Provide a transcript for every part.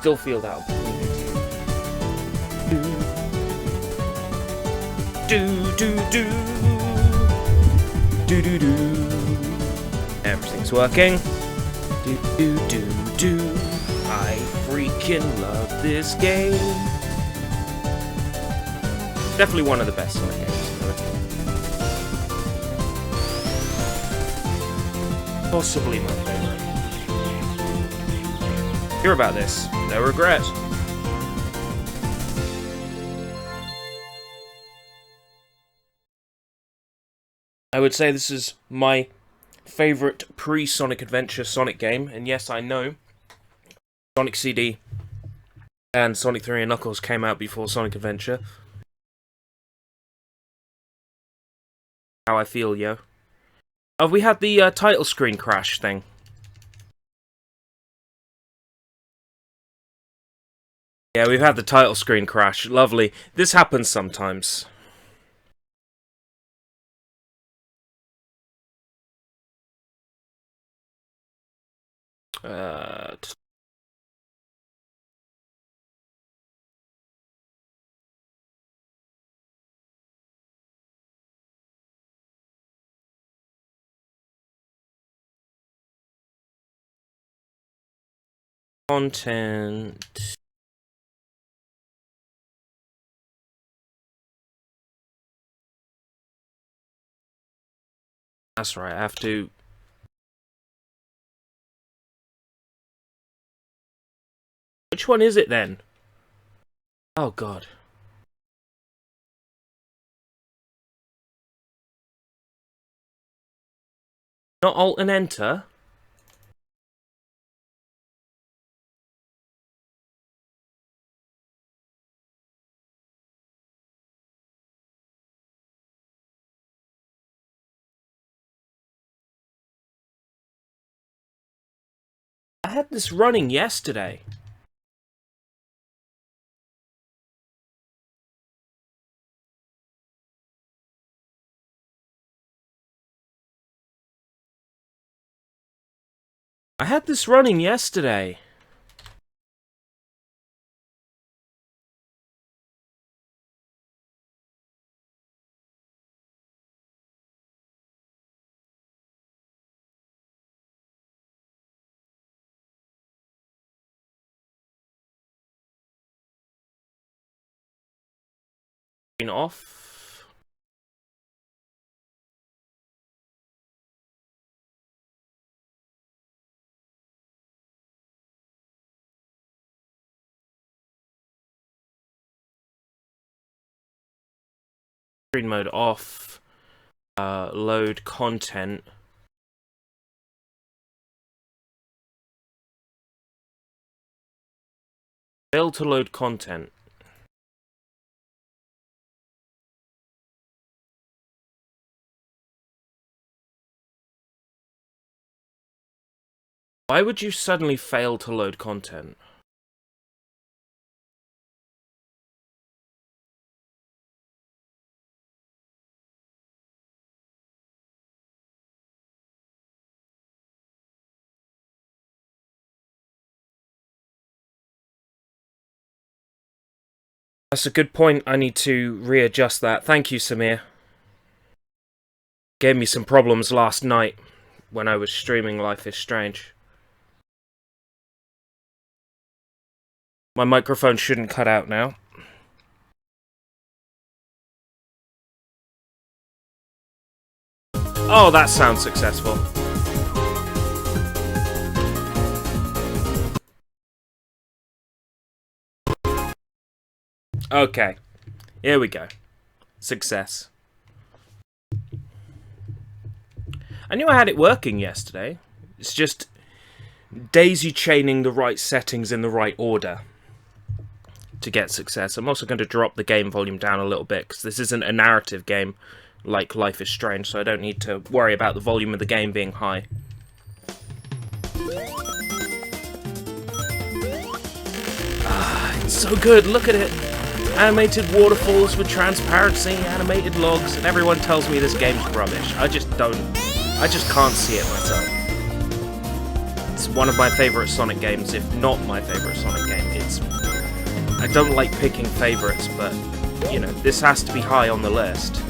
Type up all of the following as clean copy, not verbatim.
still feel that. Do. Everything's working. Do. I freaking love this game. Definitely one of the best Sonic games. Possibly my favorite. Hear about this. No regret. I would say this is my favorite pre-Sonic Adventure Sonic game, and yes, I know Sonic CD and Sonic 3 and Knuckles came out before Sonic Adventure. How I feel, yo. Oh, we had the title screen crash thing. Yeah, we've had the title screen crash. Lovely. This happens sometimes. Content. That's right, I have to... Which one is it then? Oh god. Not Alt and Enter? I had this running yesterday. I had this running yesterday. Off. Screen mode off. Load content. Fail to load content. Why would you suddenly fail to load content? That's a good point. I need to readjust that. Thank you, Samir. Gave me some problems last night when I was streaming Life is Strange. My microphone shouldn't cut out now. Oh, that sounds successful. Okay, here we go. Success. I knew I had it working yesterday. It's just daisy chaining the right settings in the right order to get success. I'm also going to drop the game volume down a little bit because this isn't a narrative game like Life is Strange, so I don't need to worry about the volume of the game being high. Ah, it's so good, look at it! Animated waterfalls with transparency, animated logs, and everyone tells me this game's rubbish. I just can't see it myself. It's one of my favourite Sonic games, if not my favourite Sonic game. I don't like picking favourites, but, you know, this has to be high on the list.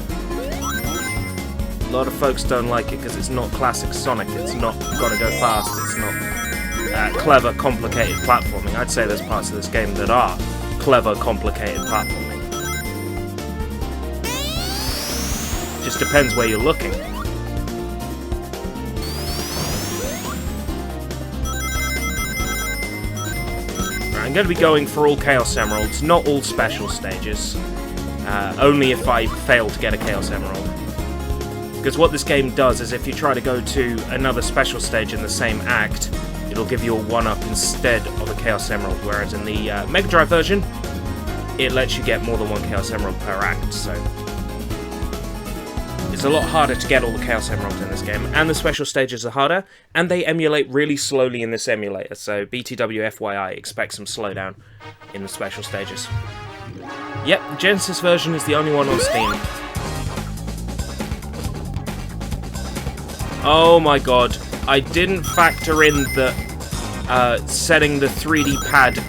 A lot of folks don't like it because it's not classic Sonic, it's not gotta go fast, it's not clever, complicated platforming. I'd say there's parts of this game that are clever, complicated platforming. Just depends where you're looking. I'm going to be going for all Chaos Emeralds, not all special stages. Only if I fail to get a Chaos Emerald. Because what this game does is if you try to go to another special stage in the same act, it'll give you a 1-up instead of a Chaos Emerald, whereas in the Mega Drive version, it lets you get more than one Chaos Emerald per act, so... It's a lot harder to get all the Chaos Emeralds in this game, and the special stages are harder, and they emulate really slowly in this emulator, so BTW FYI, expect some slowdown in the special stages. Yep, the Genesis version is the only one on Steam. Oh my god, I didn't factor in that setting the 3D pad,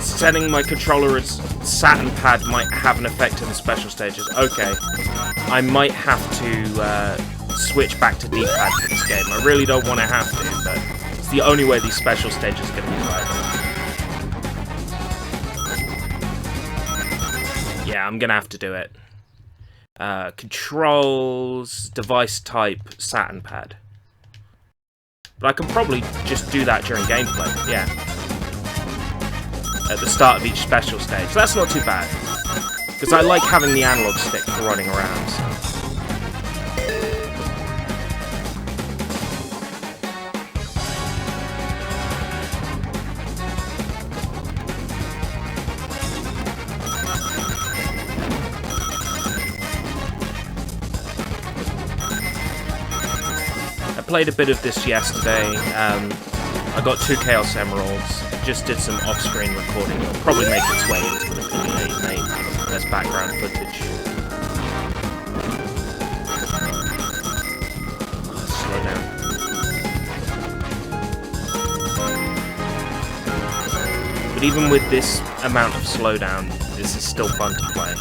setting my controller as Saturn pad might have an effect in the special stages. Okay, I might have to switch back to D-pad for this game. I really don't want to have to, but it's the only way these special stages are going to be played. Yeah, I'm going to have to do it. Controls, device type, Saturn pad. But I can probably just do that during gameplay, yeah. At the start of each special stage. So that's not too bad. Because I like having the analog stick for running around. So. I played a bit of this yesterday. I got 2 Chaos Emeralds. Just did some off-screen recording. It'll probably make its way into the video as background footage. Slow down. But even with this amount of slowdown, this is still fun to play.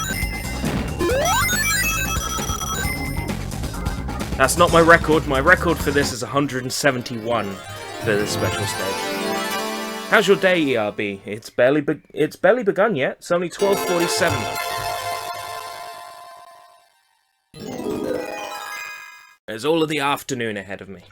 That's not my record. My record for this is 171 for this special stage. How's your day, ERB? It's barely begun yet. It's only 12:47. There's all of the afternoon ahead of me.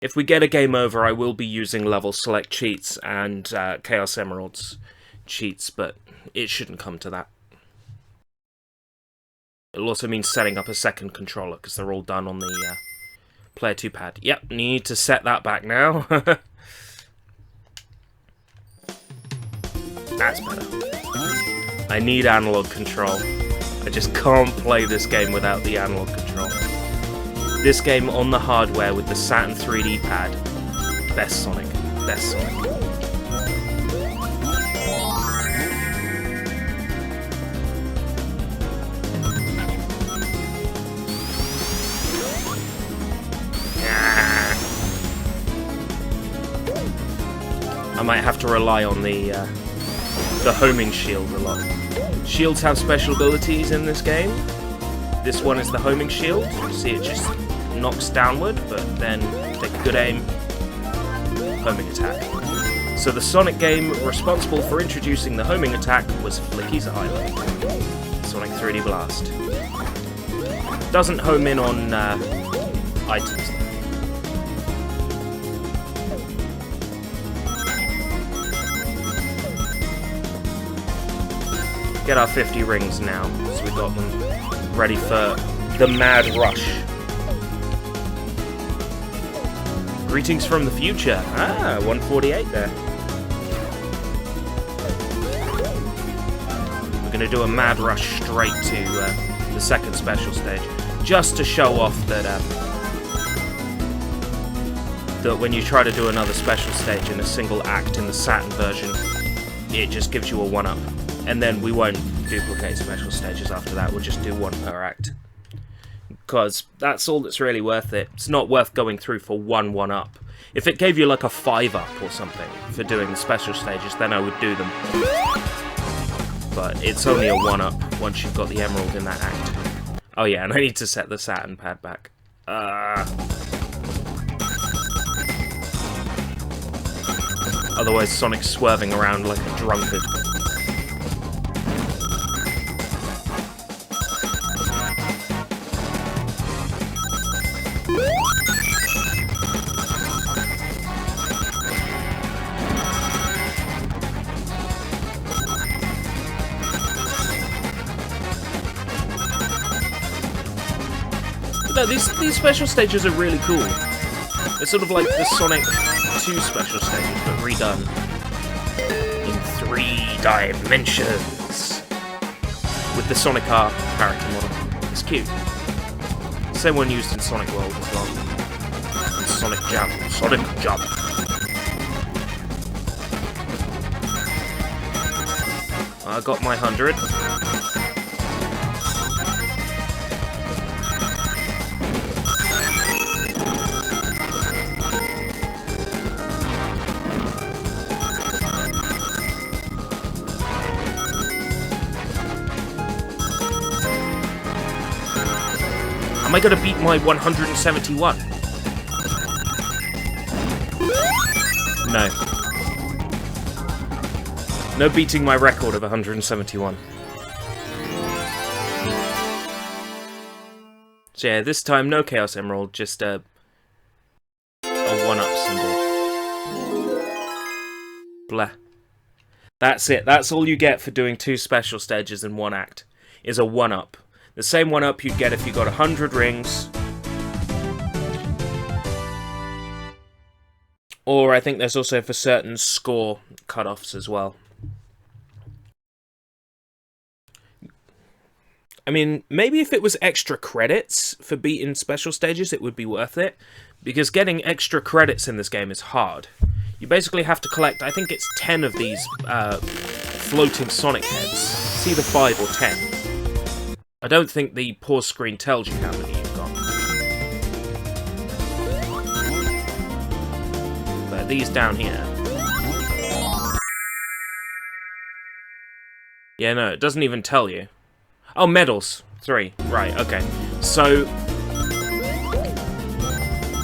If we get a game over, I will be using level select cheats and Chaos Emeralds cheats, but it shouldn't come to that. It'll also mean setting up a second controller, because they're all done on the Player 2 pad. Yep, need to set that back now. That's better. I need analog control. I just can't play this game without the analog control. This game on the hardware with the Saturn 3D pad. Best Sonic. Best Sonic. I might have to rely on the homing shield a lot. Shields have special abilities in this game. This one is the homing shield. See, it just knocks downward, but then take a good aim, homing attack. So the Sonic game responsible for introducing the homing attack was Flicky's Island. Sonic 3D Blast. Doesn't home in on items. Get our 50 rings now, so we got them ready for the mad rush. Greetings from the future. Ah, 148 there. We're going to do a mad rush straight to the second special stage, just to show off that that when you try to do another special stage in a single act in the Saturn version, it just gives you a 1-up. And then we won't duplicate special stages after that, we'll just do one per act. Because that's all that's really worth it. It's not worth going through for one 1-up. If it gave you like a 5-up or something for doing the special stages, then I would do them. But it's only a 1-up once you've got the emerald in that act. Oh yeah, and I need to set the Saturn pad back. Otherwise Sonic's swerving around like a drunkard. No, these special stages are really cool. They're sort of like the Sonic 2 special stages, but redone in 3 dimensions with the Sonic R character model. It's cute. Same one used in Sonic World as well. And Sonic Jump. Sonic Jump. I got my 100. Am I going to beat my 171? No. No beating my record of 171. So yeah, this time no Chaos Emerald, just a 1-up symbol. Blah. That's it. That's all you get for doing 2 special stages in 1 act, is a 1-up. The same 1-up you'd get if you got 100 rings. Or I think there's also for certain score cutoffs as well. I mean, maybe if it was extra credits for beating special stages, it would be worth it. Because getting extra credits in this game is hard. You basically have to collect, I think it's 10 of these floating Sonic heads. It's either 5 or 10. I don't think the pause screen tells you how many you've got. But these down here... Yeah, no, it doesn't even tell you. Oh, medals. 3. Right, okay. So...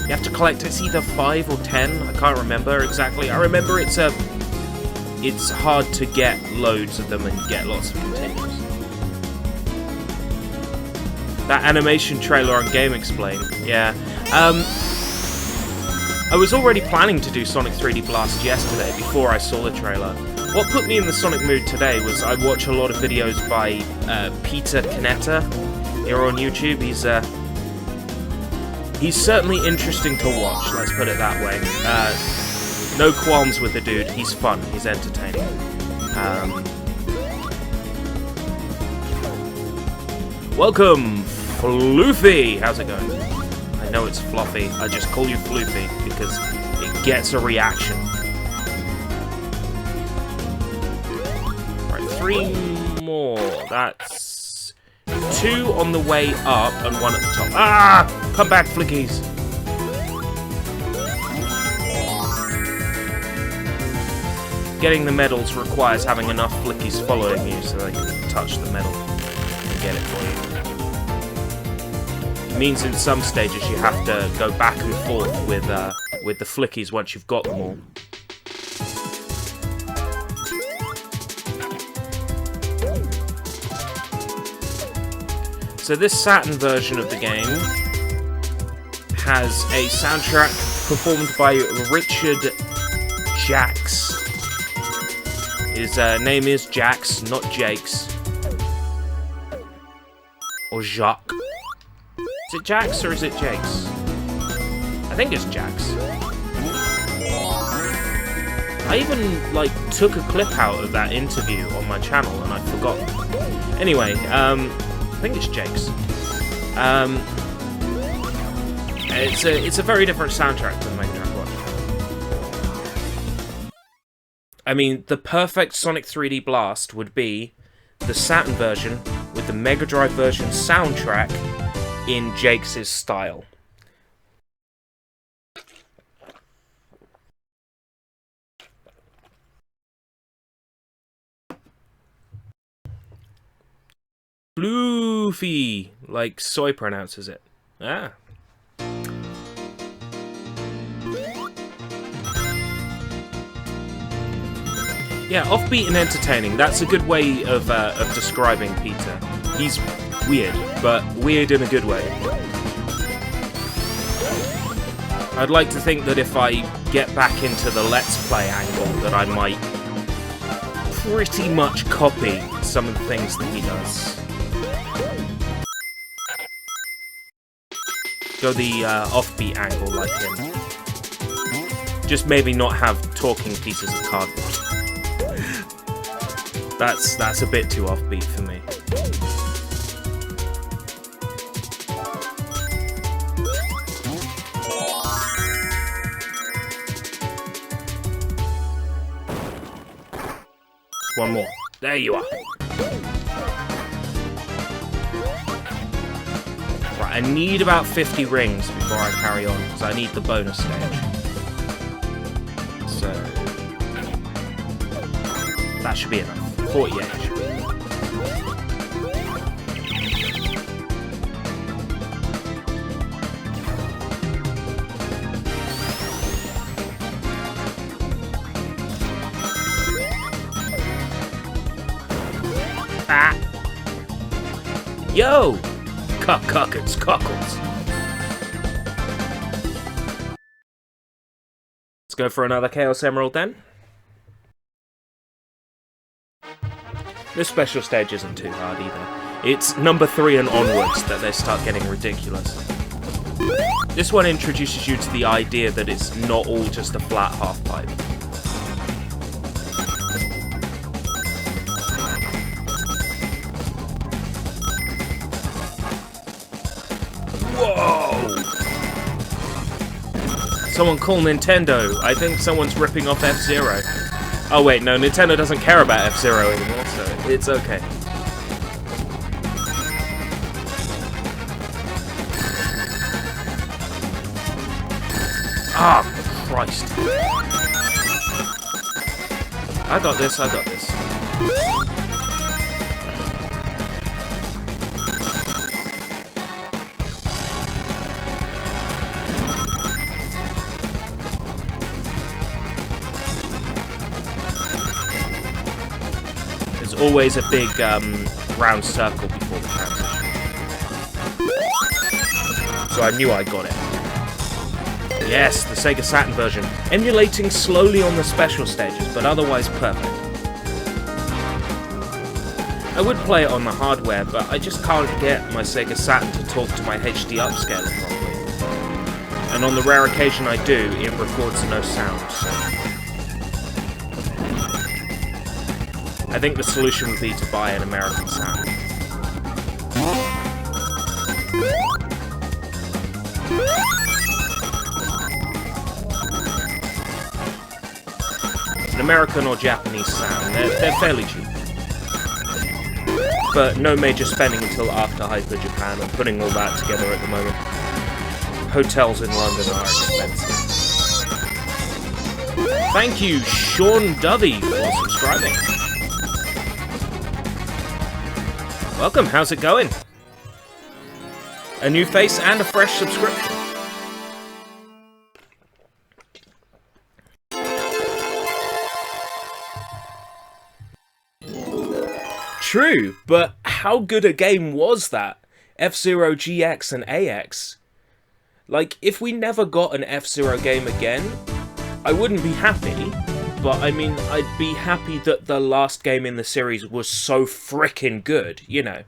You have to collect, it's either 5 or 10. I can't remember exactly. I remember it's hard to get loads of them and get lots of continues. That animation trailer on GameXplain, yeah. I was already planning to do Sonic 3D Blast yesterday, before I saw the trailer. What put me in the Sonic mood today was I watch a lot of videos by Peter Canetta here on YouTube. He's certainly interesting to watch, let's put it that way. No qualms with the dude, he's fun, he's entertaining. Welcome, Floofy! How's it going? I know it's Fluffy, I just call you Floofy because it gets a reaction. Right, 3 more. That's 2 on the way up and 1 at the top. Ah! Come back, Flickies! Getting the medals requires having enough Flickies following you so they can touch the medal and get it for you. It means in some stages you have to go back and forth with the Flickies once you've got them all. So this Saturn version of the game has a soundtrack performed by Richard Jacques. His name is Jax, not Jakes. Or Jacques. Is it Jax or is it Jakes? I think it's Jax. I even, took a clip out of that interview on my channel and I'd forgotten. Anyway, I think it's Jakes. It's a very different soundtrack than Mega Drive Watch. I mean, the perfect Sonic 3D Blast would be the Saturn version with the Mega Drive version soundtrack in Jakes' style. Floofy, like Soy pronounces it. Ah. Yeah, offbeat and entertaining. That's a good way of describing Peter. He's weird, but weird in a good way. I'd like to think that if I get back into the Let's Play angle, that I might pretty much copy some of the things that he does. Go the offbeat angle like him. Just maybe not have talking pieces of cardboard. That's a bit too offbeat for me. One more. There you are. Right, I need about 50 rings before I carry on, because I need the bonus stage. So that should be enough. 48 should be enough. Ah! Yo! Cuckles, cockles. Let's go for another Chaos Emerald then. This special stage isn't too hard either. It's number 3 and onwards that they start getting ridiculous. This one introduces you to the idea that it's not all just a flat half-pipe. Whoa! Someone call Nintendo. I think someone's ripping off F-Zero. Oh wait, no, Nintendo doesn't care about F-Zero anymore, so it's okay. Ah, Christ. I got this, I got this. Always a big round circle before the transition. So I knew I got it. Yes, the Sega Saturn version. Emulating slowly on the special stages, but otherwise perfect. I would play it on the hardware, but I just can't get my Sega Saturn to talk to my HD upscaler properly. And on the rare occasion I do, it records no sound, so... I think the solution would be to buy an American Saturn. An American or Japanese Saturn, they're fairly cheap. But no major spending until after Hyper Japan, and putting all that together at the moment. Hotels in London are expensive. Thank you, Sean Dovey, for subscribing. Welcome, how's it going? A new face and a fresh subscription. True, but how good a game was that? F-Zero GX and AX. Like, if we never got an F-Zero game again, I wouldn't be happy. But, I mean, I'd be happy that the last game in the series was so frickin' good, you know.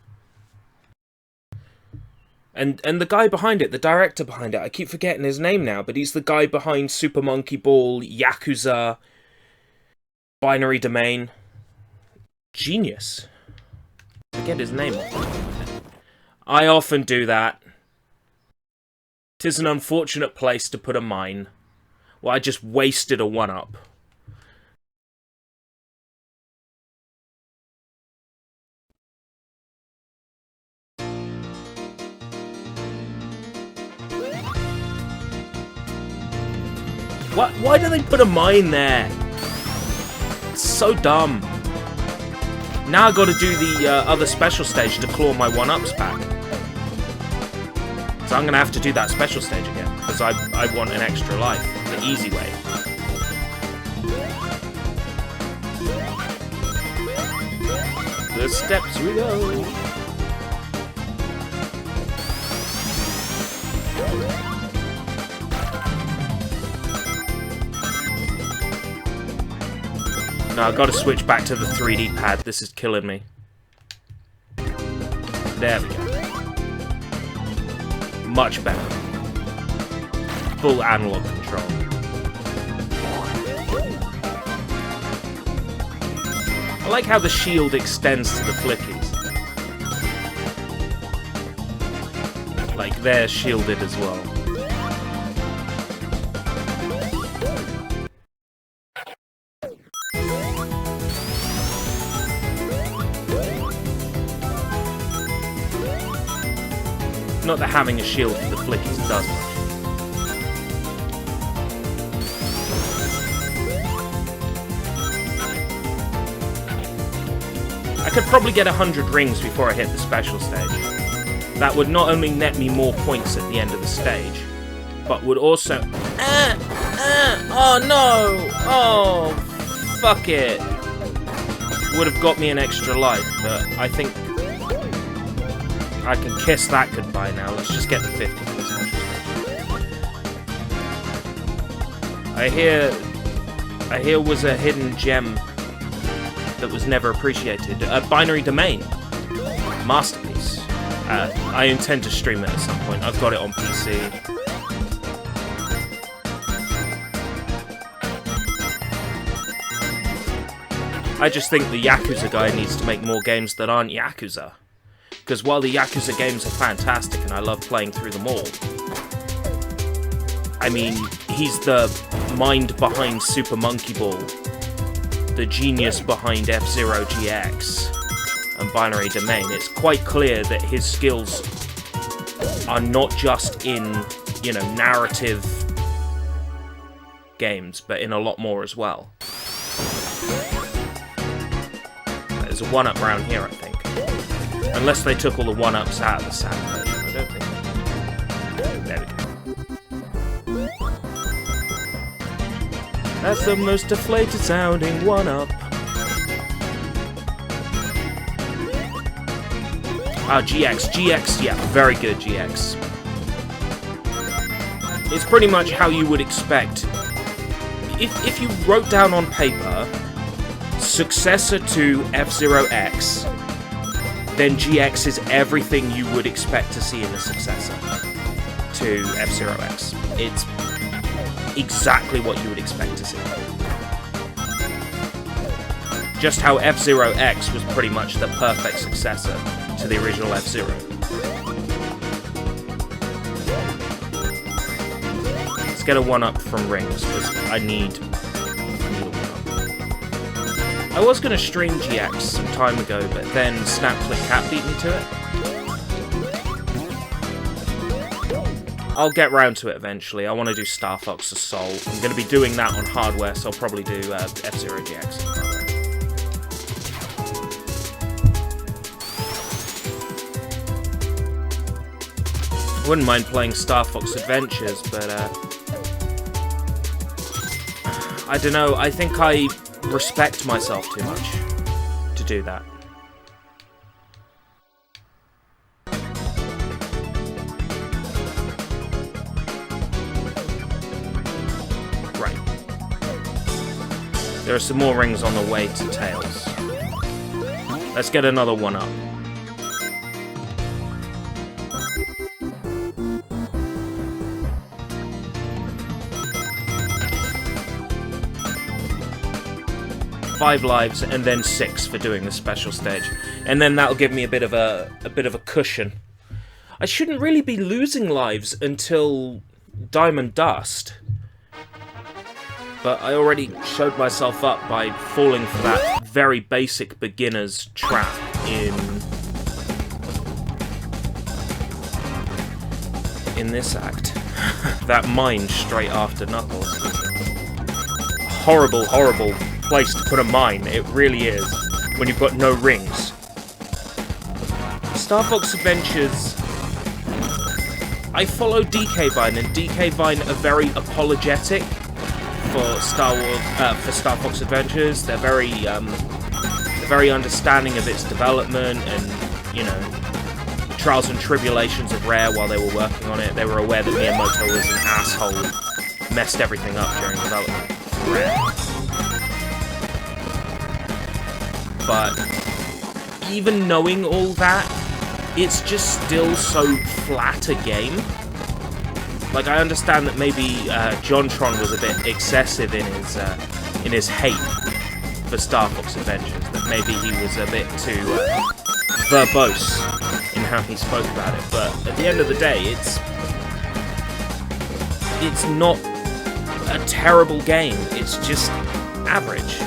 And the guy behind it, the director behind it, I keep forgetting his name now, but he's the guy behind Super Monkey Ball, Yakuza, Binary Domain. Genius. Forget his name. I often do that. 'Tis an unfortunate place to put a mine. Well, I just wasted a 1-up. Why do they put a mine there? It's so dumb. Now I got to do the other special stage to claw my 1-ups back. So I'm going to have to do that special stage again, because I want an extra life, the easy way. The steps we go. No, I've got to switch back to the 3D pad. This is killing me. There we go. Much better. Full analog control. I like how the shield extends to the flickies. Like, they're shielded as well. Not that having a shield for the flickies does much. I could probably get 100 rings before I hit the special stage. That would not only net me more points at the end of the stage, but would also... oh no! Oh, fuck it! Would have got me an extra life, but I think I can kiss that goodbye now. Let's just get the 50 for the special stage. I hear was a hidden gem that was never appreciated. A Binary Domain. Masterpiece. I intend to stream it at some point. I've got it on PC. I just think the Yakuza guy needs to make more games that aren't Yakuza. Because while the Yakuza games are fantastic and I love playing through them all, I mean, he's the mind behind Super Monkey Ball, the genius behind F-Zero GX and Binary Domain. It's quite clear that his skills are not just in, you know, narrative games, but in a lot more as well. There's a 1-up round here, I think. Unless they took all the 1-ups out of the sound version, I don't think. There we go. That's the most deflated sounding 1-up. Ah, GX, yeah, very good GX. It's pretty much how you would expect. If you wrote down on paper, successor to F-Zero X, then GX is everything you would expect to see in a successor to F-Zero X. It's exactly what you would expect to see. Just how F-Zero X was pretty much the perfect successor to the original F-Zero. Let's get a 1-up from Rings, because I need a 1-up. I was going to stream GX some time ago, but then Snap Click Cat beat me to it. I'll get round to it eventually. I want to do Star Fox Assault. I'm going to be doing that on hardware, so I'll probably do F-Zero GX. Wouldn't mind playing Star Fox Adventures, but I don't know, I think I respect myself too much to do that. Right. There are some more rings on the way to Tails. Let's get another 1-up. Five lives and then 6 for doing the special stage, and then that'll give me a bit of a cushion. I shouldn't really be losing lives until Diamond Dust, but I already showed myself up by falling for that very basic beginner's trap in this act. That mine straight after Knuckles. horrible, horrible place to put a mine. It really is. When you've got no rings. Star Fox Adventures... I follow DK Vine, and DK Vine are very apologetic for Star Fox Adventures. They're very understanding of its development and, you know, trials and tribulations of Rare while they were working on it. They were aware that Miyamoto was an asshole, messed everything up during development for Rare. But even knowing all that, it's just still so flat a game. Like, I understand that maybe JonTron was a bit excessive in his hate for Star Fox Adventures. That maybe he was a bit too verbose in how he spoke about it. But at the end of the day, it's not a terrible game. It's just average.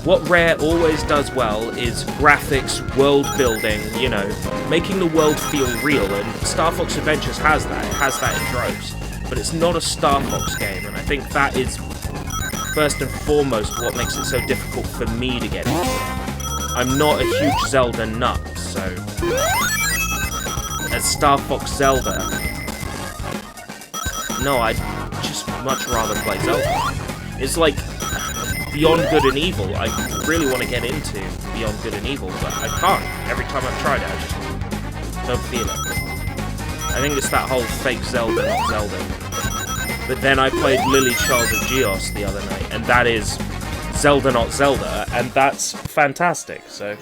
What Rare always does well is graphics, world building, you know, making the world feel real, and Star Fox Adventures has that. It has that in droves. But it's not a Star Fox game, and I think that is first and foremost what makes it so difficult for me to get into it. I'm not a huge Zelda nut, so as Star Fox Zelda, no, I'd just much rather play Zelda. It's like Beyond Good and Evil. I really want to get into Beyond Good and Evil, but I can't. Every time I've tried it, I just don't feel it. I think it's that whole fake Zelda, not Zelda. But then I played Lily Child of Geos the other night, and that is Zelda, not Zelda, and that's fantastic. So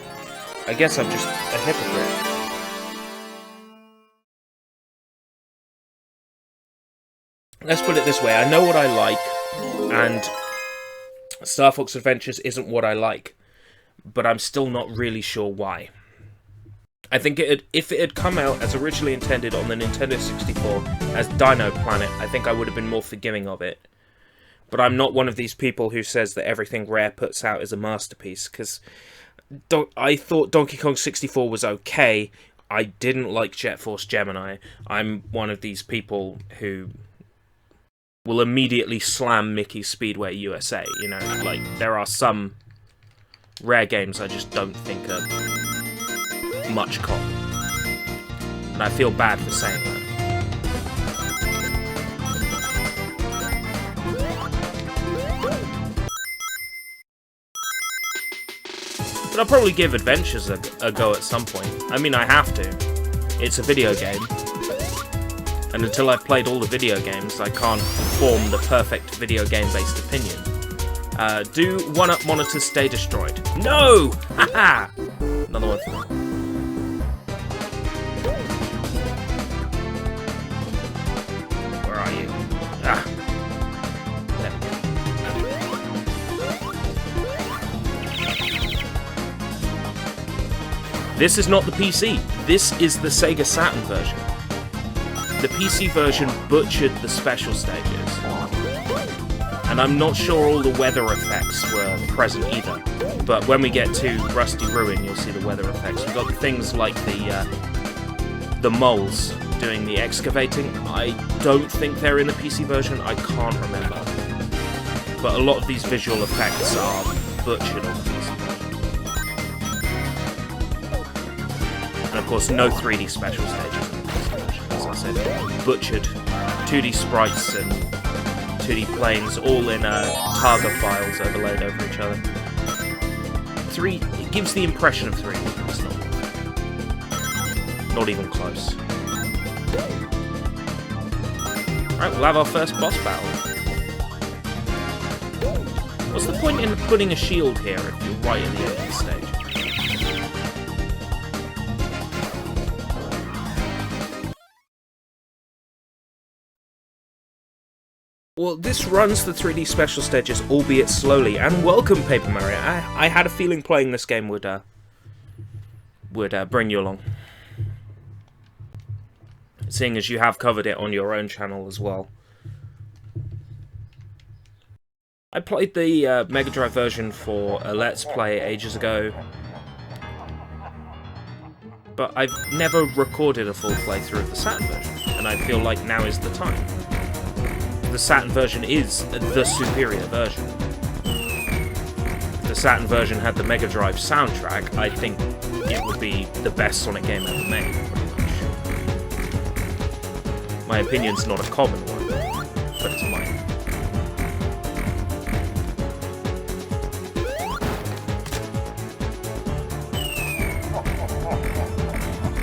I guess I'm just a hypocrite. Let's put it this way, I know what I like, and Star Fox Adventures isn't what I like, but I'm still not really sure why. I think if it had come out as originally intended on the Nintendo 64 as Dino Planet, I think I would have been more forgiving of it. But I'm not one of these people who says that everything Rare puts out is a masterpiece, because I thought Donkey Kong 64 was okay. I didn't like Jet Force Gemini. I'm one of these people who will immediately slam Mickey's Speedway USA, you know, like, there are some Rare games I just don't think are much cop. And I feel bad for saying that. But I'll probably give Adventures a go at some point. I mean, I have to. It's a video game. And until I've played all the video games, I can't form the perfect video game-based opinion. Do 1-up monitors stay destroyed? No! Haha! Another one for me. Where are you? Ah! There. This is not the PC. This is the Sega Saturn version. The PC version butchered the special stages, and I'm not sure all the weather effects were present either, but when we get to Rusty Ruin you'll see the weather effects. We've got things like the moles doing the excavating. I don't think they're in the PC version, I can't remember, but a lot of these visual effects are butchered on the PC version. And of course no 3D special stages. Butchered 2D sprites and 2D planes all in Targa files overlaid over each other. It gives the impression of 3D, it's not even close. Alright, we'll have our first boss battle. What's the point in putting a shield here if you're right at the end of the stage? Well, this runs the 3D special stages, albeit slowly, and welcome, Paper Mario. I had a feeling playing this game would bring you along. Seeing as you have covered it on your own channel as well. I played the Mega Drive version for a Let's Play ages ago, but I've never recorded a full playthrough of the Saturn version, and I feel like now is the time. the Saturn version is the superior version. If the Saturn version had the Mega Drive soundtrack, I think it would be the best Sonic game ever made, pretty much. My opinion's not a common one, but it's mine.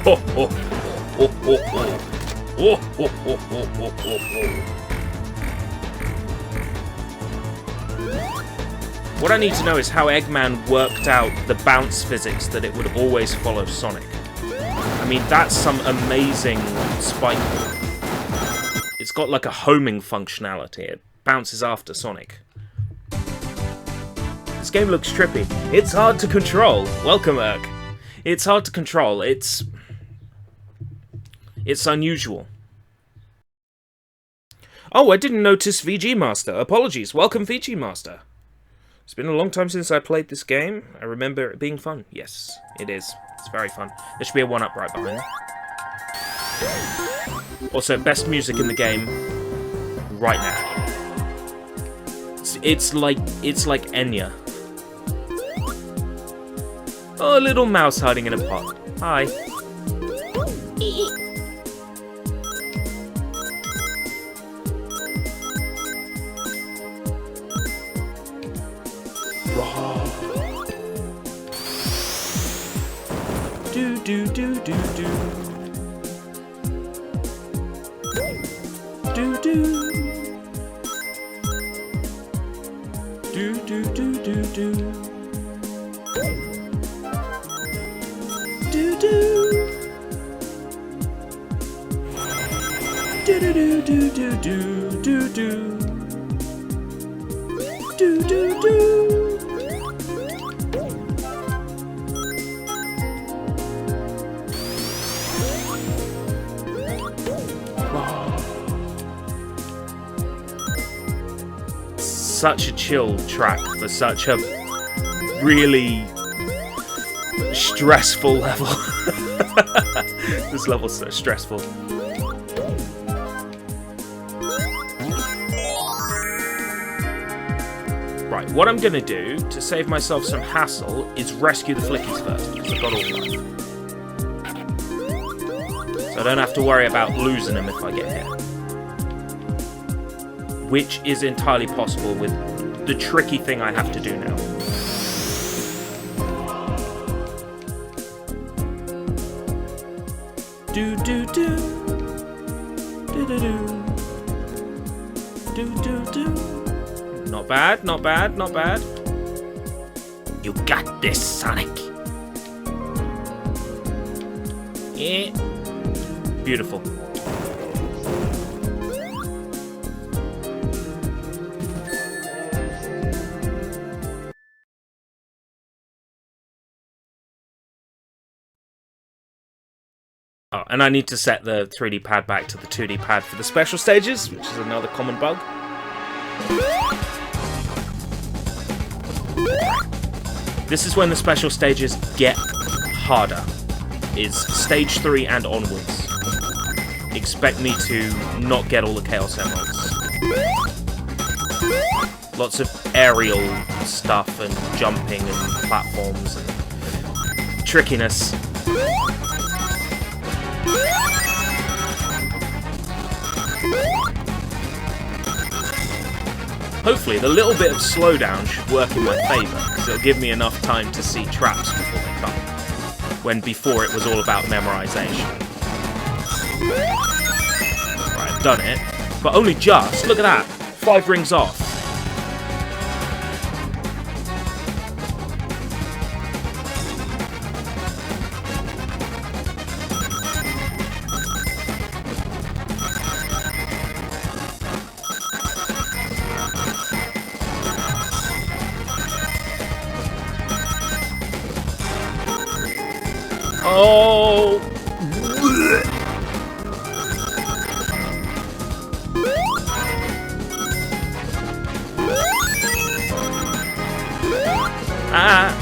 Ho ho ho ho ho ho ho ho ho ho ho. What I need to know is how Eggman worked out the bounce physics that it would always follow Sonic. I mean, that's some amazing spike. It's got like a homing functionality. It bounces after Sonic. This game looks trippy. It's hard to control. Welcome, Erk. It's hard to control. It's unusual. Oh, I didn't notice VG Master. Apologies. Welcome, VG Master. It's been a long time since I played this game. I remember it being fun. Yes, it is. It's very fun. There should be a 1-up right behind it. Also, best music in the game right now. It's like Enya. Oh, a little mouse hiding in a pot. Hi. Do do do do do. Do do. Do do do do do. Do do. Do do do do do do do do. Do do do. Such a chill track for such a really stressful level. This level's so stressful. Right, what I'm gonna do to save myself some hassle is rescue the Flickies first, because I've got all of them. So I don't have to worry about losing them if I get hit. Which is entirely possible with the tricky thing I have to do now. Do do do. Do do do. Do do do. Not bad, not bad, not bad. You got this, Sonic. Yeah. Beautiful. Oh, and I need to set the 3D pad back to the 2D pad for the special stages, which is another common bug. This is when the special stages get harder. Is stage 3 and onwards. Expect me to not get all the Chaos Emeralds. Lots of aerial stuff and jumping and platforms and trickiness. Hopefully, the little bit of slowdown should work in my favour, because it'll give me enough time to see traps before they come. When before it was all about memorization. Right, I've done it. But only just. Look at that. 5 rings off. Oh! Ah!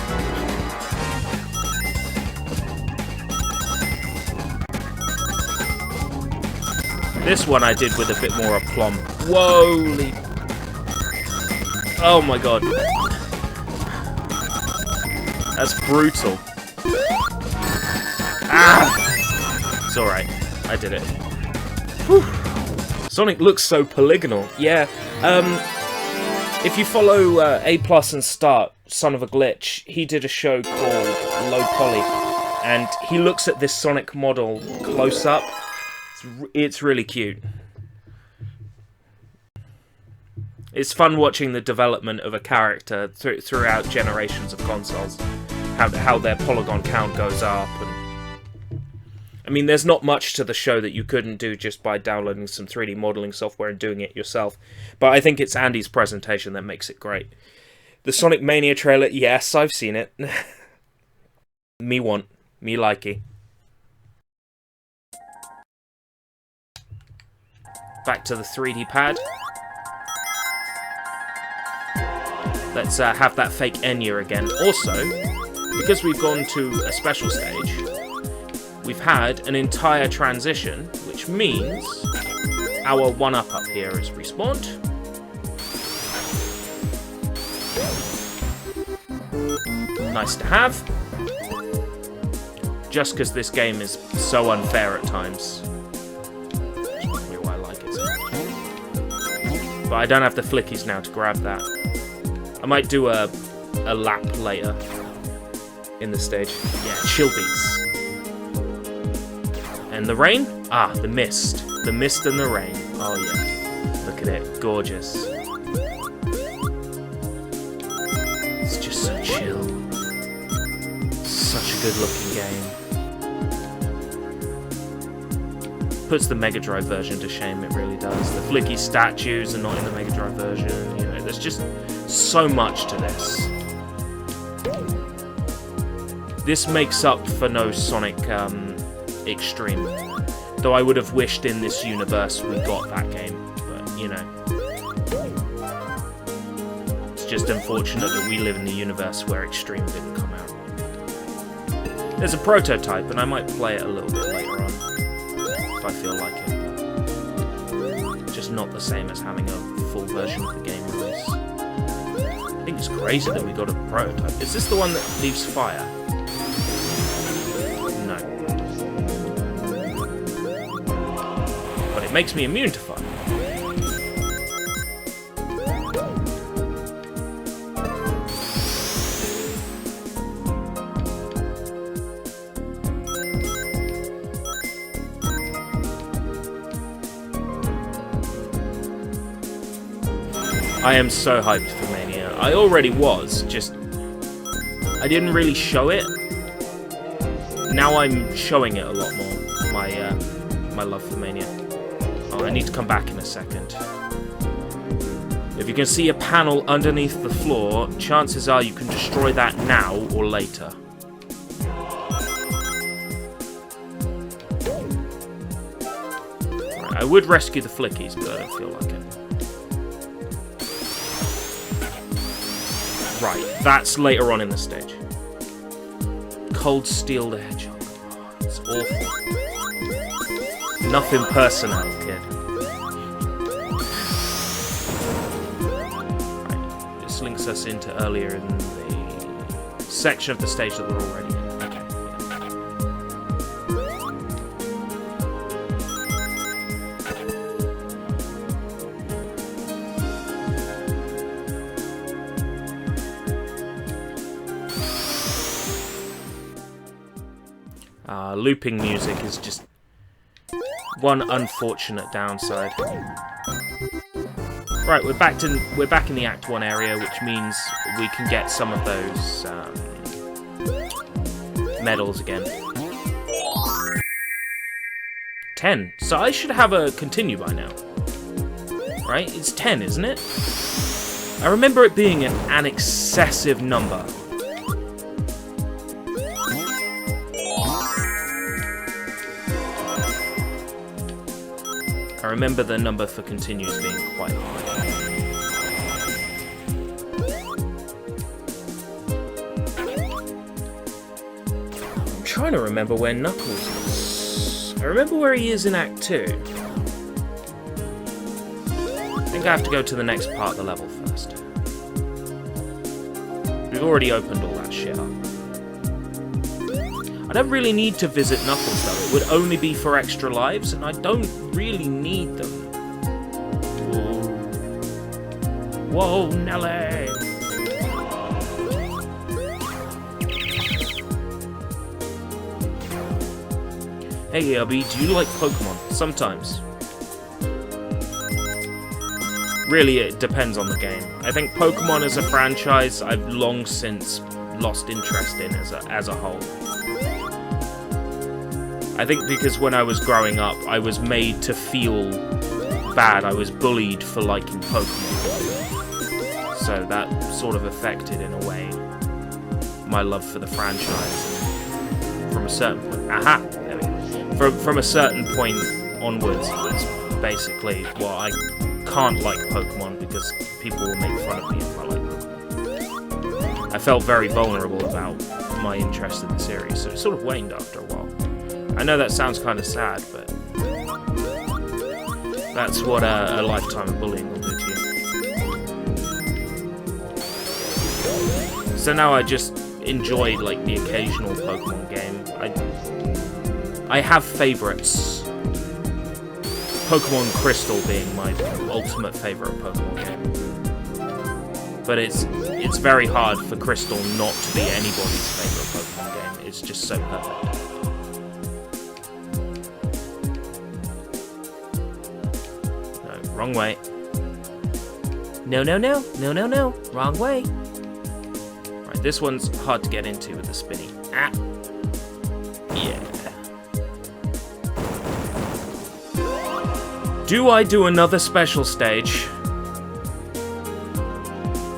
This one I did with a bit more aplomb. Whoa! Oh my god. That's brutal. Ah! It's alright. I did it. Whew. Sonic looks so polygonal. Yeah. If you follow A+ and Start, Son of a Glitch, he did a show called Low Poly. And he looks at this Sonic model close up. It's really cute. It's fun watching the development of a character throughout generations of consoles. How their polygon count goes up. And I mean, there's not much to the show that you couldn't do just by downloading some 3D modeling software and doing it yourself. But I think it's Andy's presentation that makes it great. The Sonic Mania trailer, yes, I've seen it. Me want. Me likey. Back to the 3D pad. Let's have that fake Enya again. Also, because we've gone to a special stage, we've had an entire transition, which means our 1-up up here is respawned. Nice to have. Just because this game is so unfair at times. That's probably why I like it so much. But I don't have the flickies now to grab that. I might do a lap later in the stage. Yeah, chill beats. And the rain? Ah, the mist. The mist and the rain. Oh yeah. Look at it. Gorgeous. It's just so chill. Such a good looking game. Puts the Mega Drive version to shame, it really does. The flicky statues are not in the Mega Drive version. You know, there's just so much to this. This makes up for no Sonic Extreme. Though I would have wished in this universe we got that game. But, you know. It's just unfortunate that we live in the universe where Extreme didn't come out. There's a prototype, and I might play it a little bit later on. If I feel like it. But just not the same as having a full version of the game release. I think it's crazy that we got a prototype. Is this the one that leaves fire? No. But it makes me immune to fire. I am so hyped for Mania. I already was, just I didn't really show it. Now I'm showing it a lot more. My love for Mania. Oh, I need to come back in a second. If you can see a panel underneath the floor, chances are you can destroy that now or later. Right, I would rescue the flickies, but I don't feel like it. Right, that's later on in the stage. Cold Steel the Hedgehog. Oh, it's awful. Nothing personal, kid. Right, this links us into earlier in the section of the stage that we're already in. Looping music is just one unfortunate downside. Right, we're back in the Act 1 area, which means we can get some of those medals again. 10. So I should have a continue by now. Right? It's 10, isn't it? I remember it being an excessive number. I remember the number for continues being quite high. I'm trying to remember where Knuckles is. I remember where he is in Act 2. think I have to go to the next part of the level first. We've already opened all that shit up. I don't really need to visit Knuckles, though. It would only be for extra lives, and I don't really need them. Whoa, Nelly! Hey, Abby, do you like Pokemon? Sometimes. Really, it depends on the game. I think Pokemon as a franchise, I've long since lost interest in as a whole. I think because when I was growing up, I was made to feel bad. I was bullied for liking Pokemon. So that sort of affected, in a way, my love for the franchise. From a certain point. Aha! There we go. From a certain point onwards, it's basically, well, I can't like Pokemon because people will make fun of me if I like them. I felt very vulnerable about my interest in the series, so it sort of waned after a while. I know that sounds kind of sad, but that's what a lifetime of bullying will do to you. So now I just enjoy like the occasional Pokemon game. I have favorites. Pokemon Crystal being my ultimate favorite Pokemon game. But it's very hard for Crystal not to be anybody's favorite Pokemon game. It's just so perfect. No, wrong way. No, no, no. No, no, no. Wrong way. Right, this one's hard to get into with the spinny. Ah. Yeah. Do I do another special stage?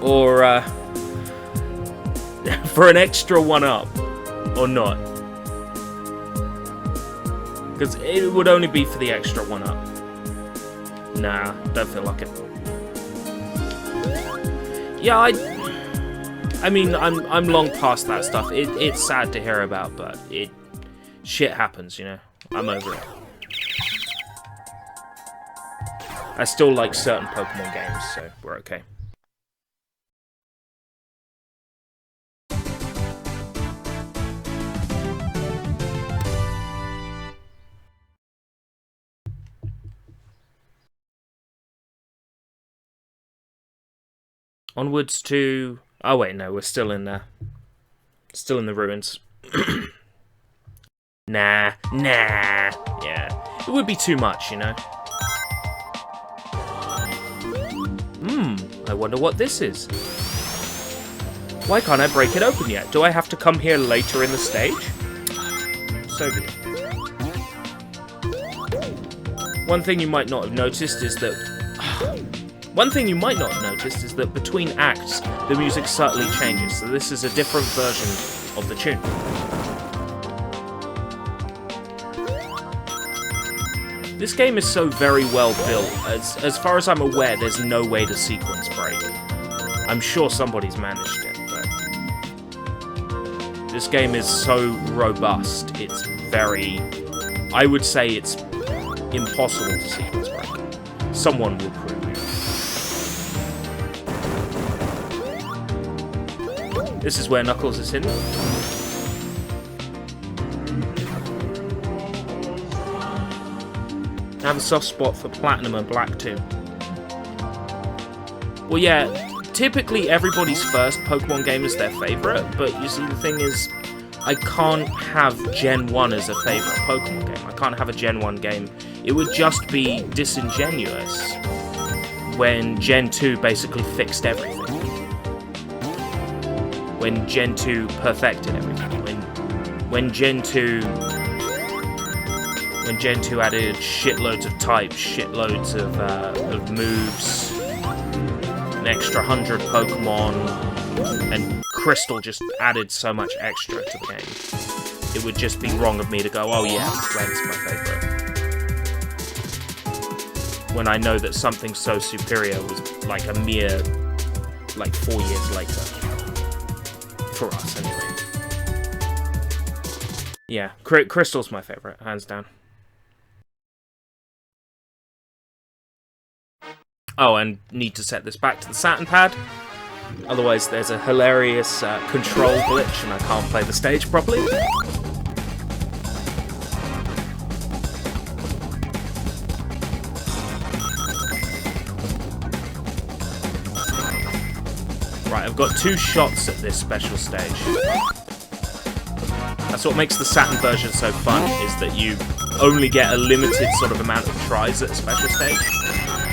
Or, for an extra one-up? Or not? Because it would only be for the extra one-up. Nah, don't feel like it. Yeah, I mean, I'm long past that stuff. It's sad to hear about, but shit happens, you know? I'm over it. I still like certain Pokemon games, so we're okay. Onwards to... Oh wait, no, we're still in there. Still in the ruins. Nah. Yeah. It would be too much, you know? I wonder what this is. Why can't I break it open yet? Do I have to come here later in the stage? So good. One thing you might not have noticed is that... between acts, the music subtly changes, so this is a different version of the tune. This game is so very well built. As far as I'm aware, there's no way to sequence break. I'm sure somebody's managed it, but... This game is so robust, it's very... I would say it's impossible to sequence break. Someone will prove it. This is where Knuckles is hidden. I have a soft spot for Platinum and Black too. Well, yeah, typically everybody's first Pokemon game is their favourite, but you see, the thing is, I can't have Gen 1 as a favourite Pokemon game. I can't have a Gen 1 game. It would just be disingenuous when Gen 2 basically fixed everything. When Gen 2 perfected everything. When Gen 2... When Gen 2 added shitloads of types, shitloads of moves, an extra 100 Pokemon, and Crystal just added so much extra to the game. It would just be wrong of me to go, oh yeah, Red's my favourite. When I know that something so superior was like a mere, 4 years later. For us, anyway. Yeah, Crystal's my favourite, hands down. Oh, and need to set this back to the Saturn pad. Otherwise, there's a hilarious control glitch and I can't play the stage properly. Right, I've got 2 shots at this special stage. That's what makes the Saturn version so fun, is that you only get a limited sort of amount of tries at a special stage.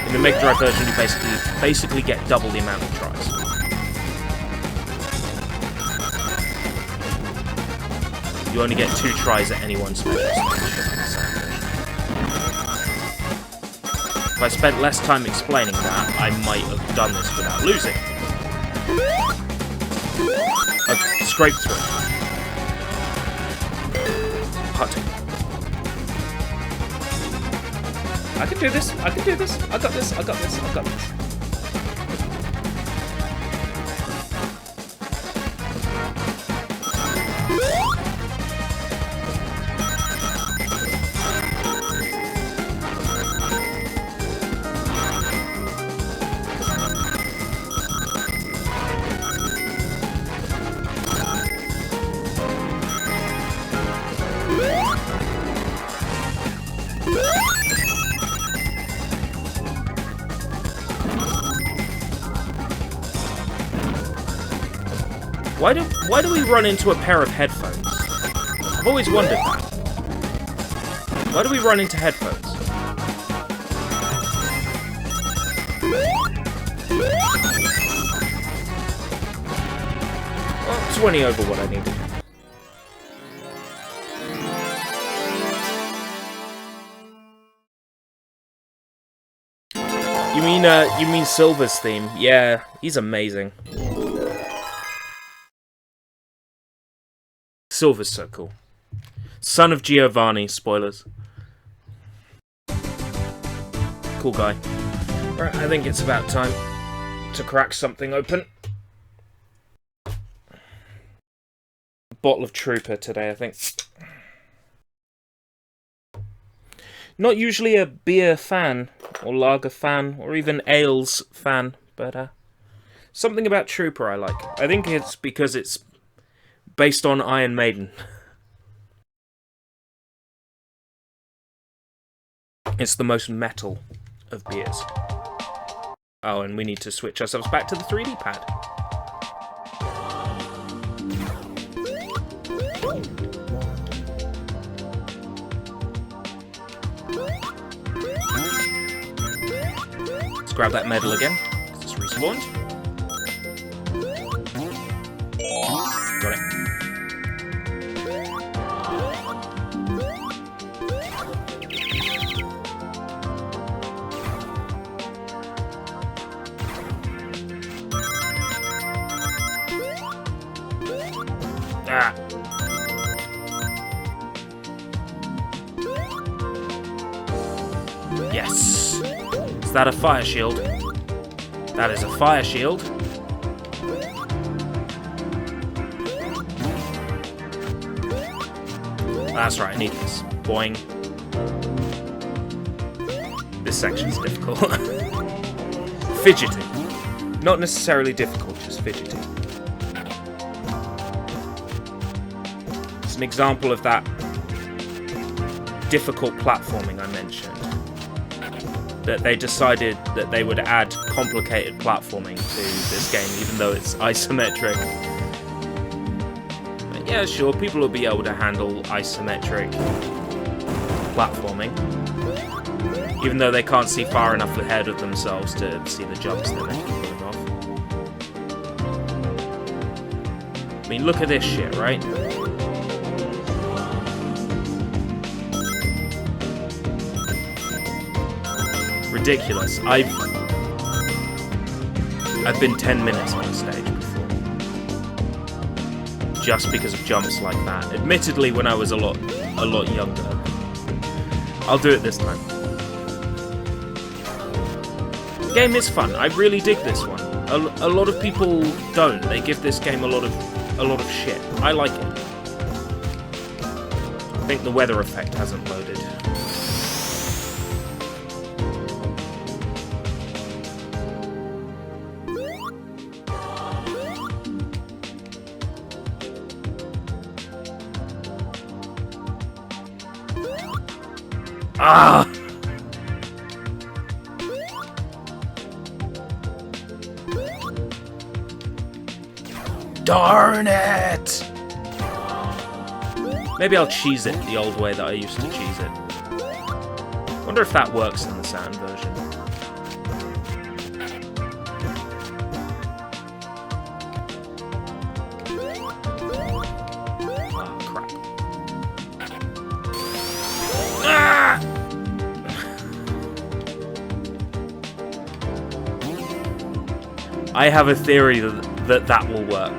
In the Mega Drive version, you basically get double the amount of tries. You only get 2 tries at any one special stage. If I spent less time explaining that, I might have done this without losing. I've scraped through. Putting. I can do this. I can do this. I got this. I got this. I got this. Why do we run into a pair of headphones? I've always wondered that. Why do we run into headphones? Well, 20 over what I needed. You mean Silver's theme? Yeah, he's amazing. Silver's so cool. Son of Giovanni, spoilers. Cool guy. Right, I think it's about time to crack something open. A bottle of Trooper today, I think. Not usually a beer fan, or lager fan, or even ales fan, but something about Trooper I like. I think it's because it's based on Iron Maiden. It's the most metal of beers. Oh, and we need to switch ourselves back to the 3D pad. Let's grab that medal again, because it's respawned. Got it. Ah. Yes. Is that a fire shield? That is a fire shield. That's right, I need this. Boing. This section's difficult. Fidgeting. Not necessarily difficult, just fidgeting. It's an example of that difficult platforming I mentioned. That they decided that they would add complicated platforming to this game, even though it's isometric. But yeah, sure, people will be able to handle isometric platforming, even though they can't see far enough ahead of themselves to see the jumps that they're pulling off. I mean, look at this shit, right? Ridiculous. I've been 10 minutes on the stage before, just because of jumps like that. Admittedly, when I was a lot younger. I'll do it this time. The game is fun. I really dig this one. A lot of people don't. They give this game a lot of shit. I like it. I think the weather effect hasn't loaded. Ah! Darn it! Maybe I'll cheese it the old way that I used to cheese it. Wonder if that works in the sand version. Oh, crap. Ah! I have a theory that will work.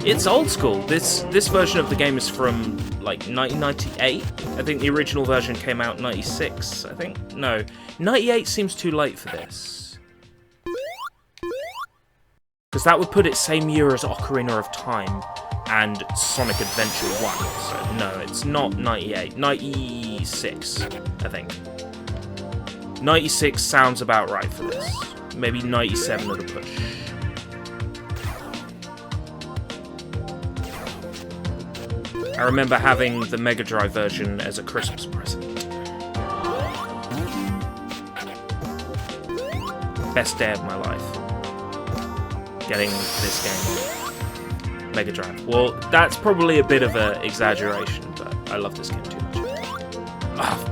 It's old school. This version of the game is from like 1998. I think the original version came out in 96. I think no, 98 seems too late for this, because that would put it same year as Ocarina of Time and Sonic Adventure 1. So no, it's not 98. 96, I think. 96 sounds about right for this. Maybe 97 at a push. I remember having the Mega Drive version as a Christmas present. Best day of my life. Getting this game. Mega Drive. Well, that's probably a bit of an exaggeration, but I love this game too much. Ah.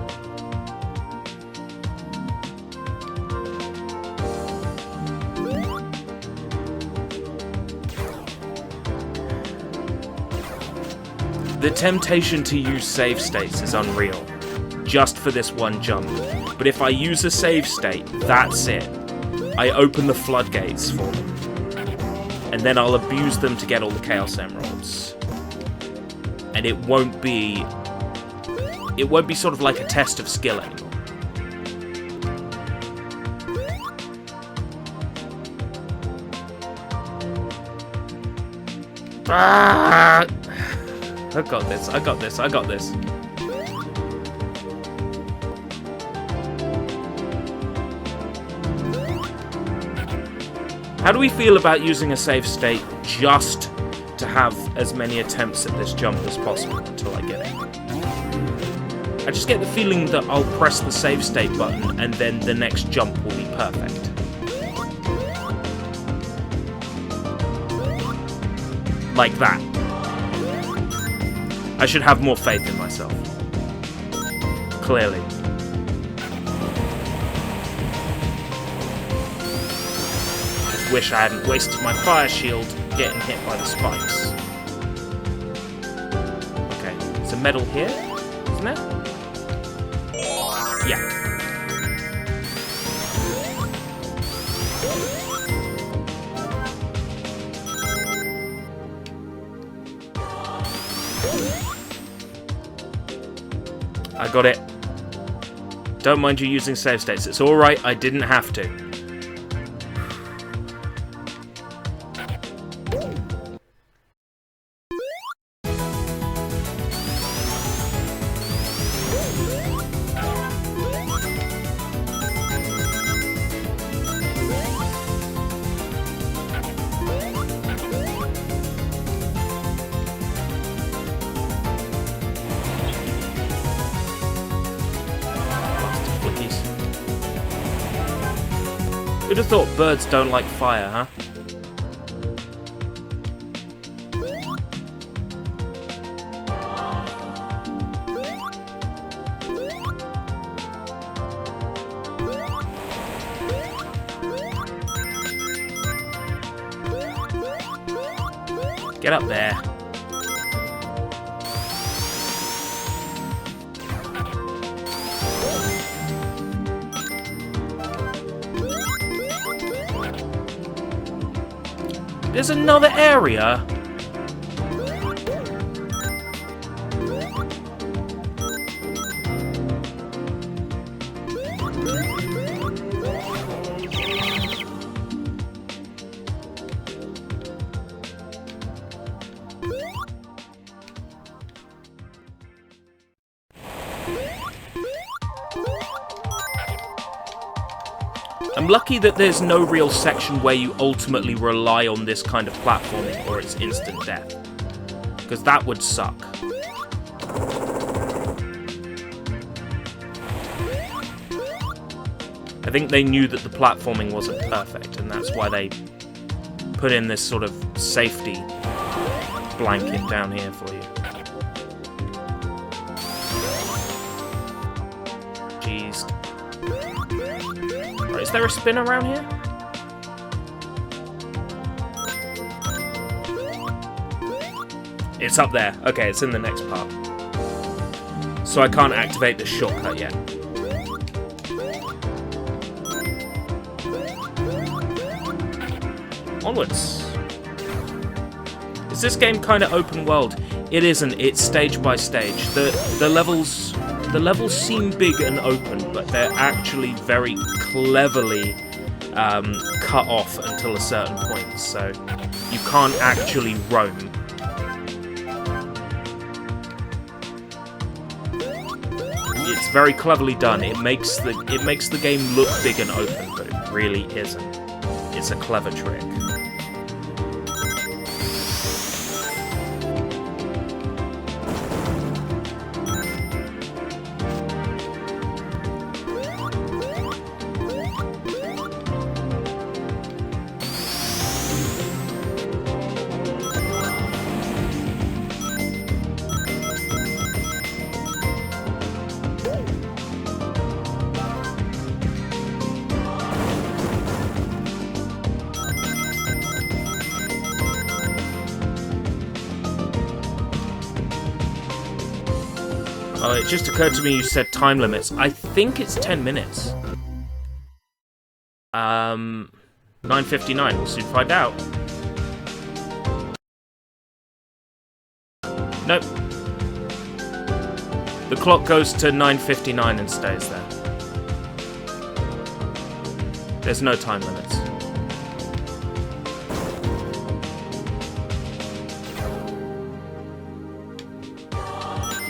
The temptation to use save states is unreal, just for this one jump. But if I use a save state, that's it. I open the floodgates for them. And then I'll abuse them to get all the Chaos Emeralds. And it won't be sort of like a test of skill anymore. Ah! I got this, I got this, I got this. How do we feel about using a save state just to have as many attempts at this jump as possible until I get it? I just get the feeling that I'll press the save state button and then the next jump will be perfect. Like that. I should have more faith in myself. Clearly. Just wish I hadn't wasted my fire shield getting hit by the spikes. Okay, there's a medal here, isn't there? Yeah. I got it. Don't mind you using save states. It's alright, I didn't have to. Who'd have thought birds don't like fire, huh? Get up there. There's another area. I'm lucky that there's no real section where you ultimately rely on this kind of platforming or it's instant death. Because that would suck. I think they knew that the platforming wasn't perfect, and that's why they put in this sort of safety blanket down here for you. Jeez. Right, is there a spin around here? It's up there. Okay, it's in the next part. So I can't activate the shortcut yet. Onwards. Is this game kind of open world? It isn't. It's stage by stage. The levels seem big and open, but they're actually very cleverly cut off until a certain point, so you can't actually roam. It's very cleverly done. It makes the game look big and open, but it really isn't. It's a clever trick. Oh, it just occurred to me you said time limits. I think it's 10 minutes. 9:59. We'll soon find out. Nope. The clock goes to 9:59 and stays there. There's no time limits.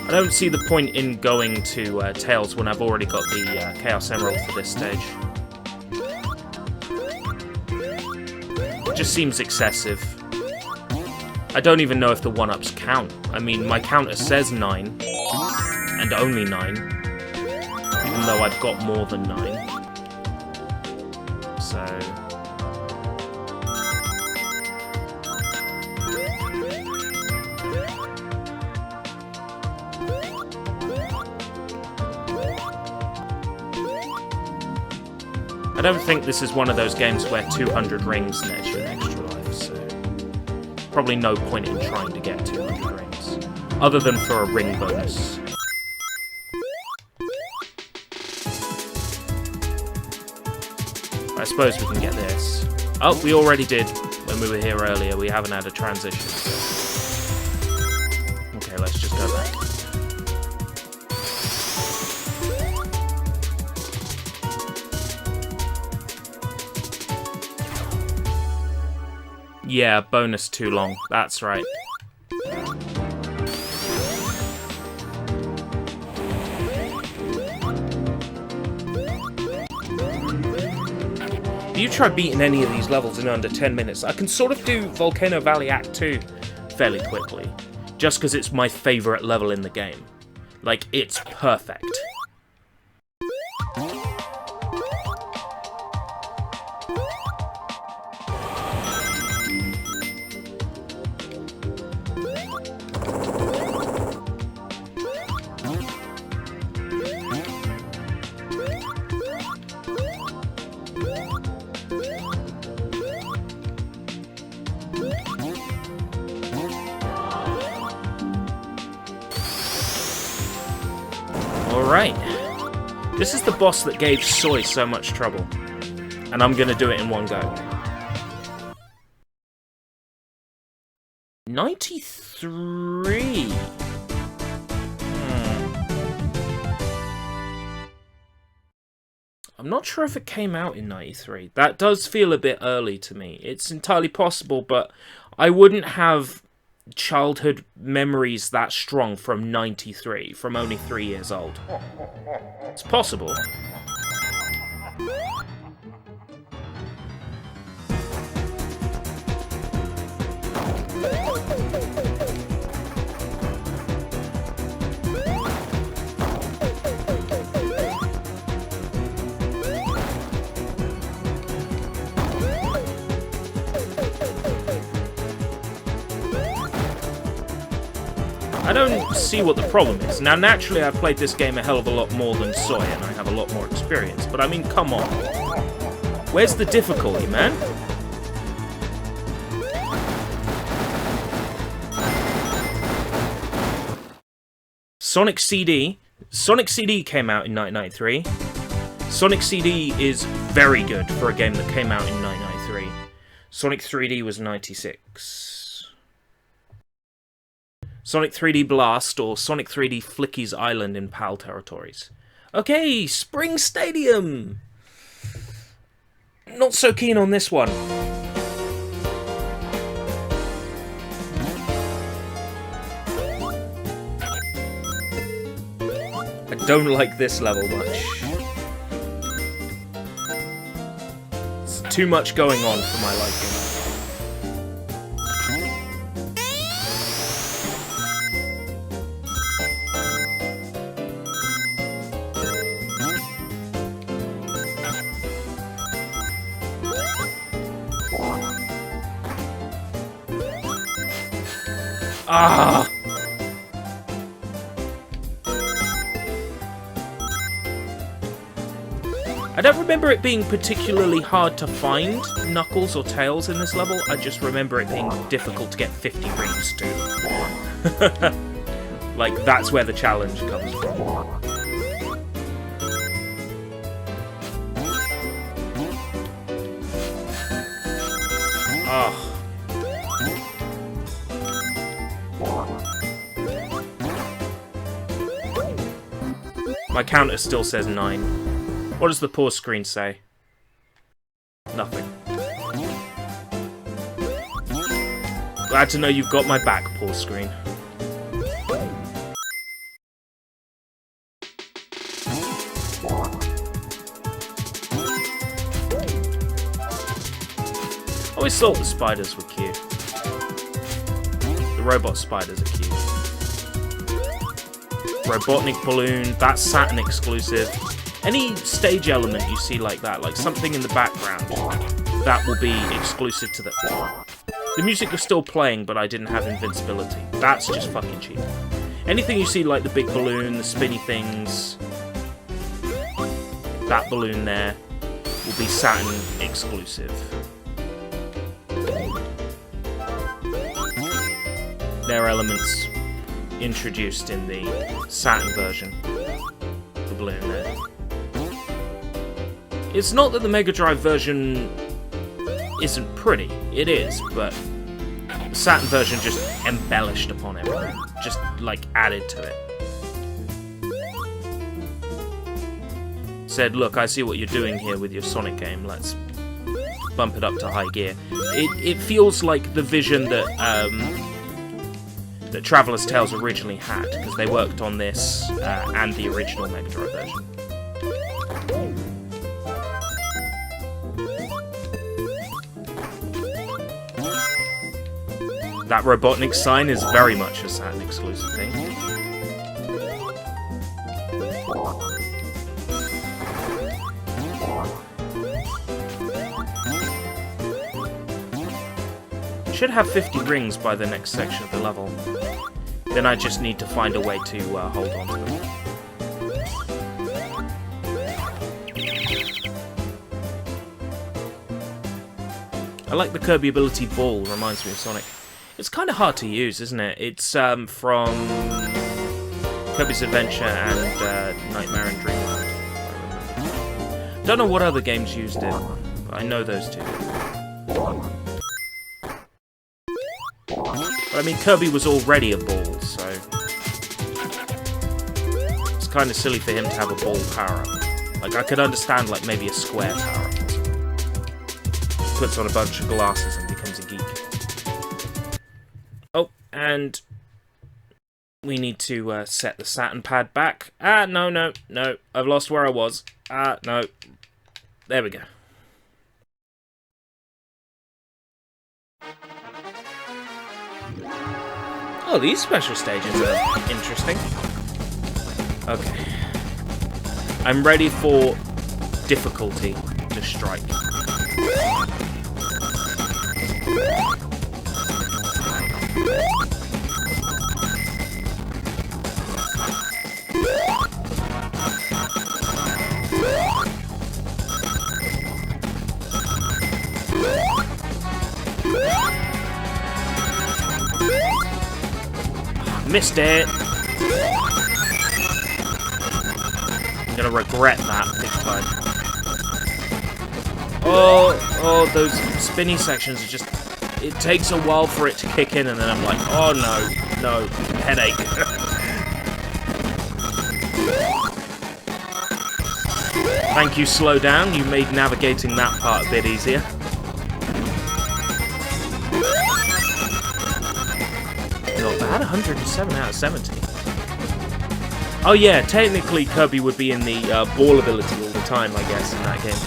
I don't see the point in going to Tails when I've already got the Chaos Emerald for this stage. It just seems excessive. I don't even know if the 1-ups count. I mean, my counter says 9, and only 9, even though I've got more than 9. So... I don't think this is one of those games where 200 rings nets you an extra life, so probably no point in trying to get 200 rings, other than for a ring bonus. I suppose we can get this. Oh, we already did when we were here earlier. We haven't had a transition, so... Okay, let's just go back. Yeah, bonus too long. That's right. If you try beating any of these levels in under 10 minutes, I can sort of do Volcano Valley Act 2 fairly quickly, just because it's my favourite level in the game. Like, it's perfect. Alright, this is the boss that gave Soy so much trouble, and I'm gonna do it in one go. 93! I'm not sure if it came out in 93. That does feel a bit early to me. It's entirely possible, but I wouldn't have childhood memories that strong from 93, from only 3 years old. It's possible. I don't see what the problem is. Now, naturally, I've played this game a hell of a lot more than Soy, and I have a lot more experience. But I mean, come on. Where's the difficulty, man? Sonic CD. Sonic CD came out in 1993. Sonic CD is very good for a game that came out in 1993. Sonic 3D was 96. Sonic 3D Blast or Sonic 3D Flicky's Island in PAL territories. Okay, Spring Stadium! Not so keen on this one. I don't like this level much. It's too much going on for my liking. Ah! I don't remember it being particularly hard to find Knuckles or Tails in this level. I just remember it being difficult to get 50 rings to. Like, that's where the challenge comes from. Ah. My counter still says 9. What does the pause screen say? Nothing. Glad to know you've got my back, pause screen. I always thought the spiders were cute. The robot spiders are cute. Robotnik Balloon, that's Saturn exclusive. Any stage element you see like that, like something in the background, that will be exclusive to the... The music was still playing, but I didn't have invincibility. That's just fucking cheap. Anything you see like the big balloon, the spinny things, that balloon there, will be Saturn exclusive. They're elements introduced in the Saturn version. The balloon there. It's not that the Mega Drive version isn't pretty. It is, but the Saturn version just embellished upon everything. Just, like, added to it. Said, look, I see what you're doing here with your Sonic game. Let's bump it up to high gear. It feels like the vision that that Traveller's Tales originally had, because they worked on this and the original Mega Drive version. That Robotnik sign is very much a Saturn exclusive thing. Should have 50 rings by the next section of the level. Then I just need to find a way to hold on to them. I like the Kirby ability Ball, reminds me of Sonic. It's kind of hard to use, isn't it? It's from Kirby's Adventure and Nightmare in Dreamland. Don't know what other games used it, but I know those two. But I mean, Kirby was already a ball, so it's kind of silly for him to have a ball power-up. Like, I could understand, like, maybe a square power-up. Puts on a bunch of glasses and becomes a geek. Oh, and we need to set the Saturn pad back. Ah, no. I've lost where I was. Ah, no. There we go. Oh, these special stages are interesting. Okay. I'm ready for difficulty to strike. Missed it! I'm gonna regret that big time. Oh, those spinny sections are just... It takes a while for it to kick in, and then I'm like, oh no, headache. Thank you, Slow Down. You made navigating that part a bit easier. Not bad, 107 out of 70. Oh yeah, technically Kirby would be in the ball ability all the time, I guess, in that game.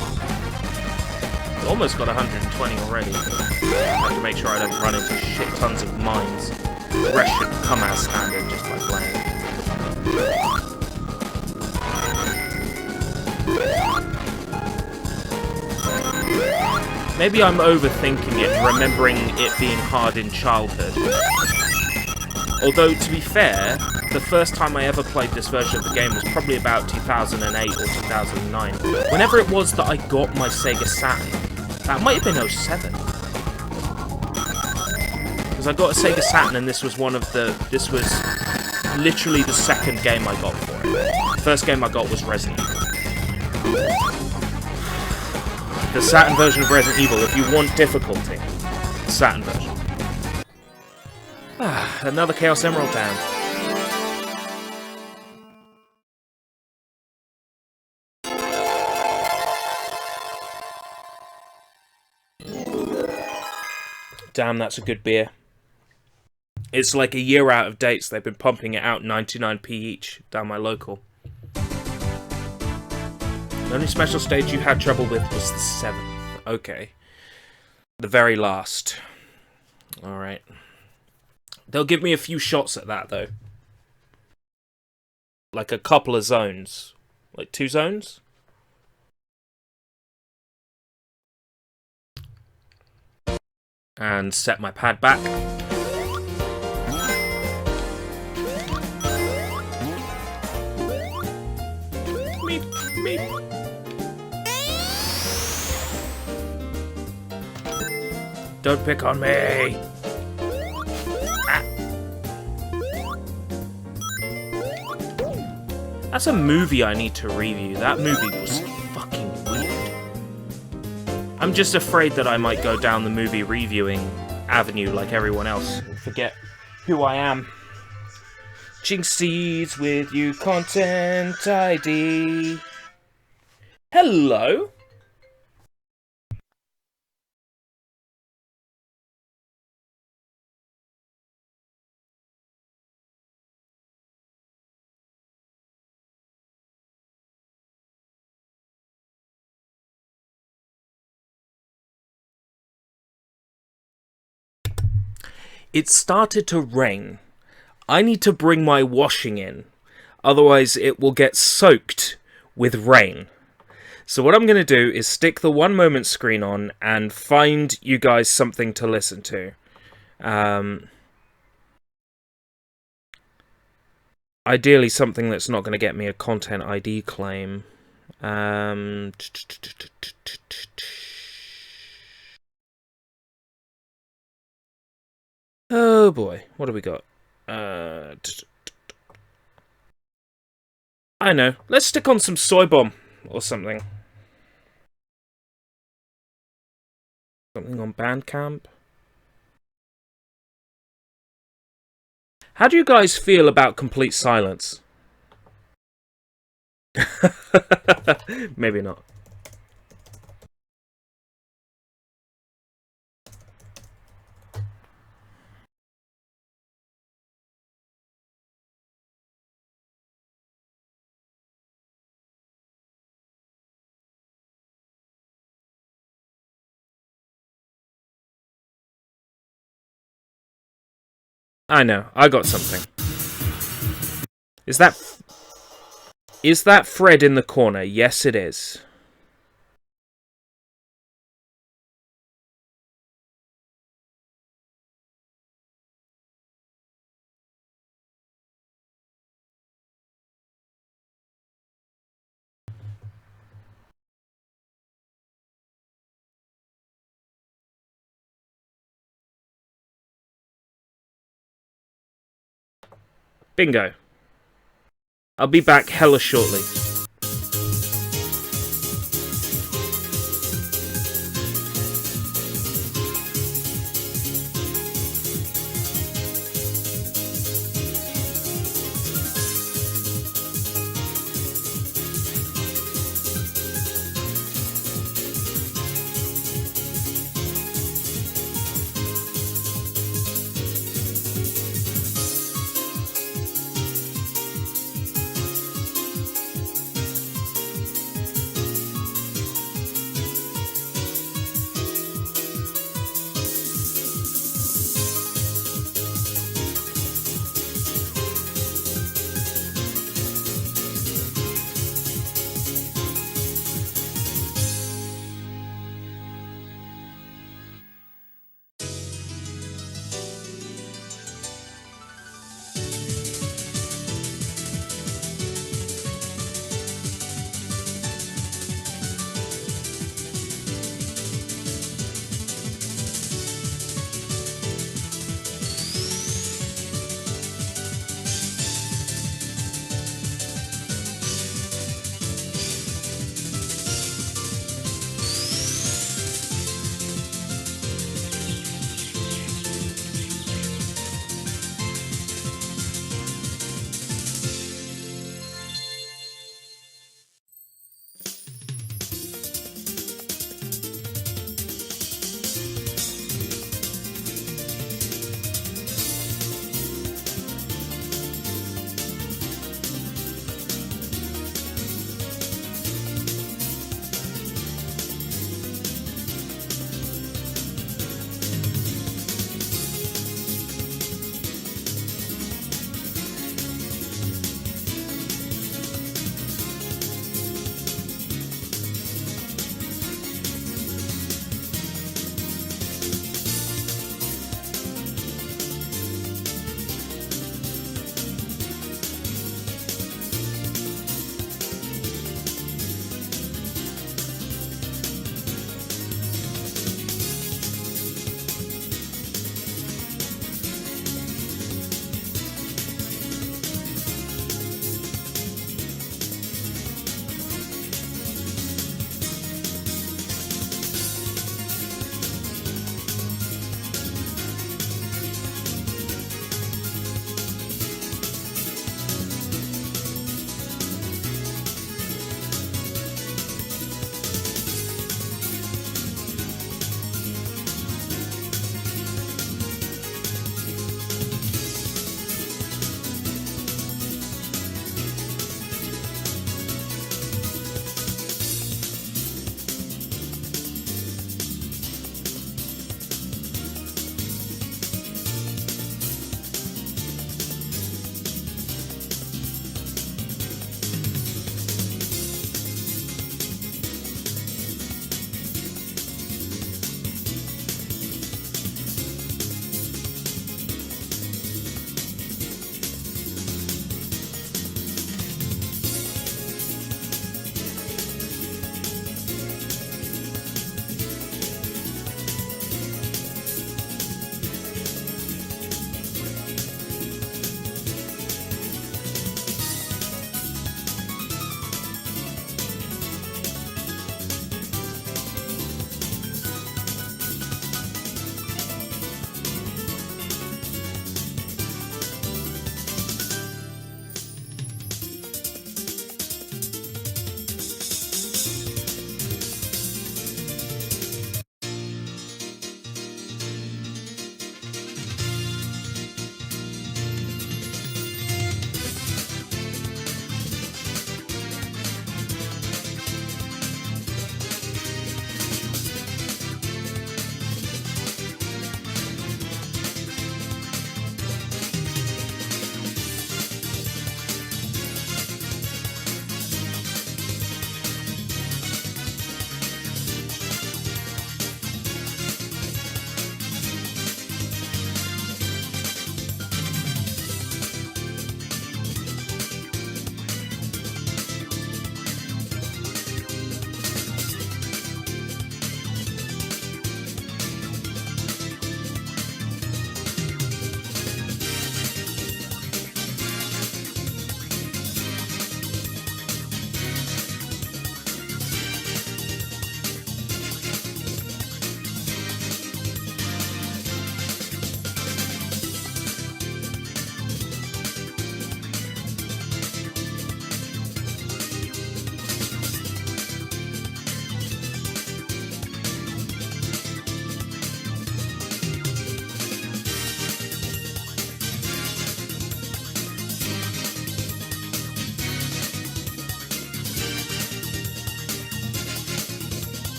Almost got 120 already. I have to make sure I don't run into shit tons of mines. The rest should come as standard just by playing. Maybe I'm overthinking it, remembering it being hard in childhood. Although, to be fair, the first time I ever played this version of the game was probably about 2008 or 2009. Whenever it was that I got my Sega Saturn. That might have been 07. Because I got a Sega Saturn and this was literally the second game I got for it. The first game I got was Resident Evil. The Saturn version of Resident Evil, if you want difficulty. Saturn version. Another Chaos Emerald down. Damn, that's a good beer. It's like a year out of date, so they've been pumping it out 99p each down my local. The only special stage you had trouble with was the 7th. Okay. The very last. Alright. They'll give me a few shots at that, though. Like a couple of zones. Like 2 zones? And set my pad back. Meep, meep. Don't pick on me! Ah. That's a movie I need to review. That movie was fucking weird. I'm just afraid that I might go down the movie reviewing avenue like everyone else and forget who I am. Jinxies with you, content ID. Hello? It started to rain. I need to bring my washing in, otherwise it will get soaked with rain. So what I'm going to do is stick the 1 moment screen on and find you guys something to listen to. Ideally something that's not going to get me a content ID claim. Oh boy, what have we got? I know. Let's stick on some Soy Bomb or something. Something on Bandcamp. How do you guys feel about complete silence? Maybe not. I know. I got something. Is that Fred in the corner? Yes, it is. Bingo. I'll be back hella shortly.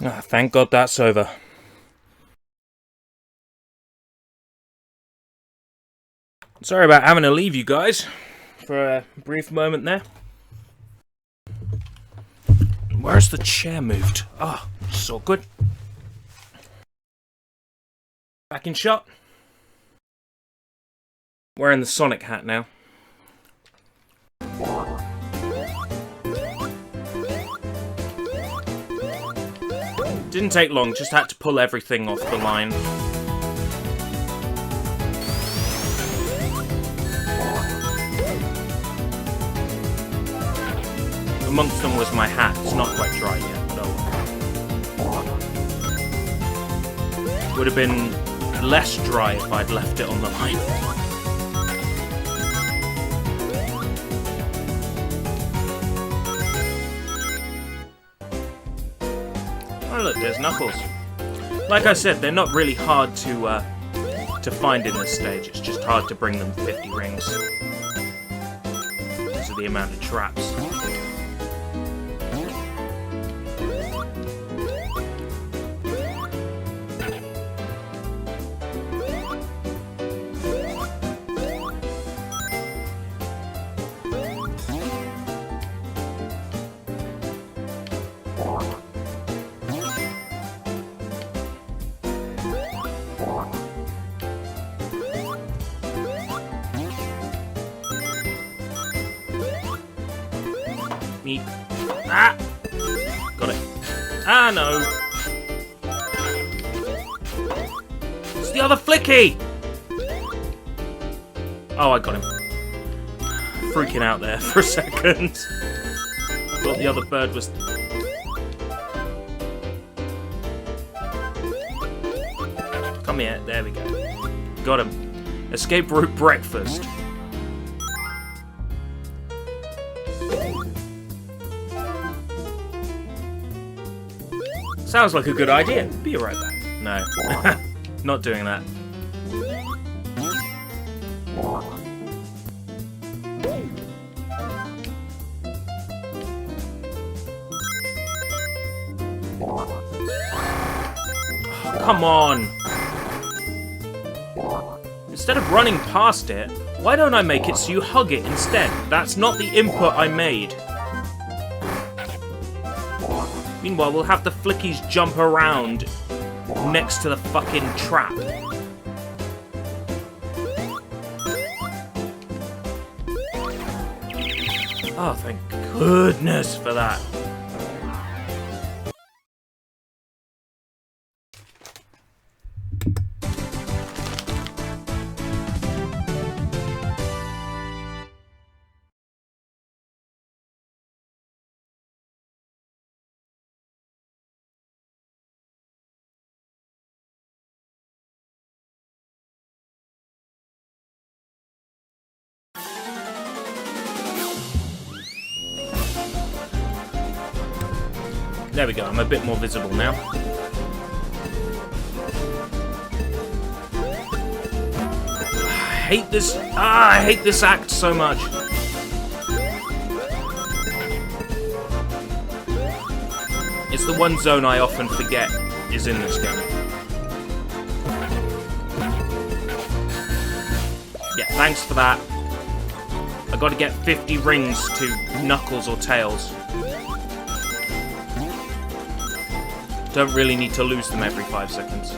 Ah, thank God that's over. Sorry about having to leave you guys for a brief moment there. Where's the chair moved? Oh, so good. Back in shot. Wearing the Sonic hat now. Didn't take long, just had to pull everything off the line. Amongst them was my hat. It's not quite dry yet, though. Would have been less dry if I'd left it on the line. Oh look, there's Knuckles. Like I said, they're not really hard to find in this stage. It's just hard to bring them 50 rings because of the amount of traps. Me. Ah! Got it. Ah, no. It's the other Flicky! Oh, I got him. Freaking out there for a second. Thought the other bird was... Come here. There we go. Got him. Escape route breakfast. Sounds like a good idea. Be right back. No. Not doing that. Oh, come on. Instead of running past it, why don't I make it so you hug it instead? That's not the input I made. Meanwhile, we'll have the Flickies jump around next to the fucking trap. Oh, thank goodness for that. There we go, I'm a bit more visible now. I hate this. I hate this act so much. It's the one zone I often forget is in this game. Yeah, thanks for that. I gotta get 50 rings to Knuckles or Tails. Don't really need to lose them every 5 seconds.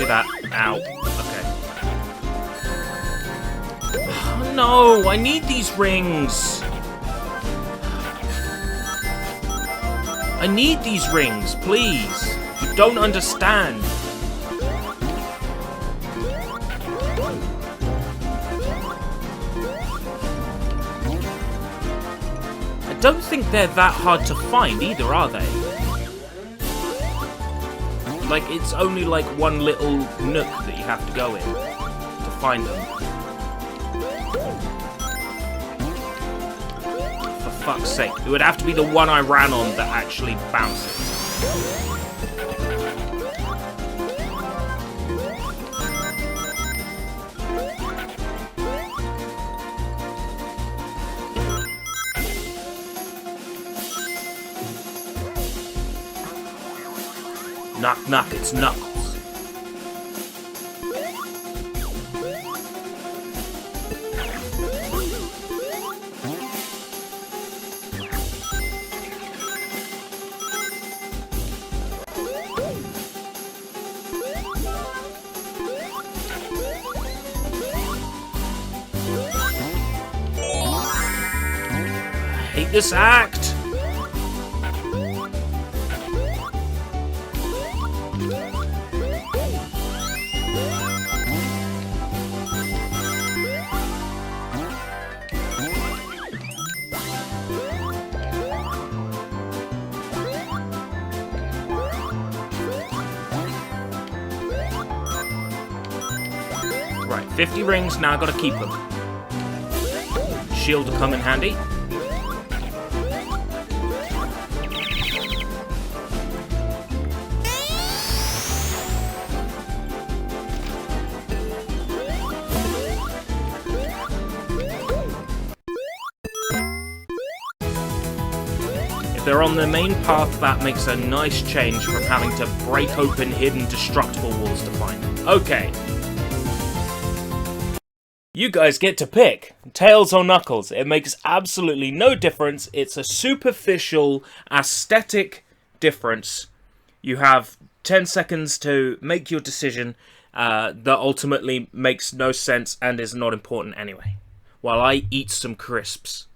That. Ow. Okay. Oh, no, I need these rings. I need these rings, please. You don't understand. I don't think they're that hard to find either, are they? Like, it's only like one little nook that you have to go in to find them. For fuck's sake. It would have to be the one I ran on that actually bounces. Knock, knock, it's Knuckles. I hate this act. Right, 50 rings, now I gotta keep them. Shield will come in handy. If they're on the main path, that makes a nice change from having to break open hidden destructible walls to find them. Okay. You guys get to pick, Tails or Knuckles. It makes absolutely no difference. It's a superficial, aesthetic difference. You have 10 seconds to make your decision that ultimately makes no sense and is not important anyway. While I eat some crisps.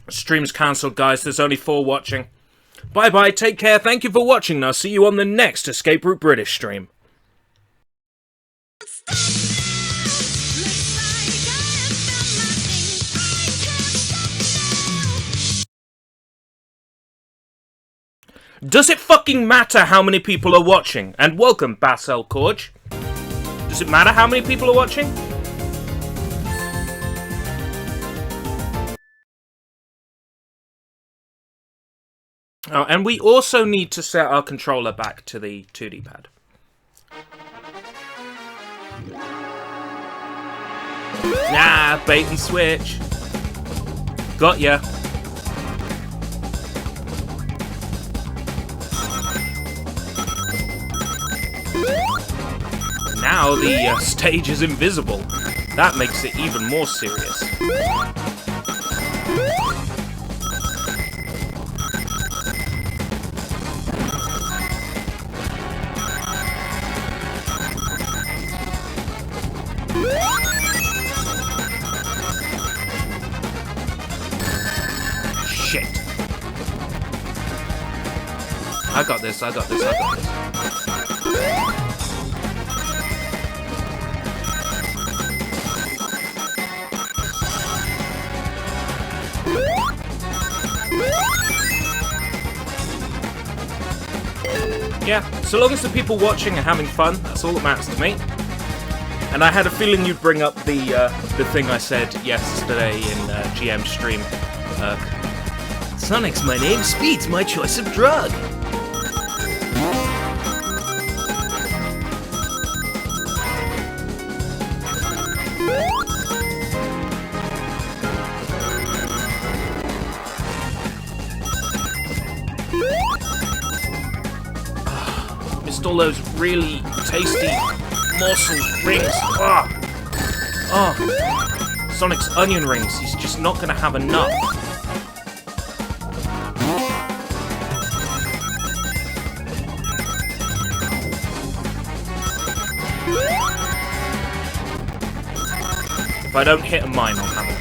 Stream's cancelled, guys. There's only 4 watching. Bye-bye, take care, thank you for watching, and I'll see you on the next Escape Route British stream. Does it fucking matter how many people are watching? And welcome, Basel Corge. Does it matter how many people are watching? Oh, and we also need to set our controller back to the 2D pad. Nah, bait and switch. Got ya. Now the stage is invisible. That makes it even more serious. Shit. I got this, I got this, I got this. Yeah, so long as the people watching are having fun, that's all that matters to me. And I had a feeling you'd bring up the thing I said yesterday in GM stream. Sonic's my name, speed's my choice of drug. Missed all those really tasty morsel rings. Oh, Sonic's onion rings. He's just not going to have enough. If I don't hit a mine, I'll have it.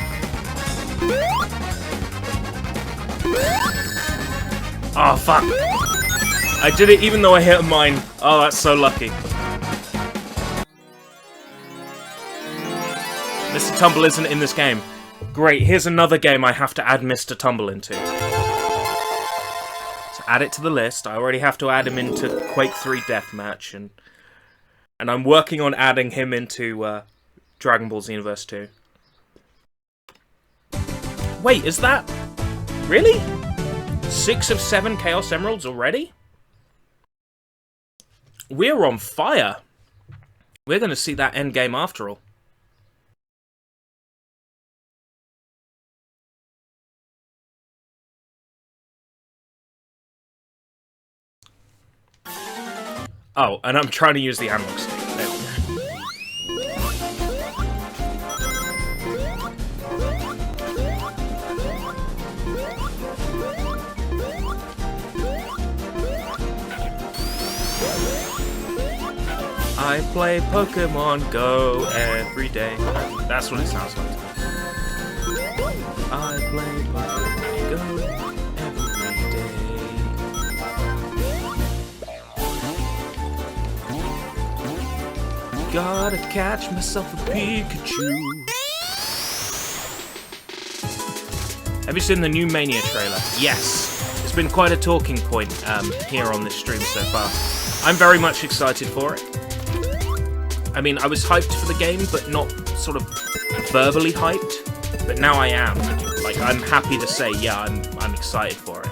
Oh, fuck. I did it even though I hit a mine. Oh, that's so lucky. Mr. Tumble isn't in this game. Great, here's another game I have to add Mr. Tumble into. So add it to the list. I already have to add him into Quake 3 Deathmatch, and I'm working on adding him into Dragon Ball Xenoverse 2. Wait, is that... Really? 6 of 7 Chaos Emeralds already? We're on fire. We're going to see that end game after all. Oh, and I'm trying to use the analog stick. There we go. I play Pokemon Go every day. That's what it sounds like. I play Pokemon Go every day. Gotta catch myself a Pikachu. Have you seen the new Mania trailer? Yes. It's been quite a talking point here on this stream so far. I'm very much excited for it. I mean, I was hyped for the game, but not sort of verbally hyped. But now I am. Like, I'm happy to say, yeah, I'm excited for it.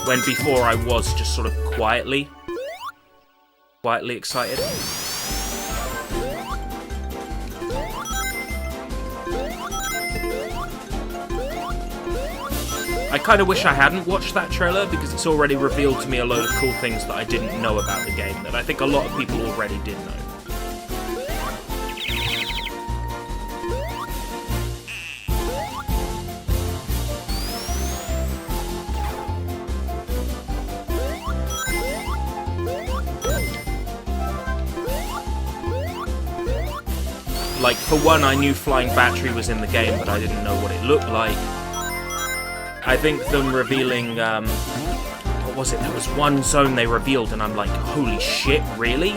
When before I was just sort of quietly excited. I kind of wish I hadn't watched that trailer, because it's already revealed to me a load of cool things that I didn't know about the game, that I think a lot of people already did know. Like, for one, I knew Flying Battery was in the game, but I didn't know what it looked like. I think them revealing, what was it? There was one zone they revealed, and I'm like, holy shit, really?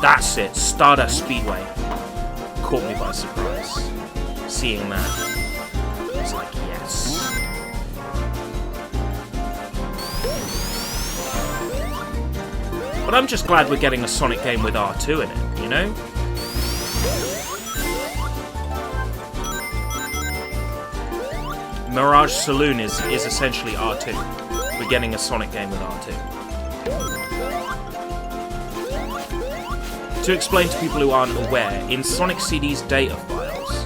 That's it, Stardust Speedway. Caught me by surprise. Seeing that. It's like, yes. But I'm just glad we're getting a Sonic game with R2 in it, you know? Mirage Saloon is essentially R2. We're getting a Sonic game with R2. To explain to people who aren't aware, in Sonic CD's data files,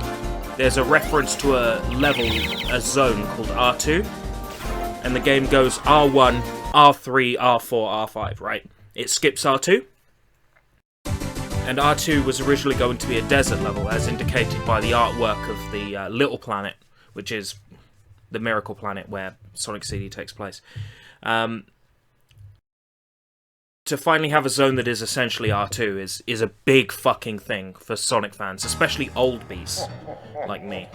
there's a reference to a level, a zone called R2, and the game goes R1, R3, R4, R5, right? It skips R2, and R2 was originally going to be a desert level, as indicated by the artwork of the Little Planet, which is the Miracle Planet where Sonic CD takes place. To finally have a zone that is essentially R2 is a big fucking thing for Sonic fans, especially old beasts like me.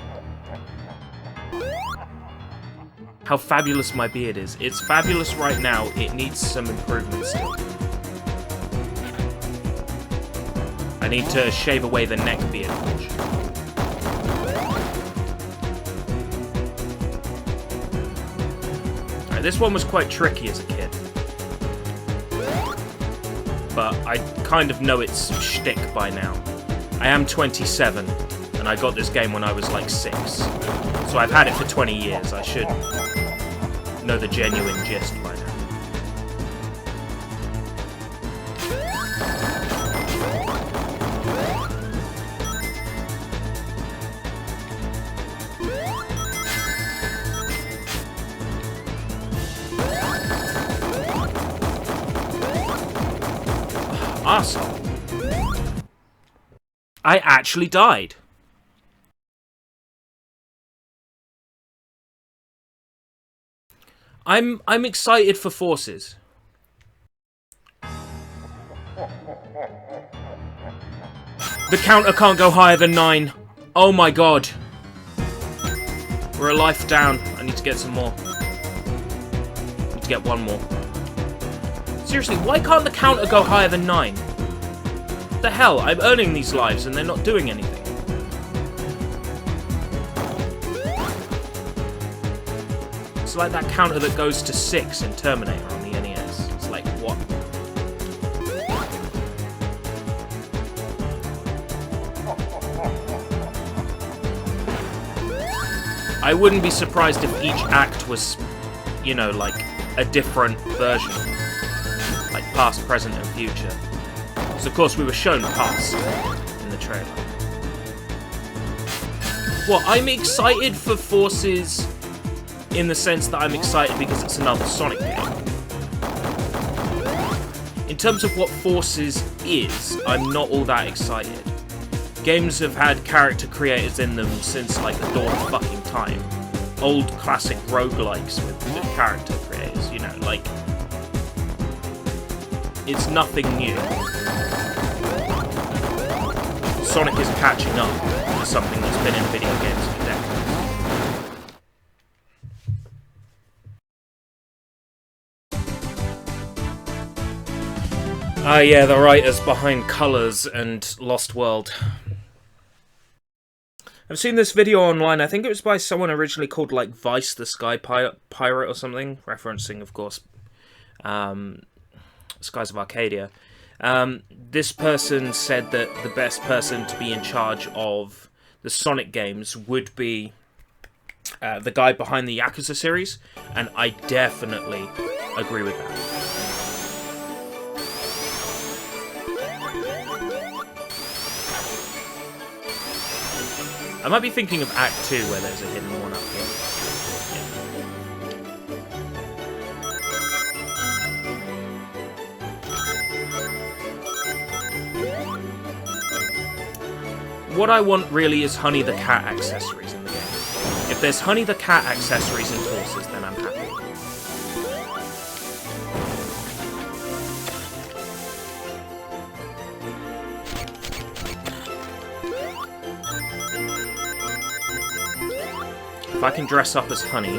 How fabulous my beard is. It's fabulous right now, it needs some improvements still. I need to shave away the neck beard portion. this one was quite tricky as a kid. But I kind of know its shtick by now. I am 27, and I got this game when I was like 6. So I've had it for 20 years. I should know the genuine gist by now. Arsehole. I actually died. I'm excited for Forces. The counter can't go higher than 9. Oh my god. We're a life down. I need to get some more. I need to get one more. Seriously, why can't the counter go higher than 9? What the hell? I'm earning these lives and they're not doing anything. It's like that counter that goes to 6 in Terminator on the NES. It's like, what? I wouldn't be surprised if each act was, you know, like a different version. Like past, present, and future. So of course we were shown past in the trailer. Well, I'm excited for Forces in the sense that I'm excited because it's another Sonic game. In terms of what Forces is, I'm not all that excited. Games have had character creators in them since like the dawn of fucking time. Old classic roguelikes with character creators, you know, like... It's nothing new. Sonic is catching up to something that's been in video games for decades. Ah, yeah, the writers behind Colors and Lost World. I've seen this video online. I think it was by someone originally called, like, Vice the Sky Pirate or something, referencing, of course, Skies of Arcadia. This person said that the best person to be in charge of the Sonic games would be the guy behind the Yakuza series, and I definitely agree with that. I might be thinking of Act 2 where there's a hidden one up here. What I want really is Honey the Cat accessories in the game. If there's Honey the Cat accessories in Forces, then I'm happy. If I can dress up as Honey,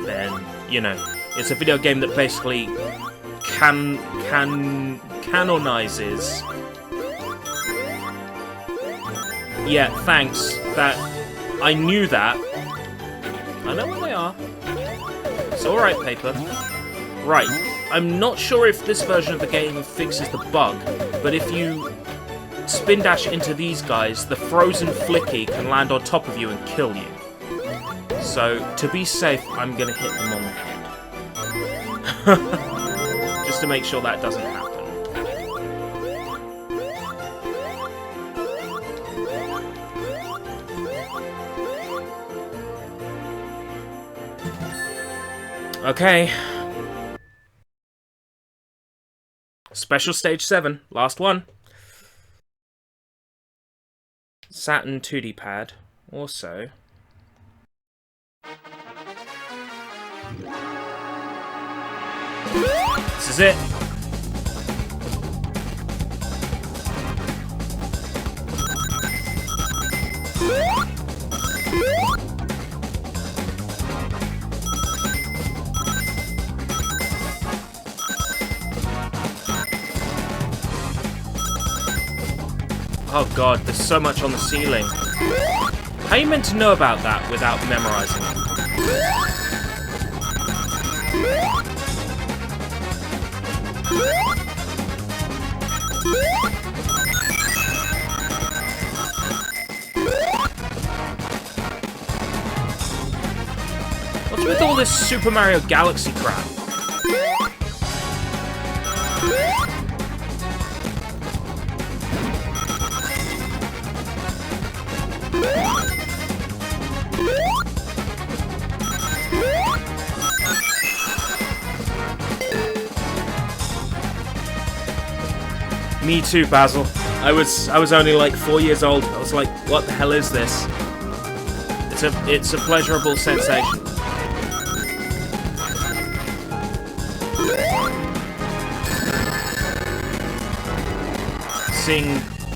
then, you know, it's a video game that basically canonizes... Yeah, thanks. I knew that. I know where they are. It's alright, Paper. Right. I'm not sure if this version of the game fixes the bug, but if you spin dash into these guys, the frozen Flicky can land on top of you and kill you. So, to be safe, I'm gonna hit them on the head. Just to make sure that doesn't happen. Okay. Special Stage 7. Last one. Saturn 2D pad. Also. This is it. Oh god, there's so much on the ceiling. How are you meant to know about that without memorizing it? What's with all this Super Mario Galaxy crap? Me too, Basil. I was only like 4 years old. I was like, what the hell is this? It's a pleasurable sensation.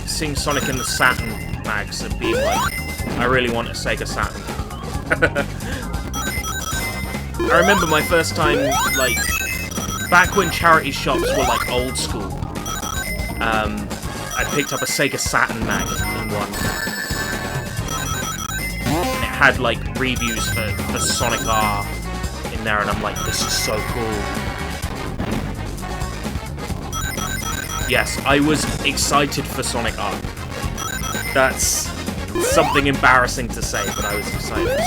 Seeing Sonic in the Saturn mags and being like, I really want a Sega Saturn. I remember my first time, like, back when charity shops were like old school. I picked up a Sega Saturn mag in one. And it had like reviews for Sonic R in there, and I'm like, this is so cool. Yes, I was excited for Sonic R. That's something embarrassing to say, but I was excited.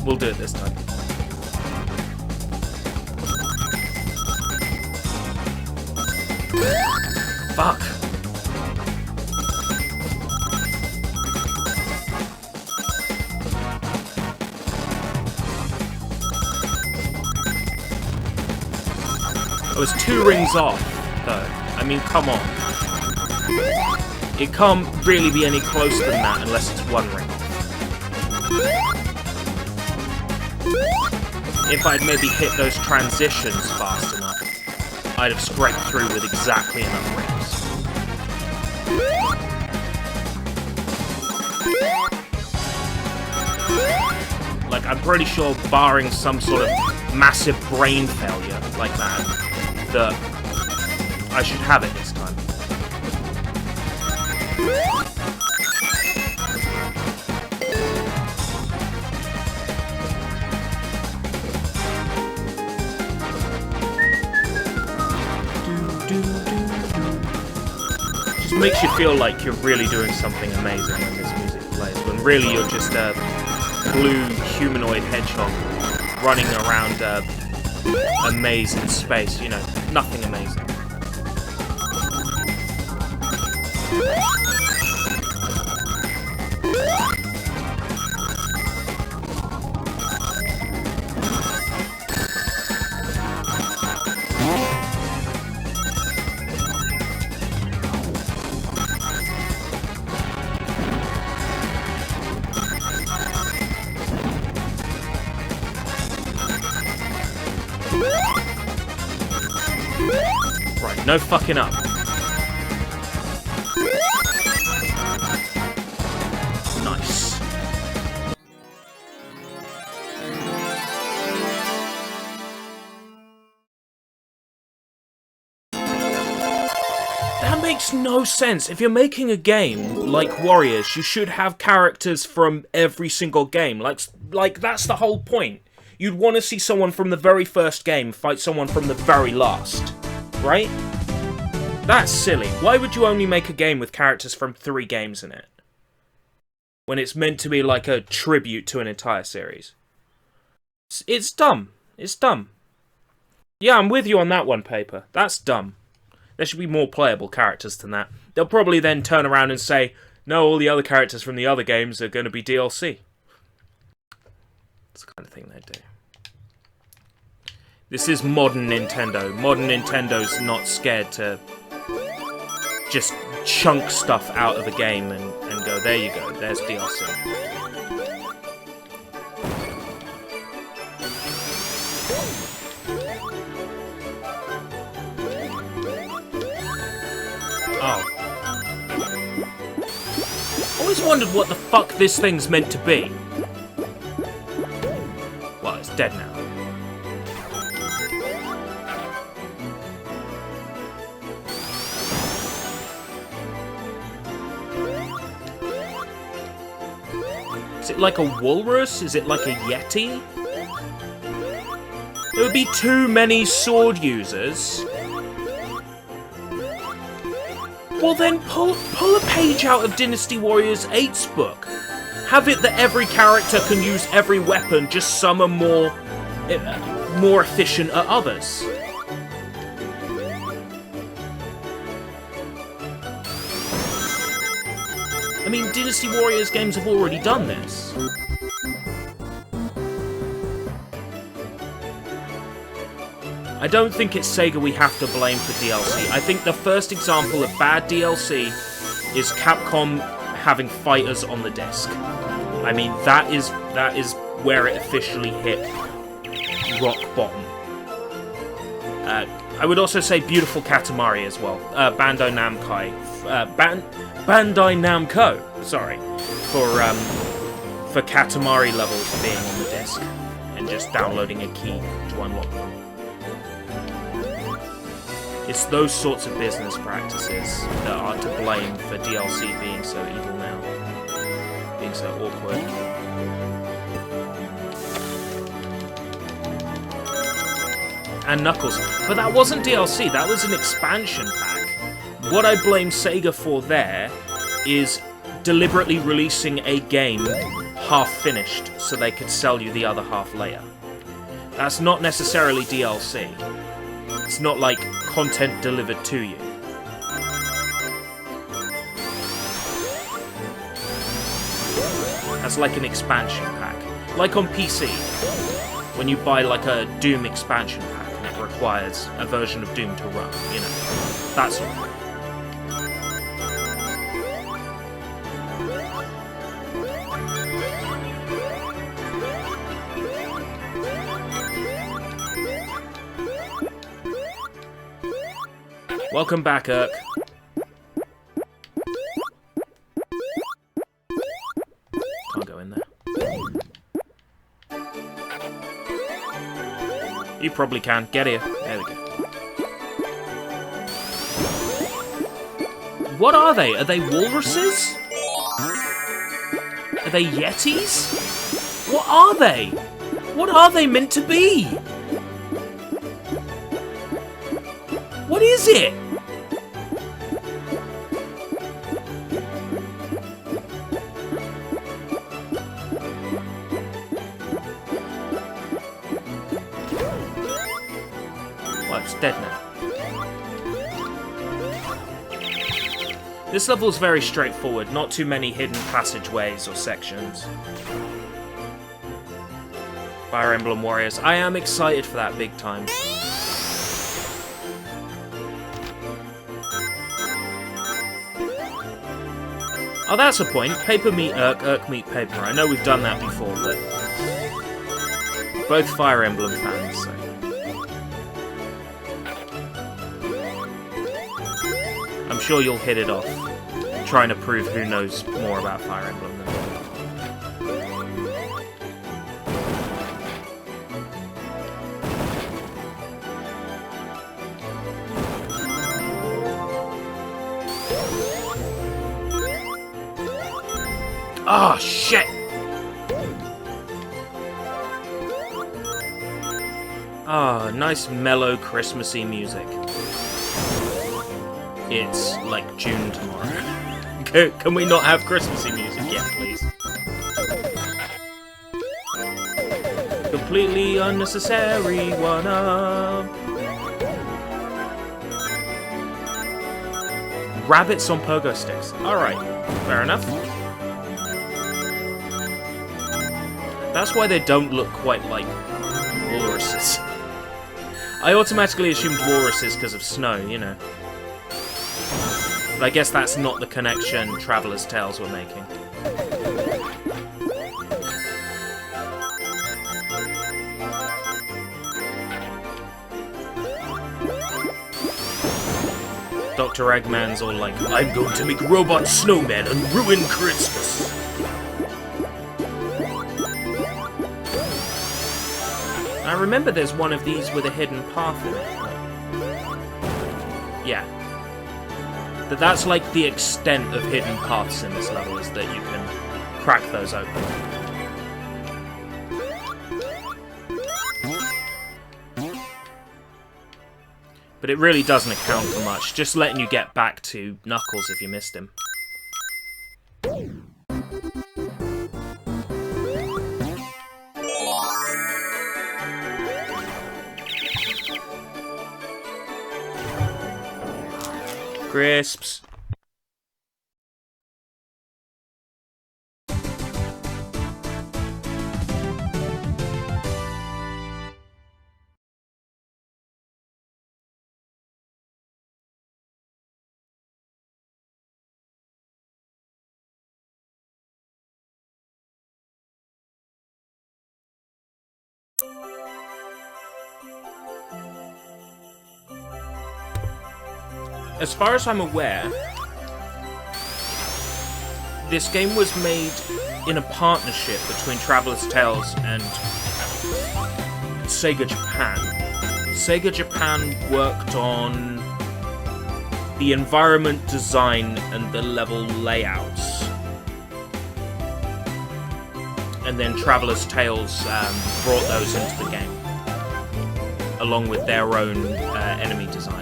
We'll do it this time. Fuck. I was 2 rings off, though. I mean, come on. It can't really be any closer than that unless it's 1 ring off. If I'd maybe hit those transitions fast enough, I'd have scraped through with exactly enough rings. Like, I'm pretty sure, barring some sort of massive brain failure like that, that I should have it this time. Just makes you feel like you're really doing something amazing when this music plays, when really you're just a blue humanoid hedgehog running around a maze in space, you know, nothing amazing. Right, no fucking up. Nice. That makes no sense. If you're making a game like Warriors, you should have characters from every single game. Like that's the whole point. You'd want to see someone from the very first game fight someone from the very last. Right? That's silly. Why would you only make a game with characters from 3 games in it? When it's meant to be like a tribute to an entire series. It's dumb. It's dumb. Yeah, I'm with you on that one, Paper. That's dumb. There should be more playable characters than that. They'll probably then turn around and say, no, all the other characters from the other games are going to be DLC. That's the kind of thing they do. This is modern Nintendo. Modern Nintendo's not scared to just chunk stuff out of a game and go, there you go, there's DLC. Oh. always wondered what the fuck this thing's meant to be. Well, it's dead now. Is it like a walrus? Is it like a yeti? There would be too many sword users. Well then, pull a page out of Dynasty Warriors 8's book. Have it that every character can use every weapon, just some are more efficient at others. I mean, Dynasty Warriors games have already done this. I don't think it's Sega we have to blame for DLC. I think the first example of bad DLC is Capcom having fighters on the disc. I mean, that is where it officially hit rock bottom. I would also say Beautiful Katamari as well. Bandai Namco, sorry, for Katamari levels being on the disc and just downloading a key to unlock them. It's those sorts of business practices that are to blame for DLC being so evil now, being so awkward. And Knuckles. But that wasn't DLC, that was an expansion pack. What I blame Sega for there is deliberately releasing a game half-finished so they could sell you the other half later. That's not necessarily DLC. It's not like content delivered to you. That's like an expansion pack. Like on PC, when you buy like a Doom expansion pack and it requires a version of Doom to run, you know. That sort of thing. Welcome back, Urk. Can't go in there. You probably can. Get here. There we go. What are they? Are they walruses? Are they yetis? What are they? What are they meant to be? What is it? Well, it's dead now. This level is very straightforward, not too many hidden passageways or sections. Fire Emblem Warriors. I am excited for that big time. Oh, that's a point. Paper meet Urk, Urk meet paper. I know we've done that before, but both Fire Emblem fans, so. I'm sure you'll hit it off, trying to prove who knows more about Fire Emblem than me. Oh, shit! Ah, oh, nice mellow Christmassy music. It's like June tomorrow. Can we not have Christmassy music yet, please? Completely unnecessary one-up. Rabbits on pogo sticks. Alright, fair enough. That's why they don't look quite like walruses. I automatically assumed walruses because of snow, you know. But I guess that's not the connection Traveller's Tales were making. Dr. Eggman's all like, I'm going to make robot snowmen and ruin Christmas. I remember there's one of these with a hidden path in it. Yeah. But that's like the extent of hidden paths in this level, is that you can crack those open. But it really doesn't account for much, just letting you get back to Knuckles if you missed him. Crisps. As far as I'm aware, this game was made in a partnership between Traveller's Tales and Sega Japan. Sega Japan worked on the environment design and the level layouts. And then Traveller's Tales brought those into the game, along with their own enemy designs.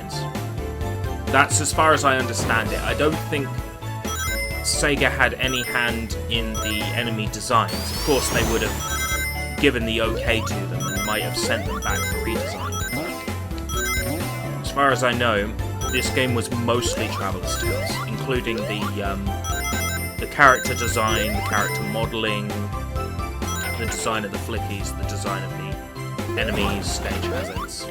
That's as far as I understand it. I don't think Sega had any hand in the enemy designs. Of course, they would have given the okay to them and might have sent them back for redesign. As far as I know, this game was mostly Traveller's Tales, including the character design, the character modelling, the design of the flickies, the design of the enemies, stage hazards.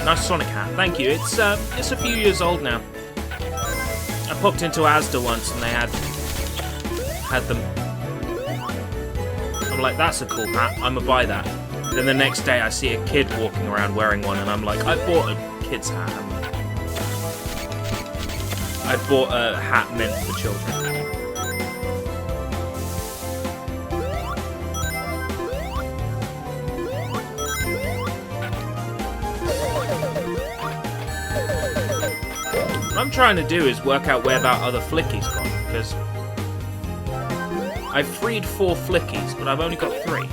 Nice Sonic hat, thank you. It's a few years old now. I popped into Asda once and they had them. I'm like, that's a cool hat, I'ma buy that. Then the next day I see a kid walking around wearing one and I'm like, I bought a kid's hat. I bought a hat meant for children. What I'm trying to do is work out where that other flickie's gone, because I've freed 4 flickies, but I've only got 3.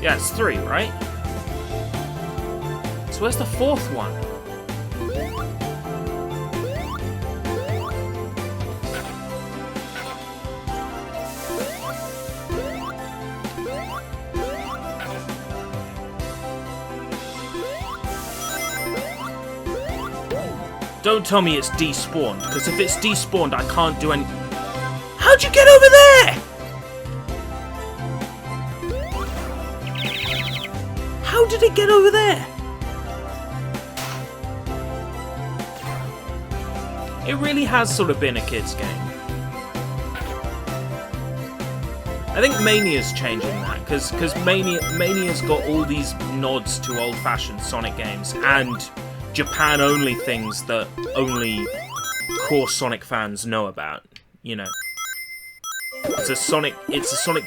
Yeah, it's 3, right? So where's the 4th one? Don't tell me it's despawned, because if it's despawned, I can't do any... How'd you get over there? How did it get over there? It really has sort of been a kid's game. I think Mania's changing that, because Mania's got all these nods to old-fashioned Sonic games, and Japan-only things that only core Sonic fans know about, you know. It's a Sonic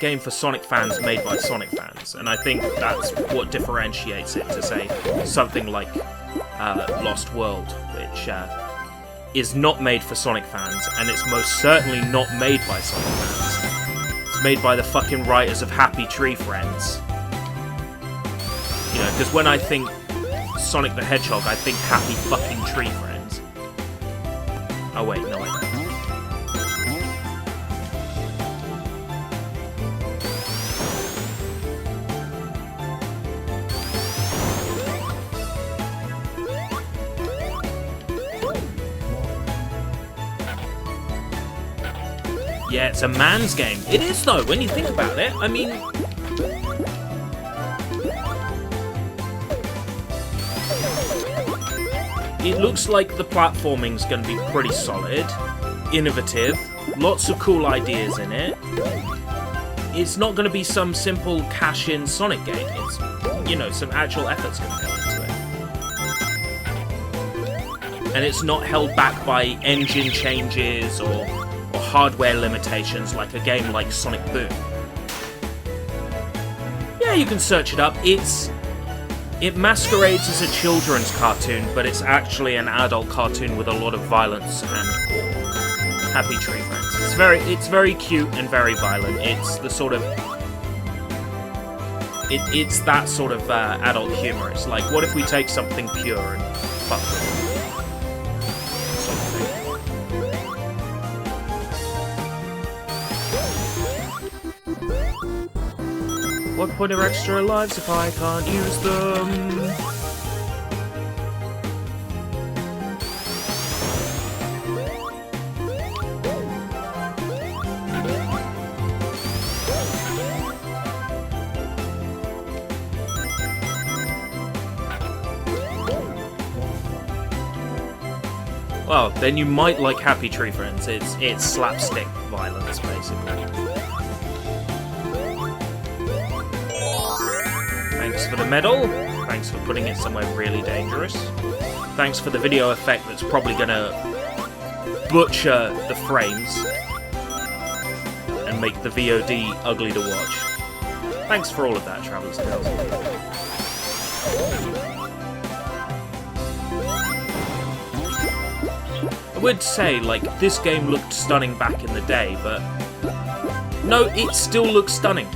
game for Sonic fans made by Sonic fans, and I think that's what differentiates it to, say, something like Lost World, which is not made for Sonic fans, and it's most certainly not made by Sonic fans. It's made by the fucking writers of Happy Tree Friends. You know, because when I think Sonic the Hedgehog, I think Happy fucking Tree Friends. Oh wait, no I don't. Yeah, it's a man's game. It is, though, when you think about it. I mean... It looks like the platforming's going to be pretty solid, innovative, lots of cool ideas in it. It's not going to be some simple cash-in Sonic game. It's, you know, some actual effort's going to go into it. And it's not held back by engine changes or hardware limitations like a game like Sonic Boom. Yeah, you can search it up. It masquerades as a children's cartoon, but it's actually an adult cartoon with a lot of violence and Happy Tree Friends. It's very cute and very violent. It's the sort of it's that sort of adult humor. It's like, what if we take something pure and fuck with it? Sort of thing. What point are extra lives if I can't use them? Well, then you might like Happy Tree Friends. It's slapstick violence, basically. Thanks for the medal. Thanks for putting it somewhere really dangerous. Thanks for the video effect that's probably gonna butcher the frames and make the VOD ugly to watch. Thanks for all of that, Traveller's Tales. I would say, like, this game looked stunning back in the day, but... No, it still looks stunning.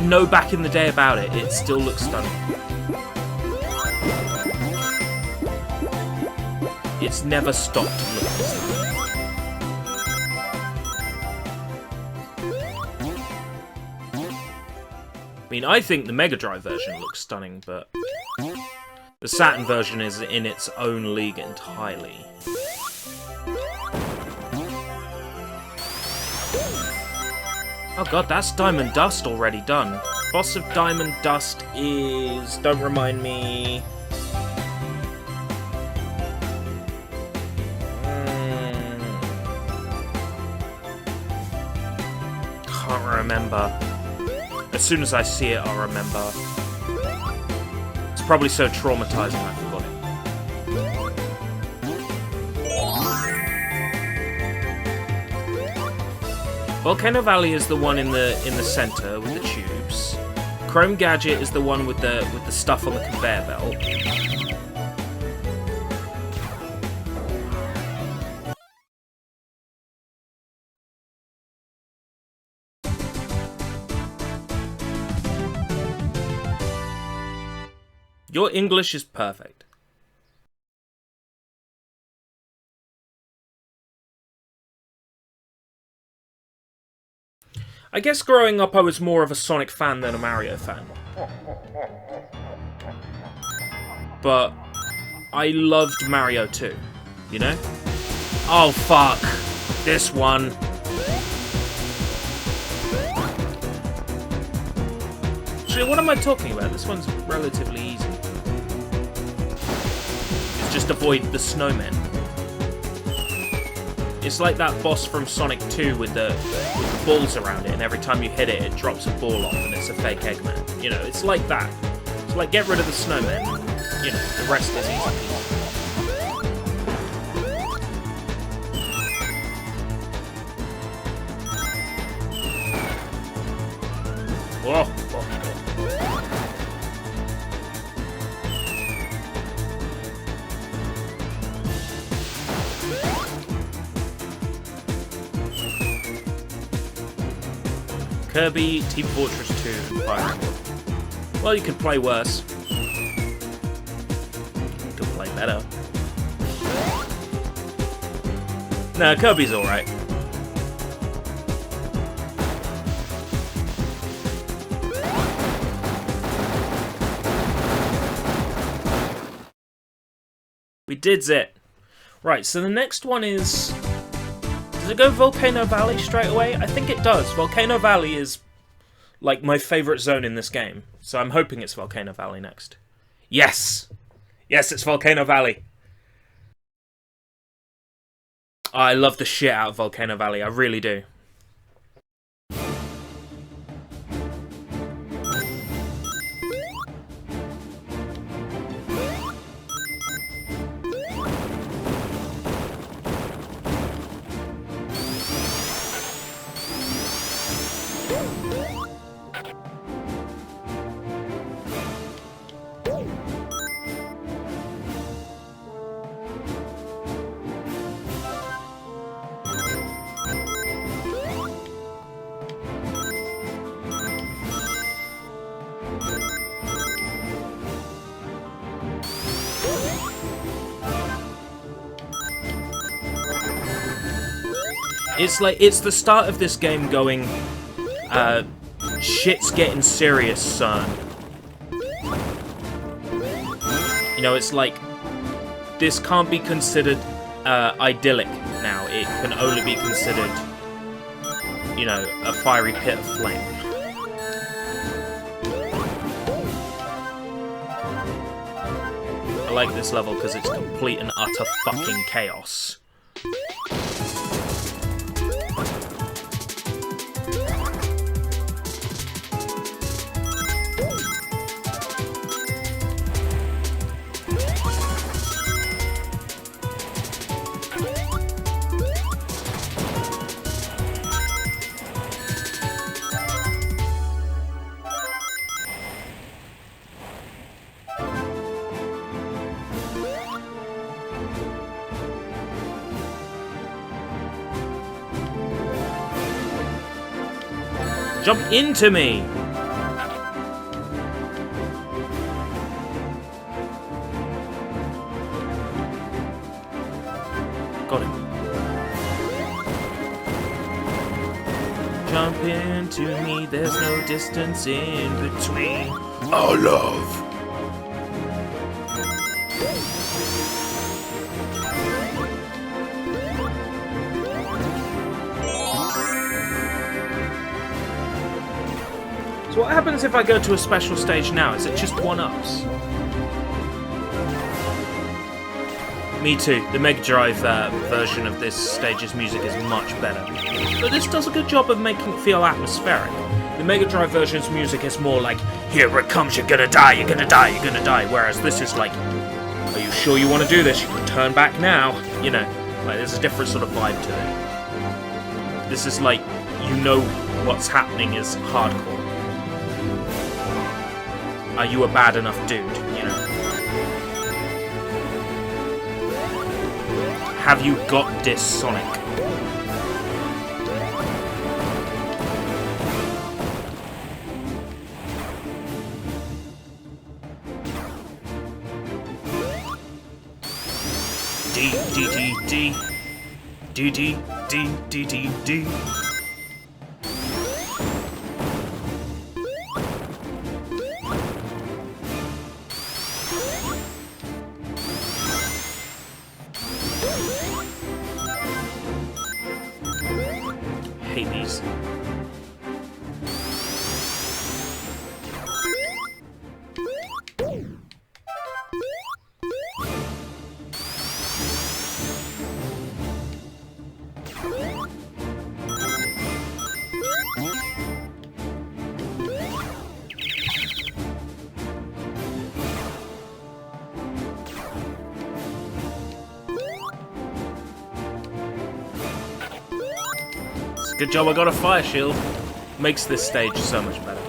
No back in the day about it. It still looks stunning. It's never stopped looking stunning. I mean, I think the Mega Drive version looks stunning, but the Saturn version is in its own league entirely. Oh god, that's Diamond Dust already done. Boss of Diamond Dust is... Don't remind me... Can't remember. As soon as I see it, I'll remember. It's probably so traumatizing I forgot it. Volcano Valley is the one in the center with the tubes. Chrome Gadget is the one with the stuff on the conveyor belt. Your English is perfect. I guess growing up I was more of a Sonic fan than a Mario fan. But I loved Mario 2, you know? Oh fuck! This one. Actually, what am I talking about? This one's relatively easy. Just avoid the snowmen. It's like that boss from Sonic 2 with the balls around it, and every time you hit it, it drops a ball off, and it's a fake Eggman. You know, it's like that. It's like, get rid of the snowmen. You know, the rest is easy. Whoa. Kirby, Team Fortress 2, and Fire Emblem. Well, you could play worse. You could play better. Nah, Kirby's alright. We did it. Right, so the next one is... Does it go Volcano Valley straight away? I think it does. Volcano Valley is, like, my favourite zone in this game. So I'm hoping it's Volcano Valley next. Yes! Yes, it's Volcano Valley. I love the shit out of Volcano Valley. I really do. It's like, it's the start of this game going, shit's getting serious, son. You know, it's like, this can't be considered idyllic now. It can only be considered, you know, a fiery pit of flame. I like this level because it's complete and utter fucking chaos. Jump into me! Got it. Jump into me, there's no distance in between our love. So what happens if I go to a special stage now? Is it just one-ups? Me too. The Mega Drive version of this stage's music is much better. But this does a good job of making it feel atmospheric. The Mega Drive version's music is more like, here it comes, you're gonna die, you're gonna die, you're gonna die. Whereas this is like, are you sure you want to do this? You can turn back now. You know, like there's a different sort of vibe to it. This is like, you know what's happening is hardcore. Are you a bad enough dude, you know? Have you got this, Sonic? D D D D D D D D D D. Hate these. Good job I got a fire shield. Makes this stage so much better.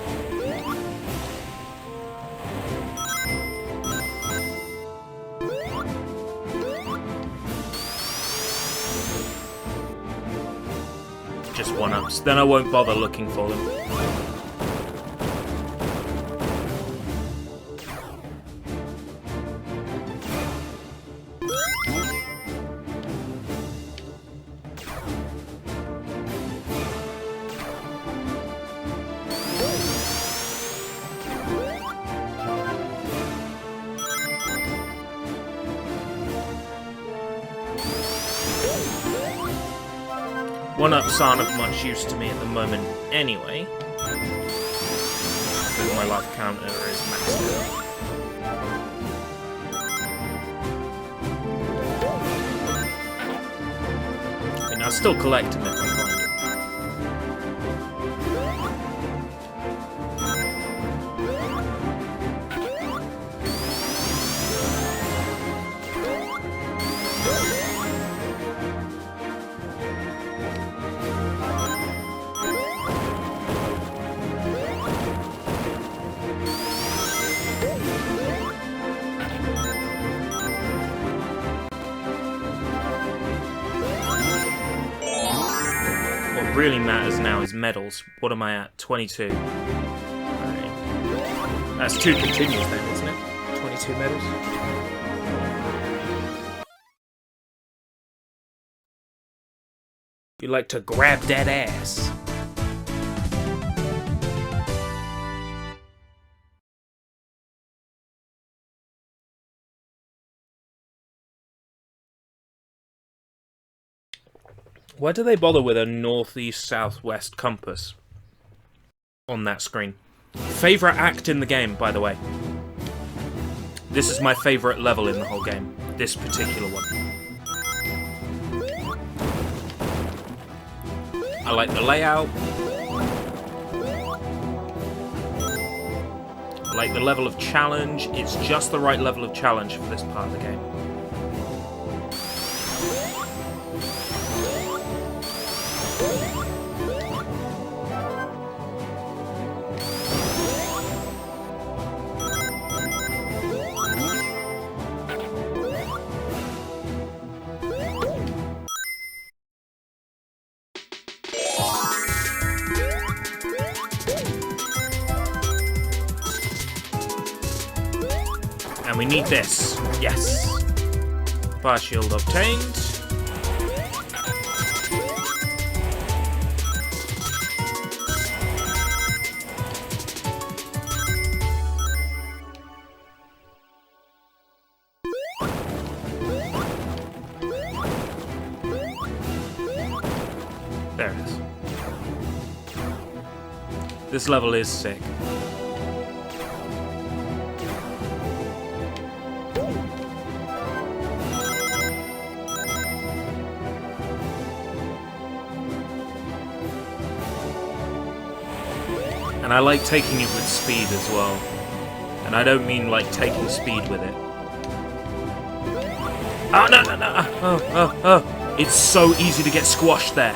Just one-ups. Then I won't bother looking for them. 1-ups aren't of much use to me at the moment anyway. Because my life counter is maxed out. I mean, I'll still collect them if I find them. What really matters now is medals. What am I at? 22. Alright. That's 2 continues then, isn't it? 22 medals. You like to grab that ass. Why do they bother with a northeast-southwest compass on that screen? Favourite act in the game, by the way. This is my favourite level in the whole game. This particular one. I like the layout. I like the level of challenge. It's just the right level of challenge for this part of the game. And we need this. Yes. Fire shield obtained. There it is. This level is sick. And I like taking it with speed as well. And I don't mean like taking speed with it. Oh, no, no, no! Oh. It's so easy to get squashed there.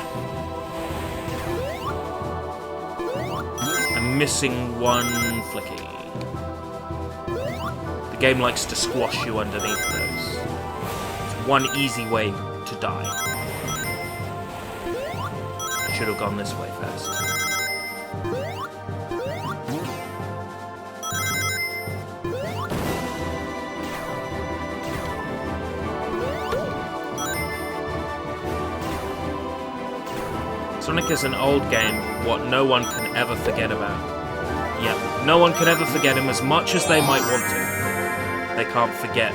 I'm missing one flicky. The game likes to squash you underneath those. It's one easy way to die. I should have gone this way first. Sonic is an old game, what no one can ever forget about. Yep, no one can ever forget him as much as they might want to. They can't forget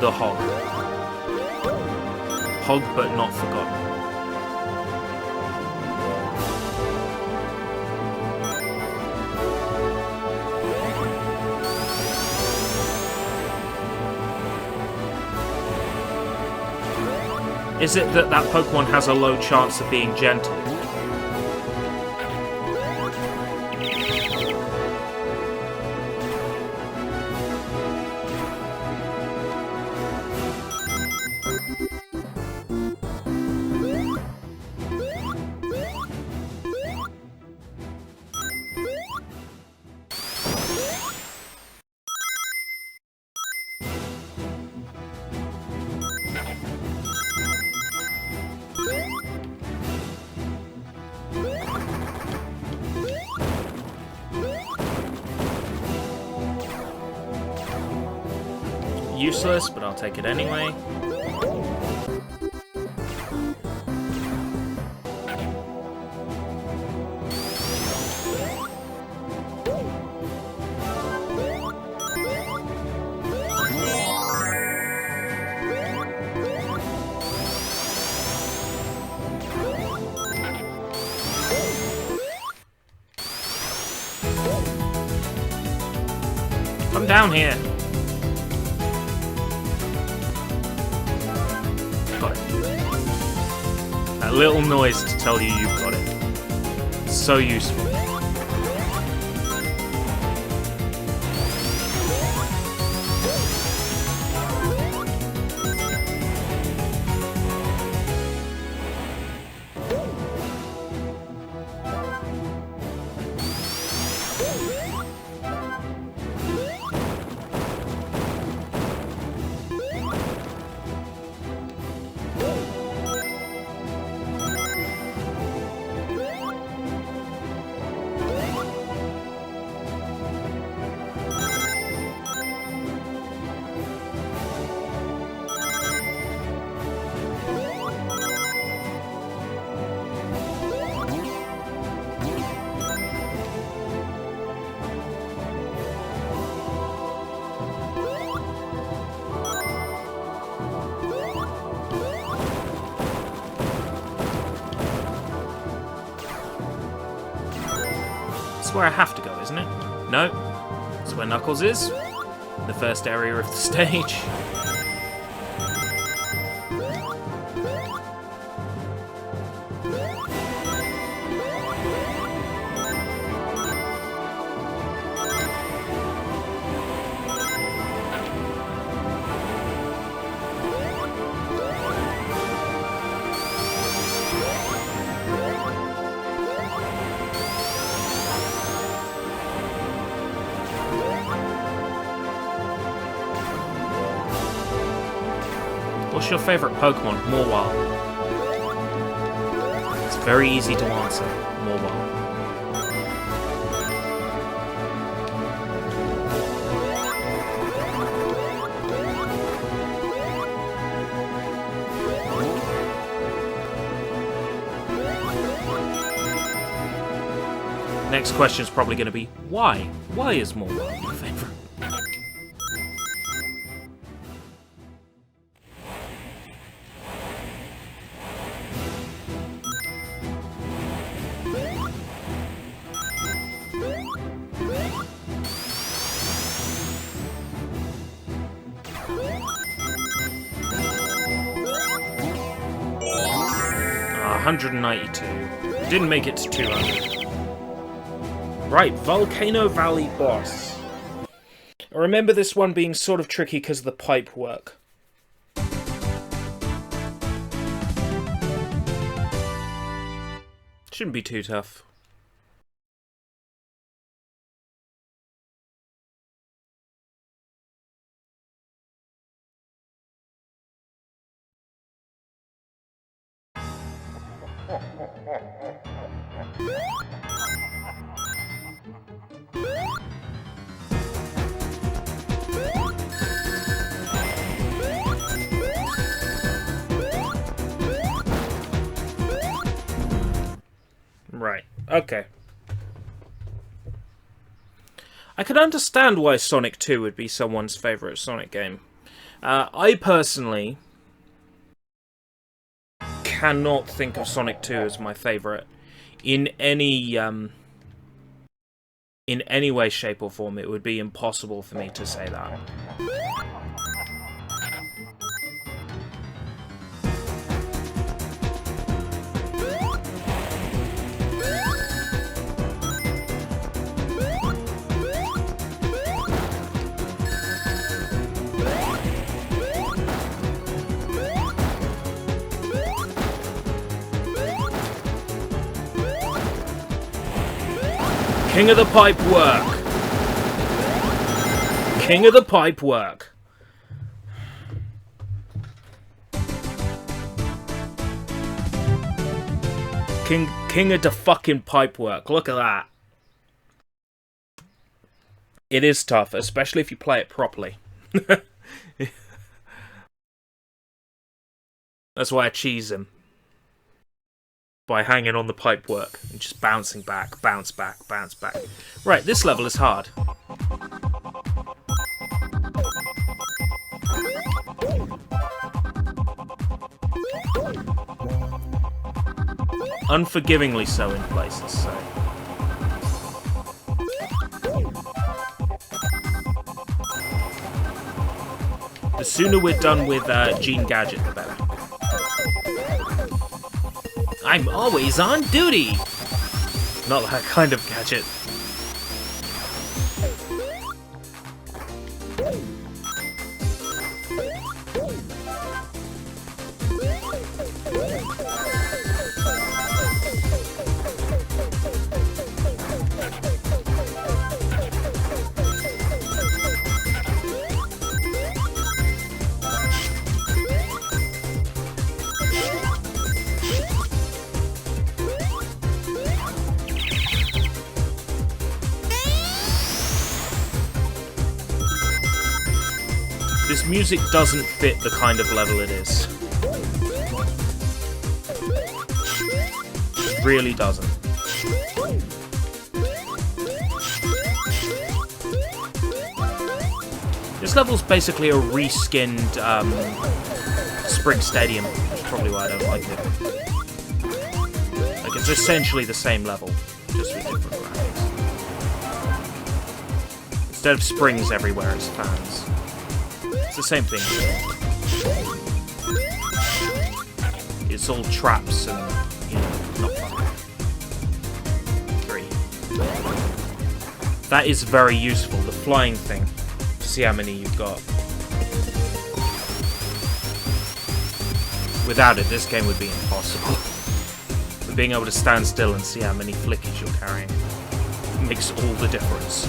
the Hog. Hog, but not forgotten. Is it that that Pokemon has a low chance of being gentle? Useless, but I'll take it anyway. Come down here. Got it. That little noise to tell you you've got it. So useful. That's where I have to go, isn't it? No. That's where Knuckles is. The first area of the stage. What's your favourite Pokemon? Mawile. It's very easy to answer. Mawile. Next question is probably going to be, why? Why is Mawile your favourite? 192. Didn't make it to 200. Right, Volcano Valley boss. I remember this one being sort of tricky because of the pipe work. Shouldn't be too tough. Right, okay. I could understand why Sonic 2 would be someone's favourite Sonic game. I personally cannot think of Sonic 2 as my favourite in any way, shape or form. It would be impossible for me to say that. King of the pipe work. King of the pipe work. King of the fucking pipe work. Look at that. It is tough, especially if you play it properly. That's why I cheese him. By hanging on the pipework and just bouncing back, bounce back, bounce back. Right, this level is hard. Unforgivingly so in places, so. The sooner we're done with Gene Gadget, the better. I'm always on duty! Not that kind of gadget. This music doesn't fit the kind of level it is. It really doesn't. This level's basically a reskinned Spring Stadium, which is probably why I don't like it. Like, it's essentially the same level, just with different graphics. Instead of springs everywhere, it's fans. It's the same thing. It's all traps and, you know, not fun. 3. That is very useful, the flying thing, to see how many you've got. Without it, this game would be impossible. But being able to stand still and see how many flickies you're carrying makes all the difference.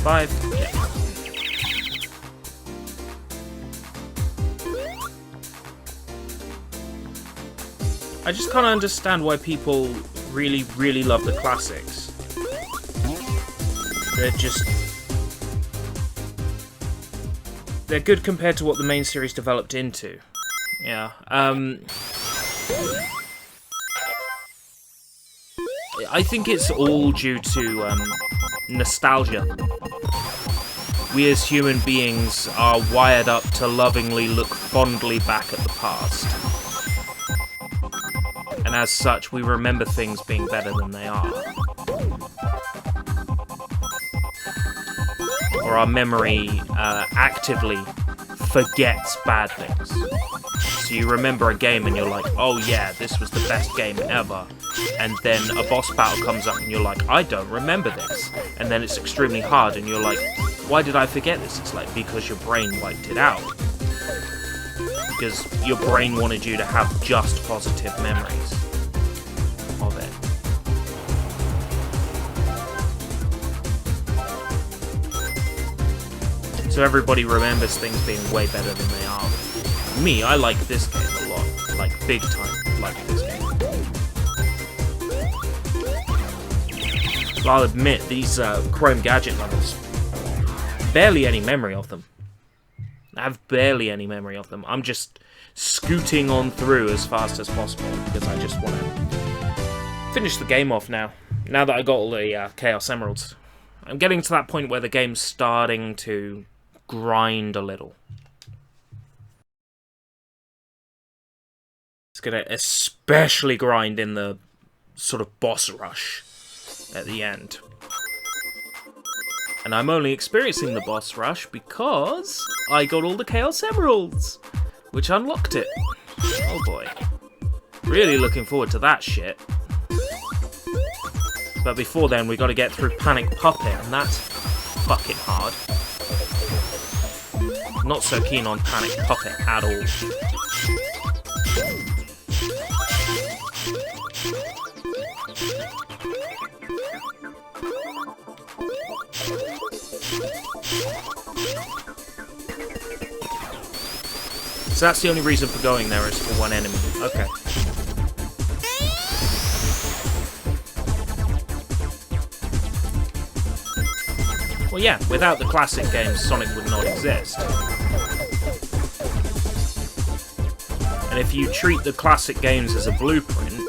Five. Yeah. I just can't understand why people really, really love the classics. They're good compared to what the main series developed into. Yeah. I think it's all due to nostalgia. We as human beings are wired up to lovingly look fondly back at the past. And as such, we remember things being better than they are. Or our memory actively forgets bad things. So you remember a game and you're like, oh yeah, this was the best game ever. And then a boss battle comes up and you're like, I don't remember this. And then it's extremely hard and you're like, why did I forget this? It's like, because your brain wiped it out. Because your brain wanted you to have just positive memories of it. So everybody remembers things being way better than they are. Me, I like this game a lot. Like, big time like this game. I'll admit, these Chrome Gadget levels, barely any memory of them. I have barely any memory of them. I'm just scooting on through as fast as possible because I just want to finish the game off now. Now that I got all the Chaos Emeralds. I'm getting to that point where the game's starting to grind a little. It's going to especially grind in the sort of boss rush at the end. And I'm only experiencing the boss rush because I got all the Chaos Emeralds, which unlocked it. Oh boy. Really looking forward to that shit. But before then, we got to get through Panic Puppet, and that's fucking hard. Not so keen on Panic Puppet at all. So that's the only reason for going there, is for one enemy. Okay. Well, yeah, without the classic games, Sonic would not exist. And if you treat the classic games as a blueprint,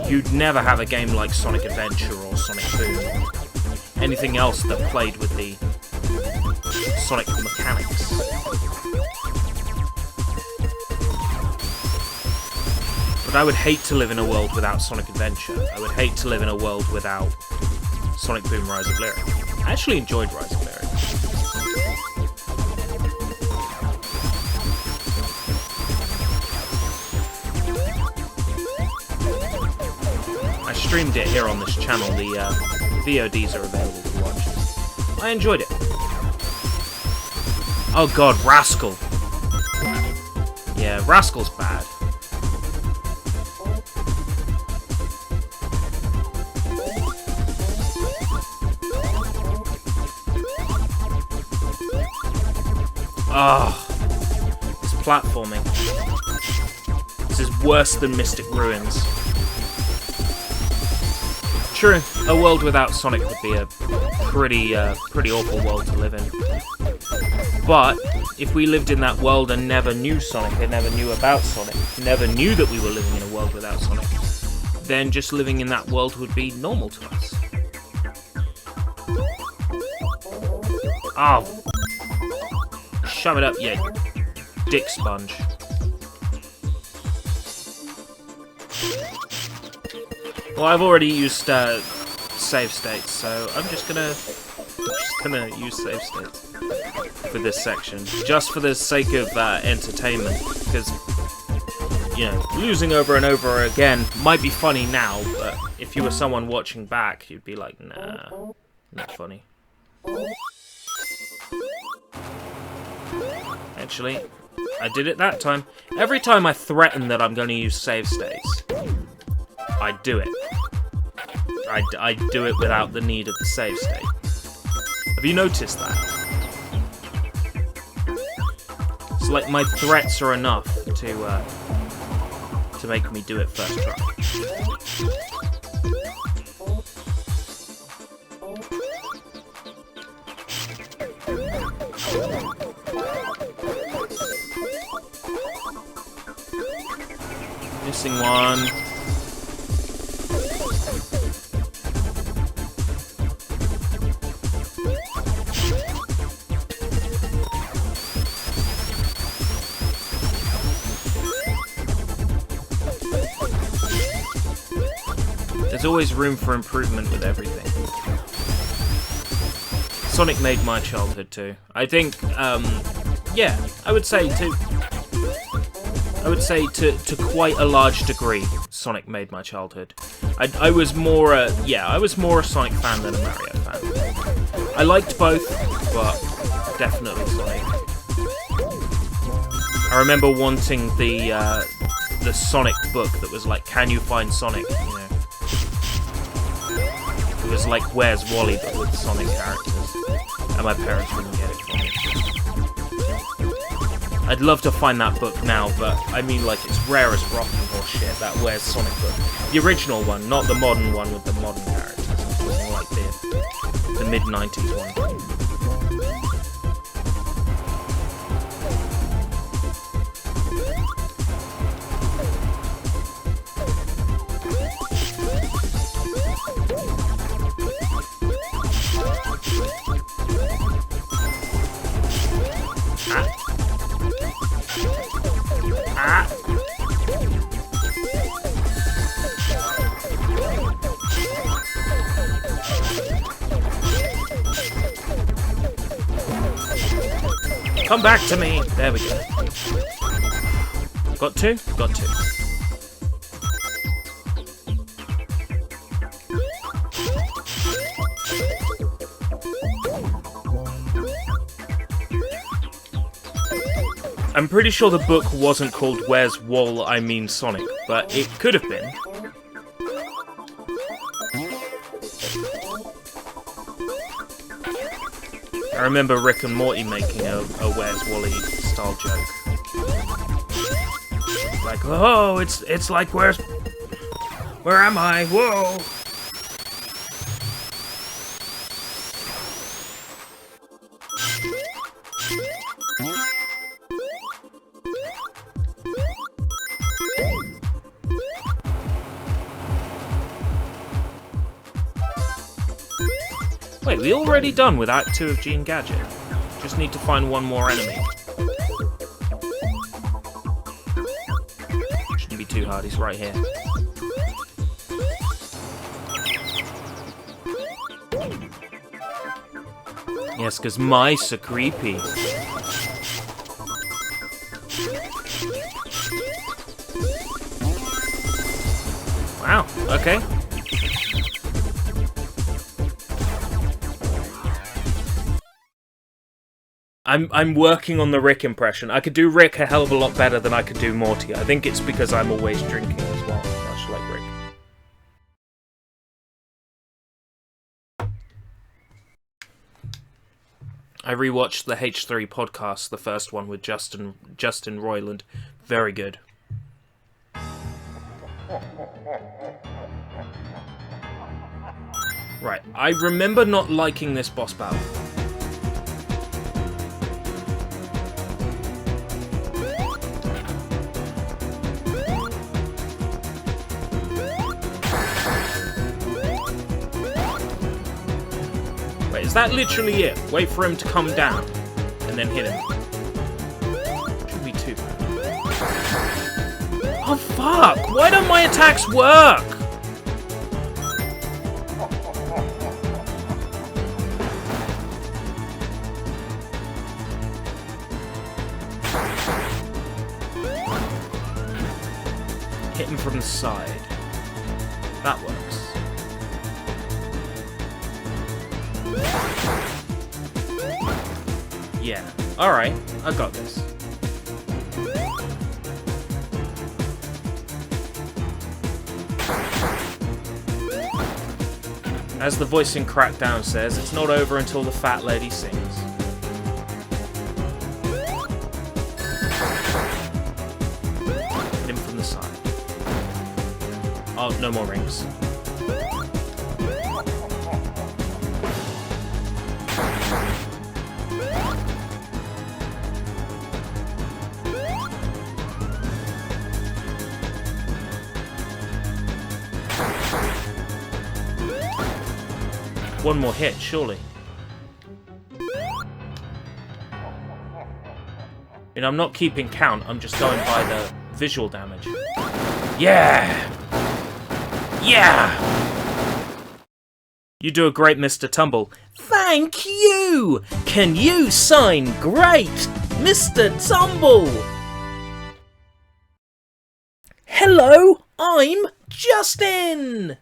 you'd never have a game like Sonic Adventure or Sonic Boom or anything else that played with the Sonic mechanics. But I would hate to live in a world without Sonic Adventure. I would hate to live in a world without Sonic Boom Rise of Lyric. I actually enjoyed Rise of Lyric. I streamed it here on this channel. The VODs are available to watch. I enjoyed it. Oh god, Rascal. Yeah, Rascal's bad. Oh, this platforming. This is worse than Mystic Ruins. True, a world without Sonic would be a pretty awful world to live in. But if we lived in that world and never knew Sonic, and never knew about Sonic, never knew that we were living in a world without Sonic, then just living in that world would be normal to us. Oh. Shove it up, you dick sponge. Well, I've already used save states, so I'm just gonna use save states for this section, just for the sake of entertainment. Because you know, losing over and over again might be funny now, but if you were someone watching back, you'd be like, nah, not funny. Actually, I did it that time. Every time I threaten that I'm going to use save states, I do it. I do it without the need of the save state. Have you noticed that? It's like my threats are enough to make me do it first try. Missing one. There's always room for improvement with everything. Sonic made my childhood too. I think, yeah, I would say to quite a large degree, Sonic made my childhood. I was more a Sonic fan than a Mario fan. I liked both, but definitely Sonic. I remember wanting the Sonic book that was like, "Can you find Sonic?" You know, it was like "Where's Wally?" but with Sonic characters, and my parents wouldn't get it for me. I'd love to find that book now, but I mean, like, it's rare as rocking horse shit, that Where's Sonic book. The original one, not the modern one with the modern characters. I'm talking like the mid-90s one. Come back to me! There we go. Got two? Got two. I'm pretty sure the book wasn't called Where's Wall, I Mean Sonic, but it could have been. I remember Rick and Morty making a Where's Wally style joke. Like, oh, it's like where am I? Whoa! Wait, we already done with Act 2 of Gene Gadget. Just need to find one more enemy. Shouldn't be too hard, he's right here. Yes, because mice are creepy. Wow, okay. I'm working on the Rick impression. I could do Rick a hell of a lot better than I could do Morty. I think it's because I'm always drinking as well, much like Rick. I rewatched the H3 podcast, the first one with Justin Roiland. Very good. Right, I remember not liking this boss battle. Wait, is that literally it? Wait for him to come down, and then hit him. Should be two. Oh fuck! Why don't my attacks work? Hit him from the side. That works. Yeah. Alright, I got this. As the voice in Crackdown says, it's not over until the fat lady sings. Hit him from the side. Oh, no more rings. One more hit, surely. And I'm not keeping count, I'm just going by the visual damage. Yeah! Yeah! You do a great Mr. Tumble. Thank you! Can you sign great, Mr. Tumble? Hello, I'm Justin!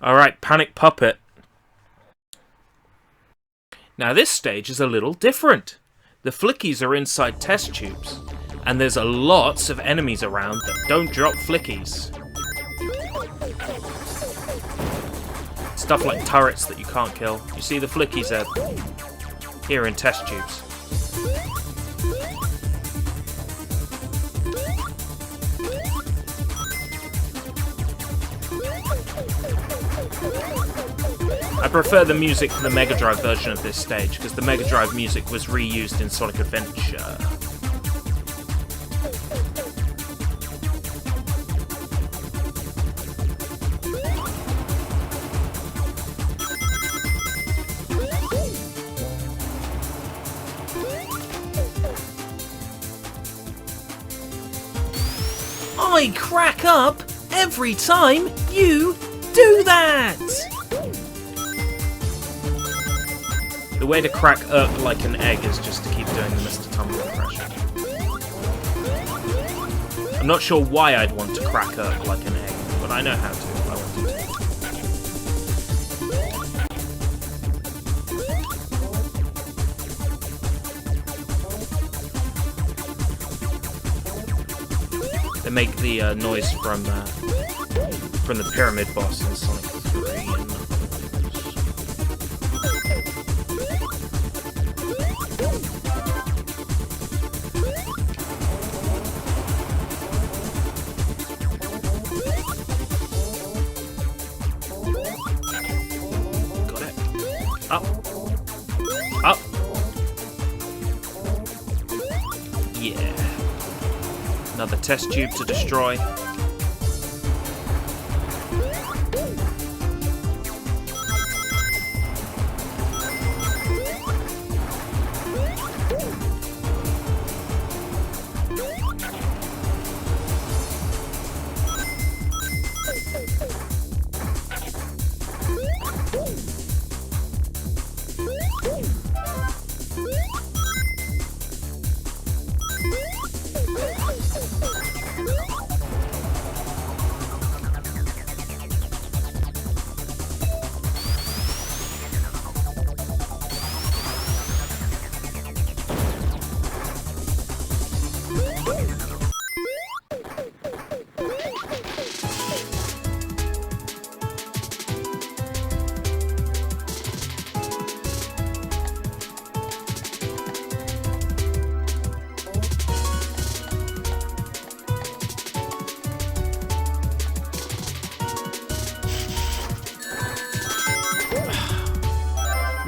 Alright, Panic Puppet. Now this stage is a little different. The flickies are inside test tubes, and there's lots of enemies around that don't drop flickies. Stuff like turrets that you can't kill. You see, the flickies are here in test tubes. I prefer the music from the Mega Drive version of this stage, because the Mega Drive music was reused in Sonic Adventure. I crack up every time you do that! The way to crack up like an egg is just to keep doing the Mr. Tumble impression. I'm not sure why I'd want to crack up like an egg, but I know how to if I wanted to. They make the noise from the pyramid boss in Sonic 3 and Up. Up. Yeah. Another test tube to destroy.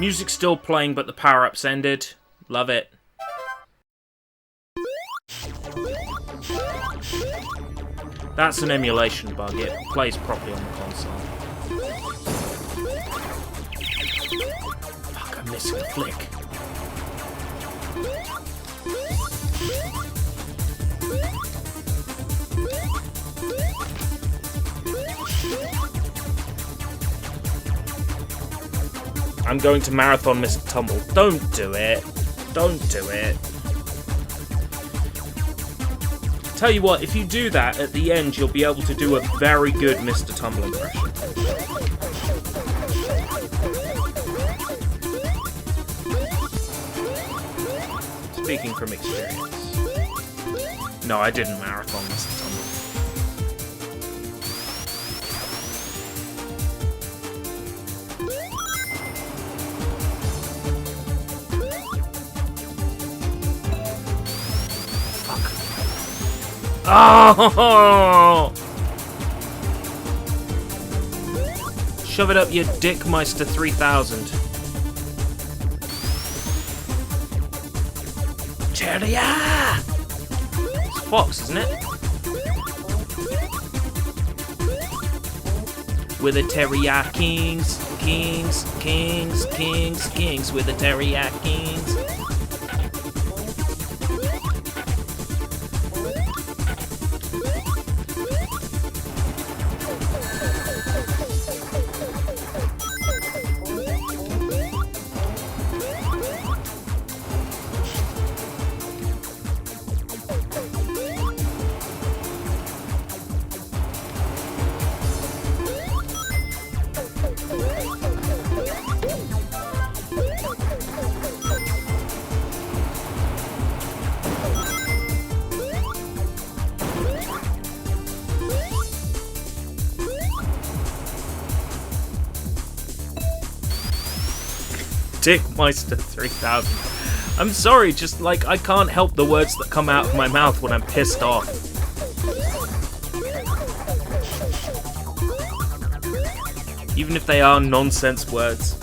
Music's still playing, but the power-ups ended. Love it. That's an emulation bug. It plays properly on the console. Fuck, I'm missing a flick. I'm going to marathon Mr. Tumble. Don't do it. Don't do it. Tell you what, if you do that, at the end you'll be able to do a very good Mr. Tumble impression. Speaking from experience. No, I didn't marathon Mr. Tumble. Oh! Shove it up your Dickmeister 3000. Cheeria! It's Fox, isn't it? We're the Teriyaki Kings. Kings, kings, kings, kings. We're the Teriyaki Kings. Dickmeister 3000. I'm sorry, just like I can't help the words that come out of my mouth when I'm pissed off. Even if they are nonsense words.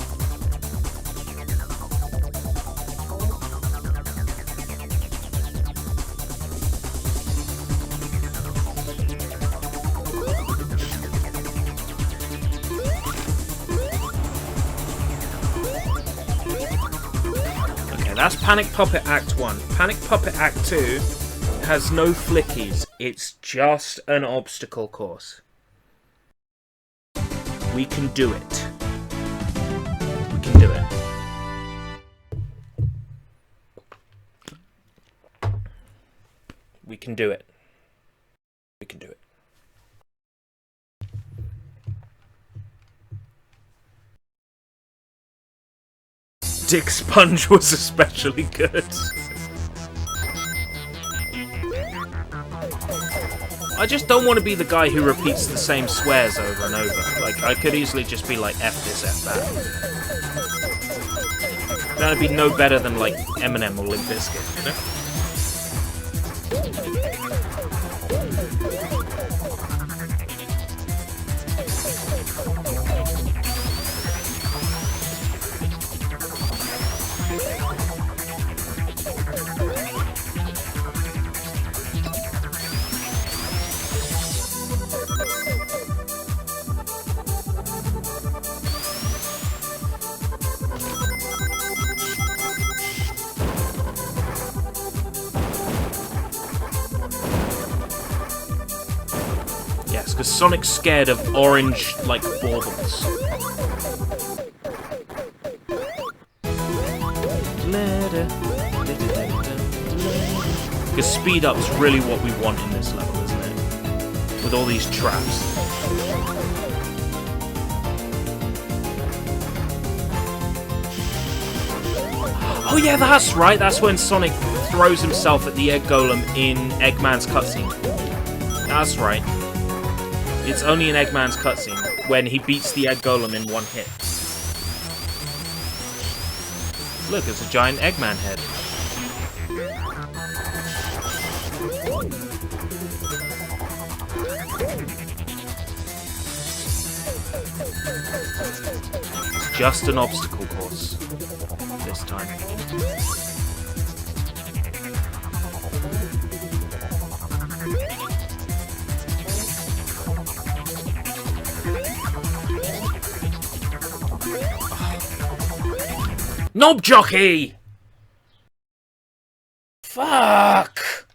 That's Panic Puppet Act 1. Panic Puppet Act 2 has no flickies. It's just an obstacle course. We can do it. We can do it. We can do it. We can do it. Dick Sponge was especially good. I just don't want to be the guy who repeats the same swears over and over. Like, I could easily just be like, F this, F that. That'd be no better than, like, Eminem or Limp Bizkit, you know? Because Sonic's scared of orange, like, baubles. Because speed up's really what we want in this level, isn't it? With all these traps. Oh yeah, that's right. That's when Sonic throws himself at the Egg Golem in Eggman's cutscene. That's right. It's only in Eggman's cutscene when he beats the Egg Golem in one hit. Look, it's a giant Eggman head. It's just an obstacle course. Knob jockey! Fuck!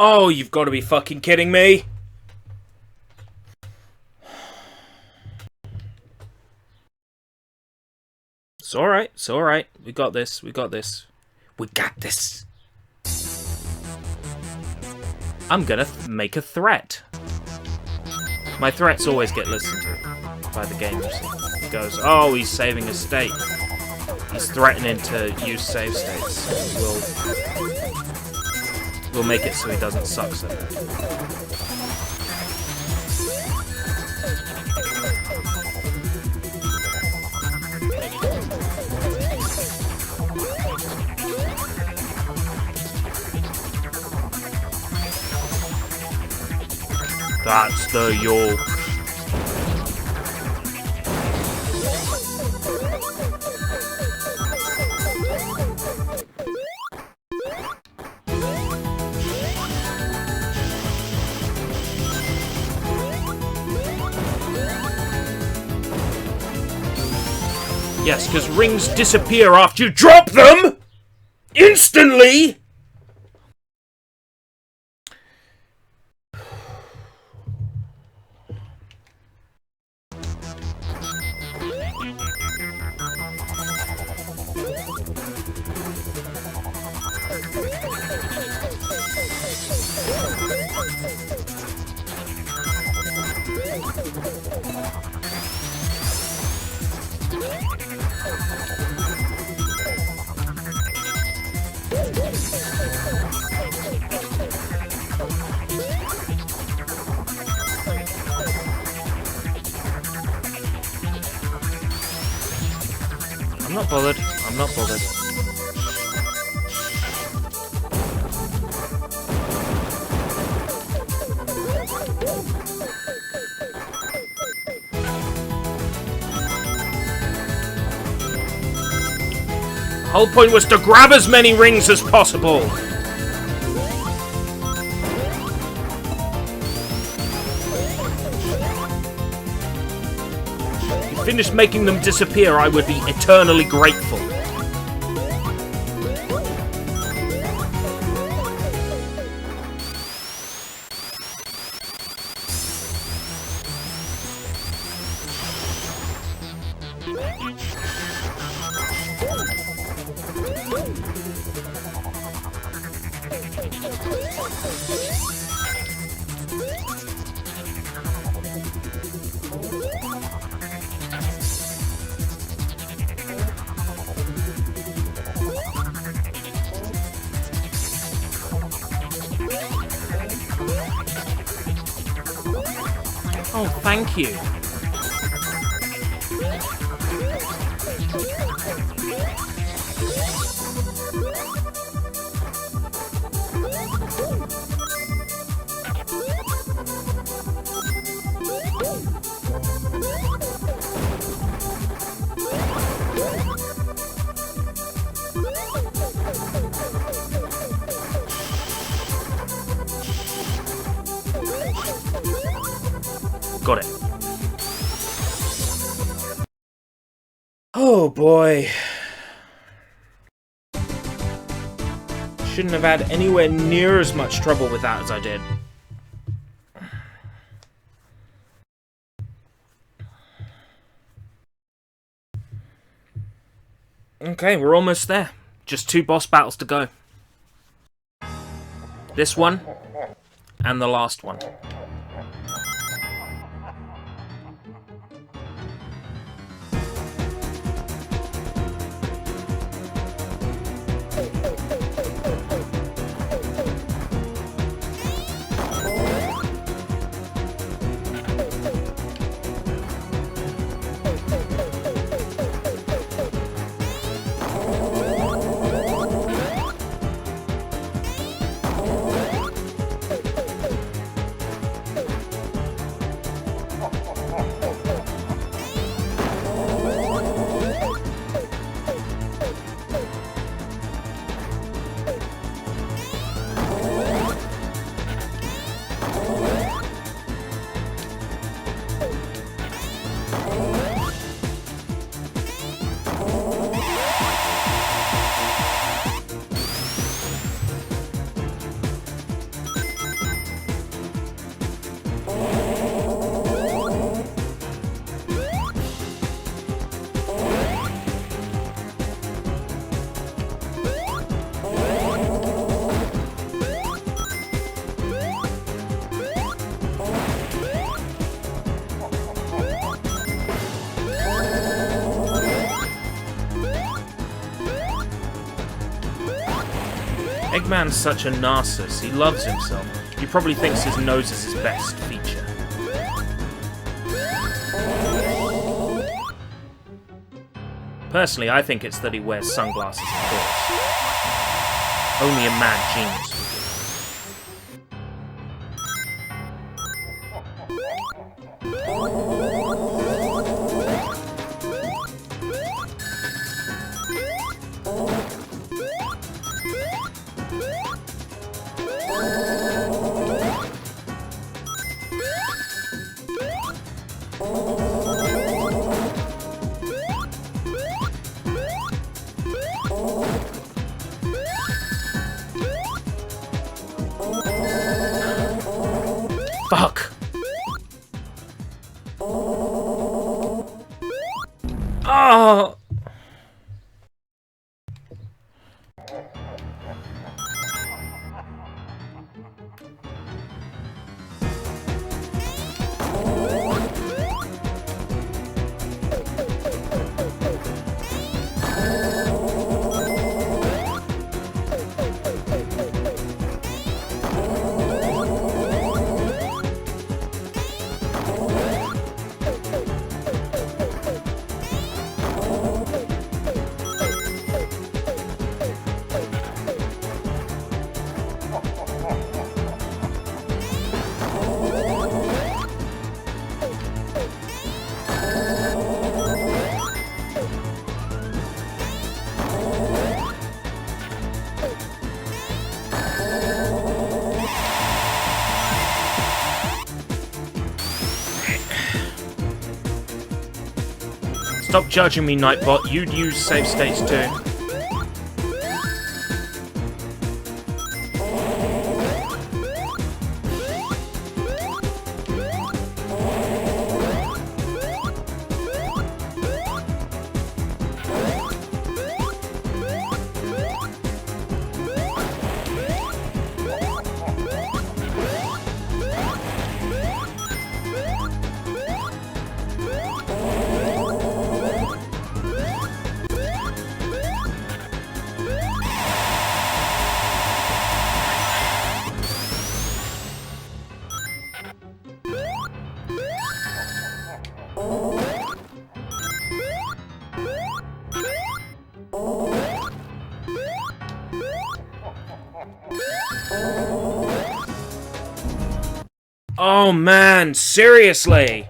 Oh, you've got to be fucking kidding me! It's alright, it's alright. We got this, we got this. We got this! I'm gonna make a threat. My threats always get listened to by the game. It goes, oh, he's saving a state. He's threatening to use save states. We'll make it so he doesn't suck so bad. That's the York. Yes, because rings disappear after you drop them! Instantly! I'm not bothered. I'm not bothered. The whole point was to grab as many rings as possible. If you finished making them disappear, I would be eternally grateful. Oh, thank you. Got it. Oh boy. Shouldn't have had anywhere near as much trouble with that as I did. Okay, we're almost there. Just 2 boss battles to go. This one, And the last one. Eggman's such a narcissist. He loves himself. He probably thinks his nose is his best feature. Personally, I think it's that he wears sunglasses indoors. Only a mad genius. Fuck! Oh! Stop judging me, Nightbot. You'd use save states too. Oh man, seriously!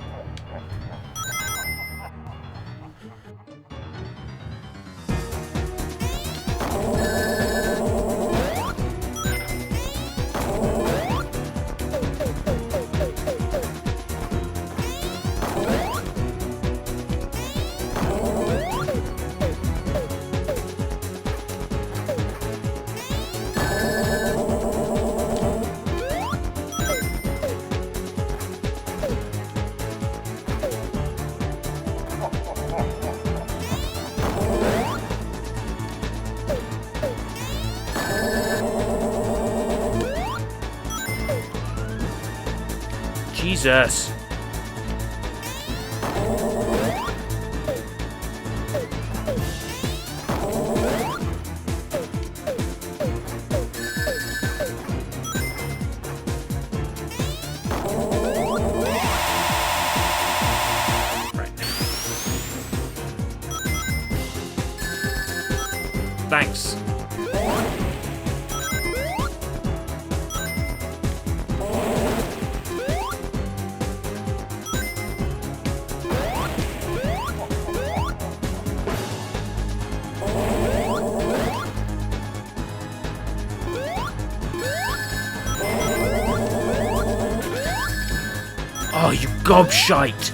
Jesus. Thanks. Oh, you gobshite!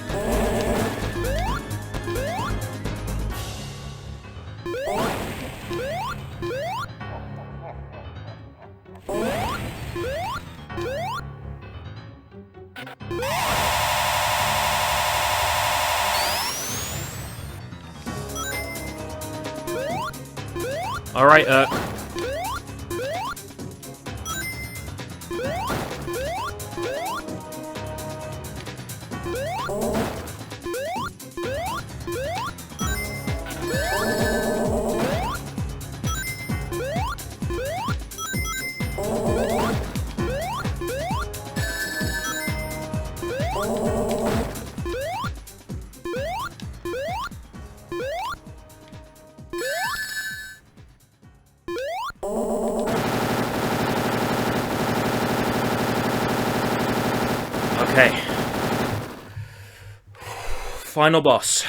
Alright, okay. Final boss.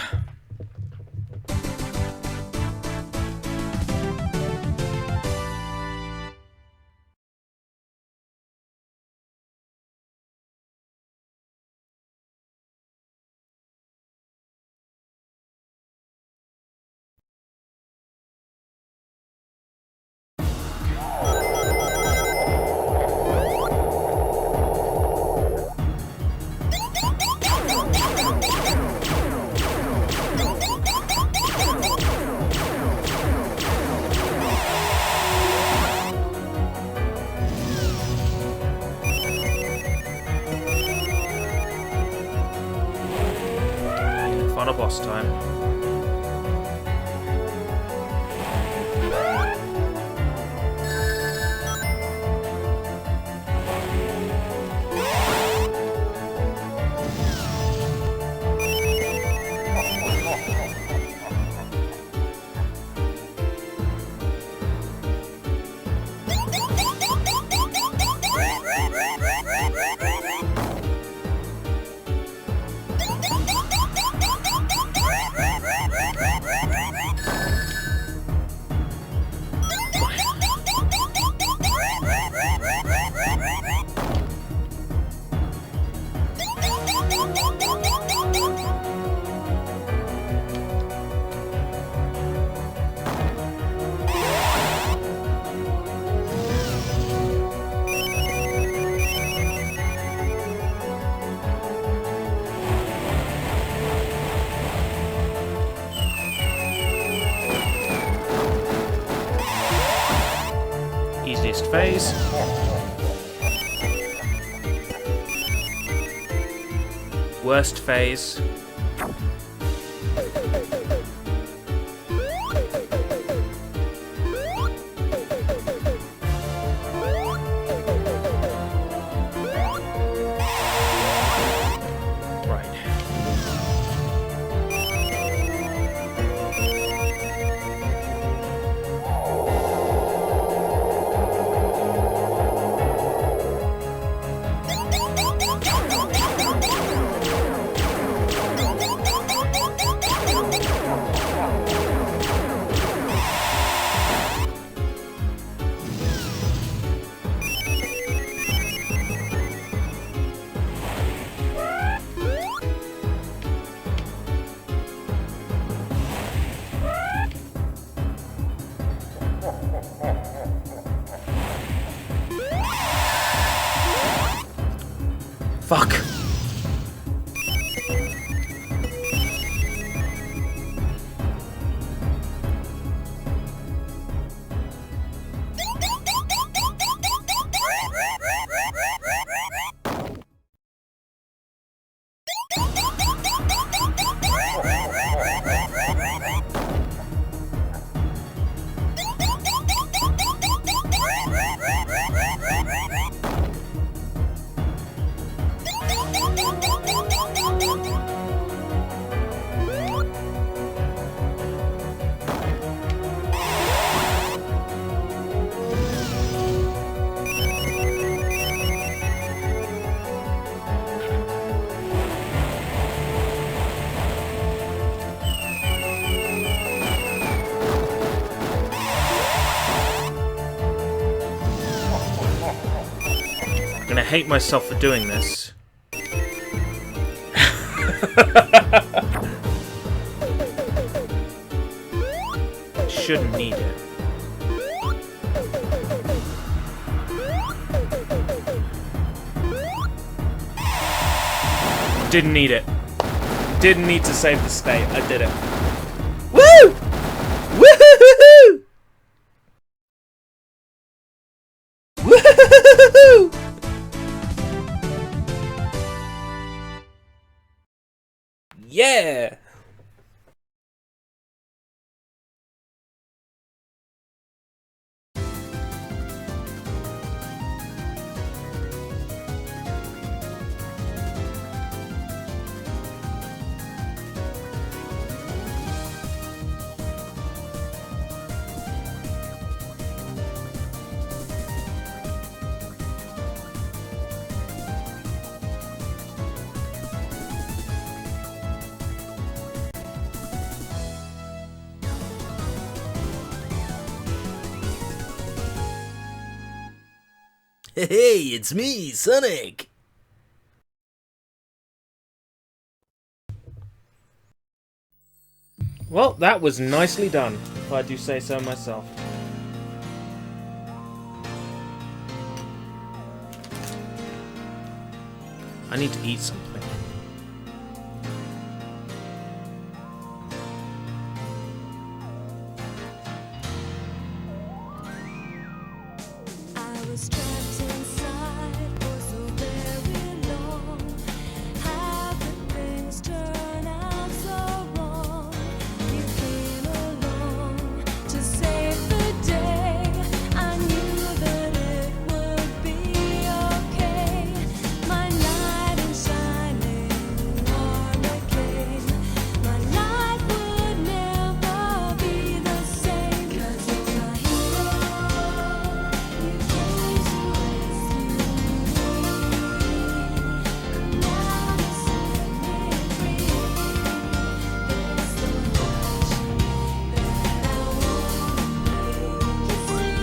Final boss time. Easiest phase. Worst phase. Fuck. gonna hate myself for doing this. Shouldn't need it. Didn't need it. Didn't need to save the state. I did it. Woo! Woo-hoo-hoo-hoo! Woo-hoo-hoo-hoo-hoo! Yeah! Hey, it's me, Sonic! Well, that was nicely done, if I do say so myself. I need to eat something. I was trapped inside for so very long. How could things turn out so wrong? You came along to save the day. I knew that it would be okay. My knight in shining armor came. My life would never be the same. 'Cause you're my hero. You came to rescue me. Now you set me free. There's so much that I wanna make you see.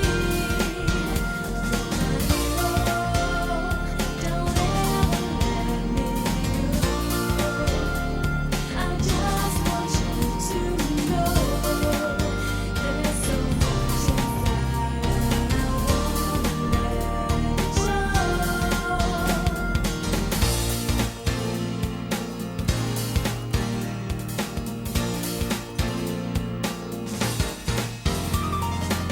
Don't ever let me go. I just want you to know there's so much inside and I wanna let it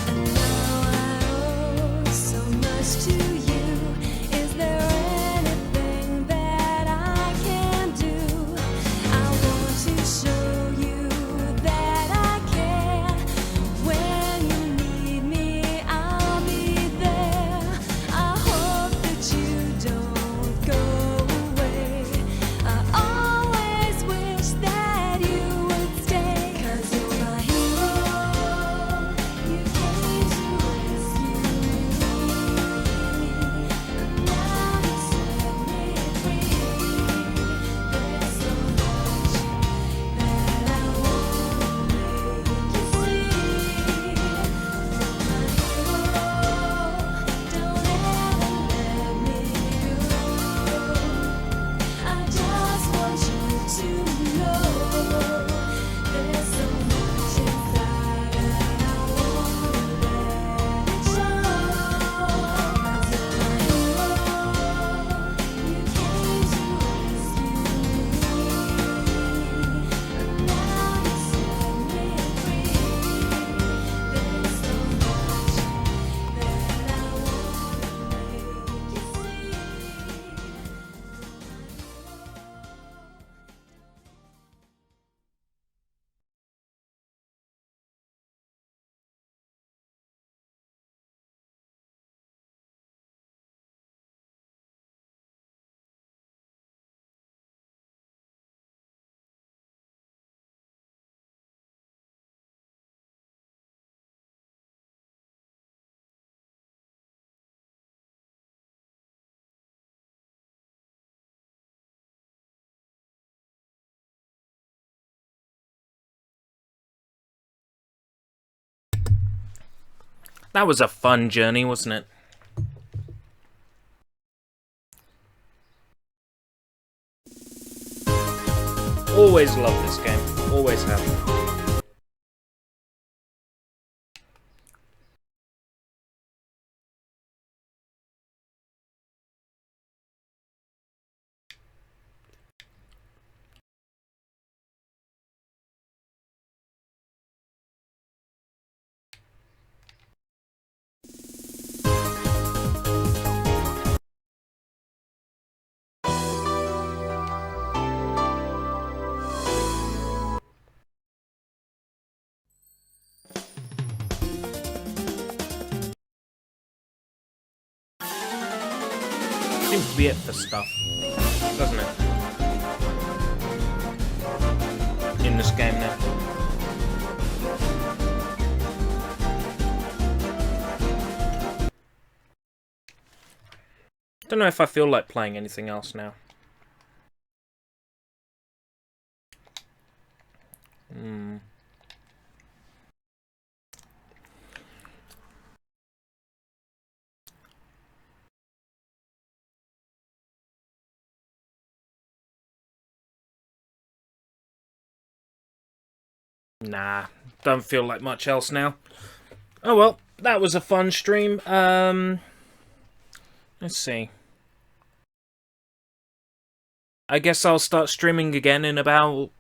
And now I owe so much to you. Is there anything that I can do? I want to show you that I care. When you need me, I'll be there. I hope that you don't go away. I always wish that you would stay. 'Cause you're my hero. You came to rescue me. Now you set me free. There's so much that I wanna make you see. My hero, don't ever let me go. I just want you to know there's so much inside and I wanna let it show. 'Cause you're my hero. You came to rescue me. Now you set me free. There's so much that I wanna make you see. That was a fun journey, wasn't it? Always love this game. Always have. Seems to be it for stuff, doesn't it? In this game now. Don't know if I feel like playing anything else now. Nah, don't feel like much else now. Oh well, that was a fun stream. Let's see. I guess I'll start streaming again in about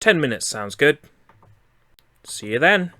10 minutes. Sounds good. See you then.